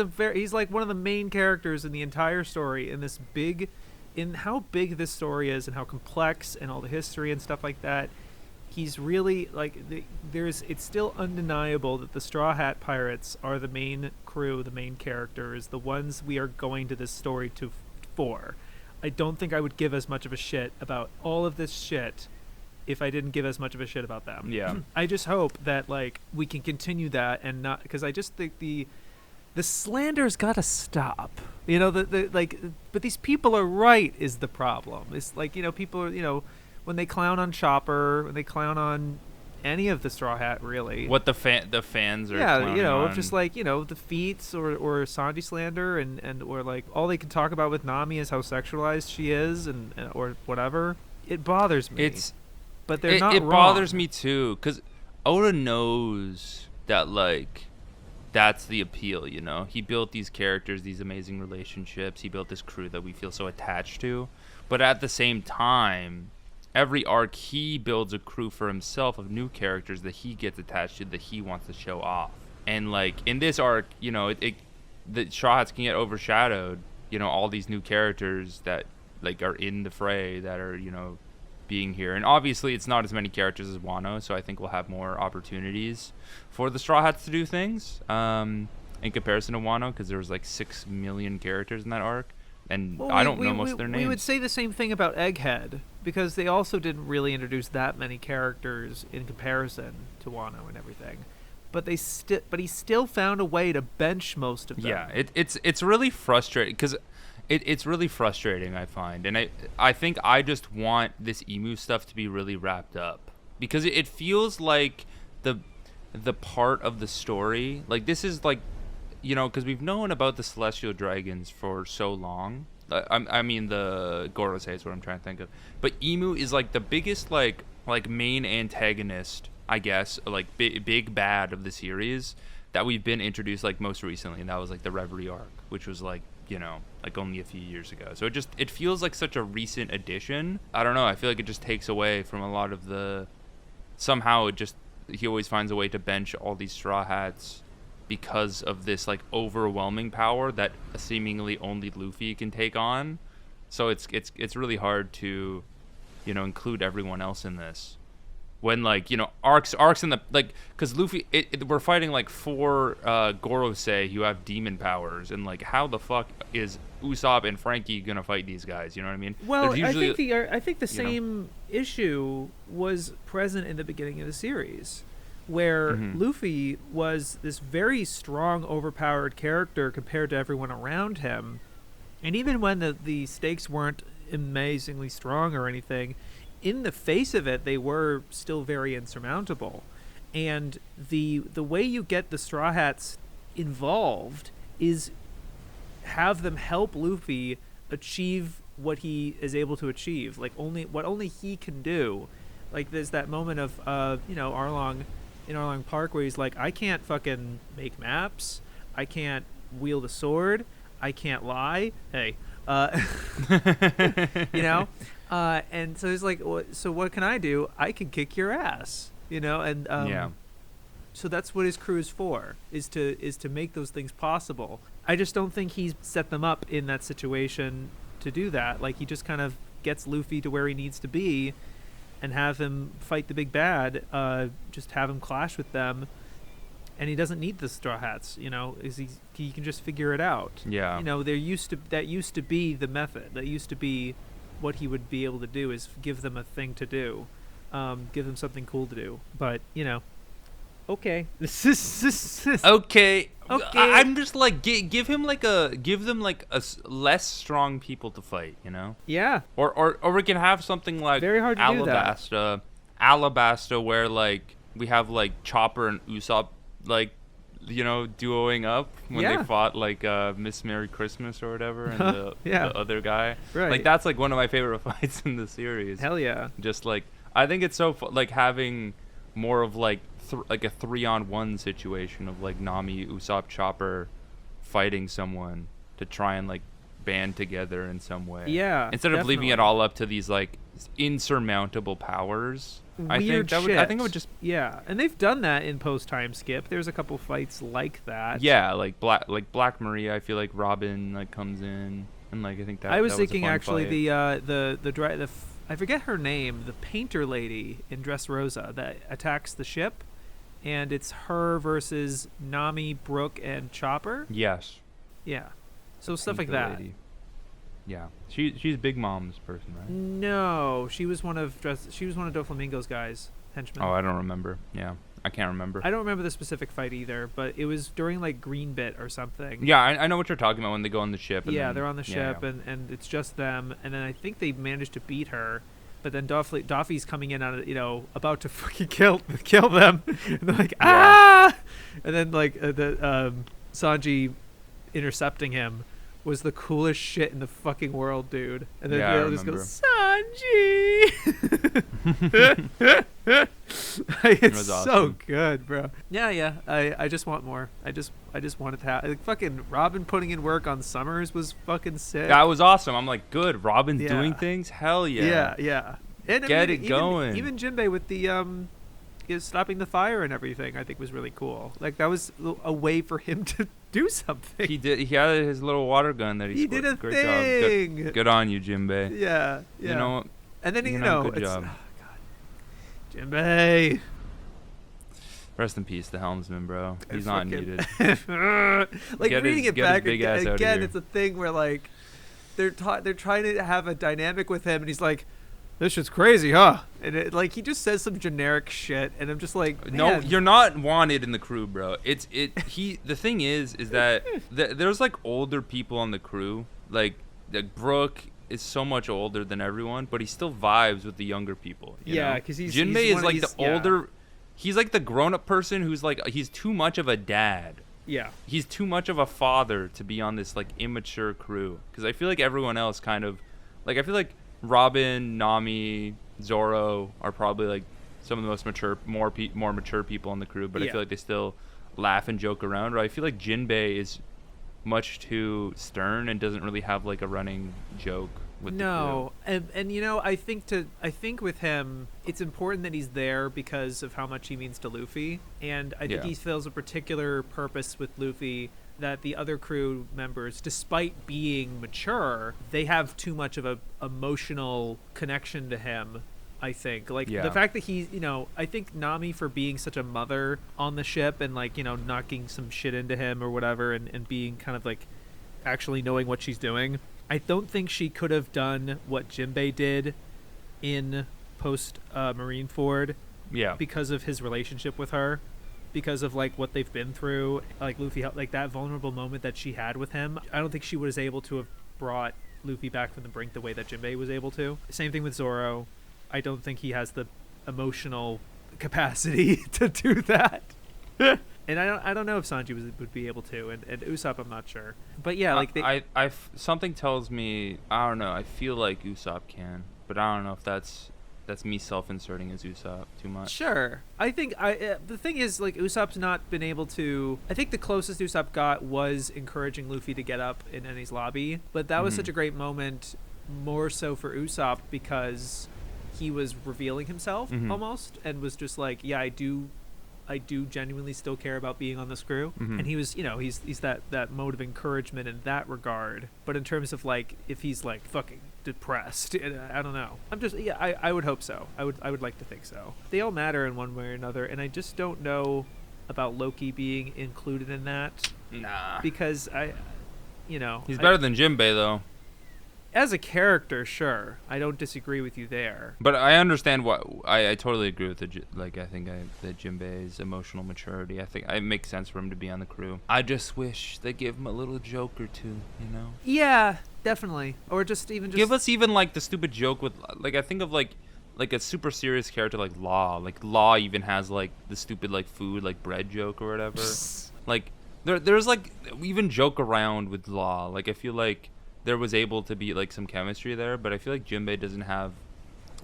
like one of the main characters in the entire story in how big this story is and how complex and all the history and stuff like that. He's really like it's still undeniable that the Straw Hat Pirates are the main crew, the main characters, the ones we are going to this story for. I don't think I would give as much of a shit about all of this shit if I didn't give as much of a shit about them. Yeah. I just hope that like we can continue that and not, because I just think the slander's got to stop. But these people are right is the problem. It's like, people are, when they clown on Chopper, when they clown on any of the Straw Hat, really. What the fans are clowning on. Just like, the feats or Sanji slander and or like all they can talk about with Nami is how sexualized she is and or whatever. It bothers me. But they're not wrong. It bothers me too, because Oda knows that, like, that's the appeal, He built these characters, these amazing relationships. He built this crew that we feel so attached to. But at the same time, every arc, he builds a crew for himself of new characters that he gets attached to, that he wants to show off. And, like, in this arc, the Straw Hats can get overshadowed, all these new characters that, like, are in the fray, that are, being here. And obviously it's not as many characters as Wano, so I think we'll have more opportunities for the Straw Hats to do things in comparison to Wano, because there was like 6 million characters in that arc, and I don't know most of their names. We would say the same thing about Egghead, because they also didn't really introduce that many characters in comparison to Wano and everything. But he still found a way to bench most of them. Yeah, it's really frustrating, because it's really frustrating, I find. And I think I just want this Emu stuff to be really wrapped up, because it feels like the part of the story, like, this is like, because we've known about the Celestial Dragons for so long. I mean the Gorosei is what I'm trying to think of. But Emu is like the biggest like main antagonist, I guess, like big bad of the series that we've been introduced like most recently, and that was like the Reverie arc, which was like, like only a few years ago. So it feels like such a recent addition. I don't know. I feel like it just takes away from a lot of the. Somehow he always finds a way to bench all these Straw Hats because of this like overwhelming power that seemingly only Luffy can take on. So it's really hard to, include everyone else in this. When like arcs in the like, because Luffy we're fighting like 4 Gorosei who have demon powers, and like how the fuck is Usopp and Frankie gonna fight these guys? You know what I mean? Well, I think the same issue was present in the beginning of the series, where Luffy was this very strong, overpowered character compared to everyone around him, and even when the stakes weren't amazingly strong or anything, in the face of it, they were still very insurmountable. And the way you get the Straw Hats involved is have them help Luffy achieve what he is able to achieve, like only he can do. Like there's that moment of Arlong in Arlong Park where he's like, I can't fucking make maps, I can't wield a sword, I can't lie. Hey, And so he's like, so what can I do? I can kick your ass, and Yeah. so that's what his crew is for, is to make those things possible. I just don't think he's set them up in that situation to do that. Like, he just kind of gets Luffy to where he needs to be and have him fight the big bad, just have him clash with them, and he doesn't need the Straw Hats, he can just figure it out. Yeah. That used to be the method. That used to be what he would be able to do, is give them a thing to do, give them something cool to do. But okay, Okay. Okay. I'm just like give them like less strong people to fight, yeah, or we can have something like Very hard to do that. Alabasta, where like we have like Chopper and Usopp like duoing up when Yeah. they fought like Miss Merry Christmas or whatever, and Yeah. the other guy. Right. Like that's like one of my favorite fights in the series. hell yeah. Just like I think it's so like having more of like like a 3-on-1 situation of like Nami, Usopp, Chopper fighting someone to try and like band together in some way. Yeah, Instead of leaving it definitely. all up to these like insurmountable powers. I Weird think shit. I think it would just Yeah, and they've done that in post time skip. There's a couple fights like that. yeah, like Black Maria. I feel like Robin like comes in and like I think that I was that thinking a fun actually fight. the I forget her name, the painter lady in Dressrosa that attacks the ship, and it's her versus Nami, Brook, and Chopper. Yes. Yeah, so stuff like Painter that. lady. Yeah, she's Big Mom's person, right? No, she was one of Doflamingo's guys, henchmen. Oh, I don't remember. Yeah, I can't remember. I don't remember the specific fight either, but it was during like Green Bit or something. Yeah, I know what you're talking about when they go on the ship. And Yeah, then, they're on the ship, yeah. and it's just them, and then I think they managed to beat her, but then Doffy's coming in on it, about to fucking kill them, and they're like, ah, and then like Sanji intercepting him was the coolest shit in the fucking world, dude. And then Yeah, I they just goes, remember. Sanji. It's was so awesome. good, bro. Yeah. I just want more. I just wanted to have like, fucking Robin putting in work on Summers was fucking sick. That was awesome. I'm like, good. Robin's Yeah. doing things. Hell yeah. Yeah. And I Get mean, it going. Even Jinbei with the stopping the fire and everything, I think was really cool. Like that was a way for him to do something. He did. He had his little water gun that he. He did a Great thing. job. Good on you, Jinbei. Yeah. You know. And then good it's, job. oh God, Jinbei. Rest in peace, the helmsman, bro. He's not needed. Like Get reading his- it get his back big ass outta again, here. it's a thing where like they're trying to have a dynamic with him, and he's like, "This shit's crazy, huh?" And like he just says some generic shit, and I'm just like, No, man. you're not wanted in the crew, bro. The thing is that there's like older people on the crew. Like Brook is so much older than everyone, but he still vibes with the younger people. You Yeah, know? 'cause he's Jinbei one is of like these- the yeah. older. He's like the grown-up person who's like he's too much of a dad. Yeah. He's too much of a father to be on this like immature crew. Because I feel like everyone else kind of like I feel like Robin, Nami, Zoro are probably like some of the most mature, more mature people on the crew. But I Yeah. feel like they still laugh and joke around. Or I feel like Jinbei is much too stern and doesn't really have like a running joke with No, and I think with him, it's important that he's there because of how much he means to Luffy, and I think Yeah. he feels a particular purpose with Luffy that the other crew members, despite being mature, they have too much of a emotional connection to him. I think like Yeah. the fact that he's I think Nami, for being such a mother on the ship and like knocking some shit into him or whatever, and being kind of like actually knowing what she's doing, I don't think she could have done what Jinbei did in post Marineford Yeah. because of his relationship with her, because of like what they've been through, like Luffy, like that vulnerable moment that she had with him. I don't think she was able to have brought Luffy back from the brink the way that Jinbei was able to. Same thing with Zoro. I don't think he has the emotional capacity to do that. And I don't know if Sanji would be able to, and Usopp, I'm not sure. But yeah, like something tells me I don't know. I feel like Usopp can, but I don't know if that's me self-inserting as Usopp too much. Sure. I think the thing is, like, Usopp's not been able to. I think the closest Usopp got was encouraging Luffy to get up in Eni's lobby, but that was such a great moment more so for Usopp because he was revealing himself almost, and was just like, yeah, I do genuinely still care about being on this crew. And he was, he's that mode of encouragement in that regard. But in terms of like, if he's like fucking depressed, I don't know. I would hope so. I would like to think so. They all matter in one way or another, and I just don't know about Loki being included in that. Nah. Because he's better than Jinbei though. As a character, sure, I don't disagree with you there. But I understand what I totally agree with I think that Jinbei's emotional maturity. I think it makes sense for him to be on the crew. I just wish they give him a little joke or two, Yeah, definitely. Or just give us even like the stupid joke with like, I think of like a super serious character like Law. Like Law even has like the stupid like food like bread joke or whatever. Like there's like we even joke around with Law. Like I feel like there was able to be like some chemistry there, but I feel like Jinbei doesn't have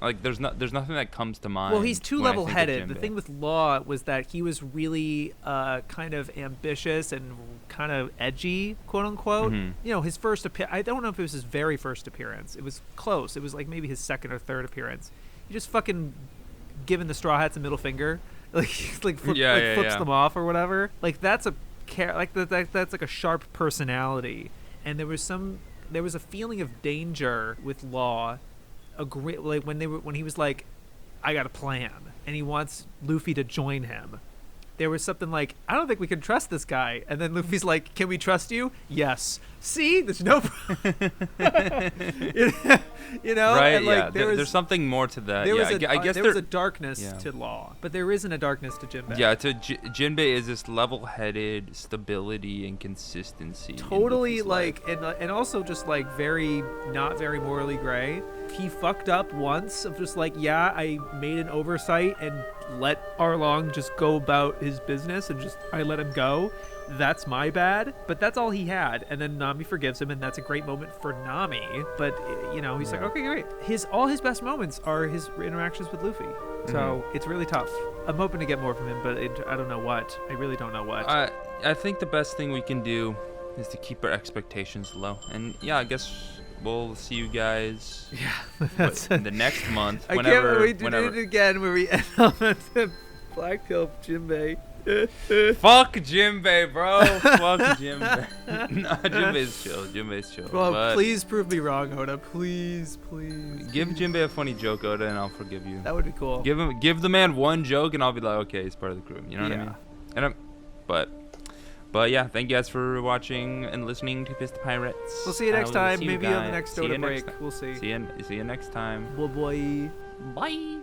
like there's nothing that comes to mind. Well, he's too level-headed. The thing with Law was that he was really kind of ambitious and kind of edgy, quote unquote. His first I don't know if it was his very first appearance. It was close. It was like maybe his second or third appearance. He just fucking giving the Straw Hats a middle finger, flips them off or whatever. Like that's that's like a sharp personality, and there was a feeling of danger with Law, like when he was like, I got a plan, and he wants Luffy to join him. There was something like, I don't think we can trust this guy, and then Luffy's like, can we trust you? Yes. See, there's no problem. Right? And like, there's something more to that. I guess there was a darkness to Law, but there isn't a darkness to Jinbei. Yeah, Jinbei is this level-headed stability and consistency. Totally, like, and also just like not very morally gray. He fucked up once of just like, yeah, I made an oversight and let Arlong just go about his business and I let him go. That's my bad. But that's all he had. And then Nami forgives him, and that's a great moment for Nami. But, he's like, okay, great. All his best moments are his interactions with Luffy. So it's really tough. I'm hoping to get more from him, but I don't know what. I really don't know what. I think the best thing we can do is to keep our expectations low. And, yeah, I guess we'll see you guys in the next month. I can't wait to do it again where we end up at the Black Pill Jinbei. Fuck Jinbei, bro. Fuck Jinbei. No, Jinbei's chill. Well, please prove me wrong, Oda. Please. Give Jinbei a funny joke, Oda, and I'll forgive you. That would be cool. Give the man one joke, and I'll be like, okay, he's part of the crew. You know what I mean? But yeah, thank you guys for watching and listening to Piss the Pirates. We'll see you next time. Maybe on the next Oda break. We'll see. See you next time. Bye. Bye.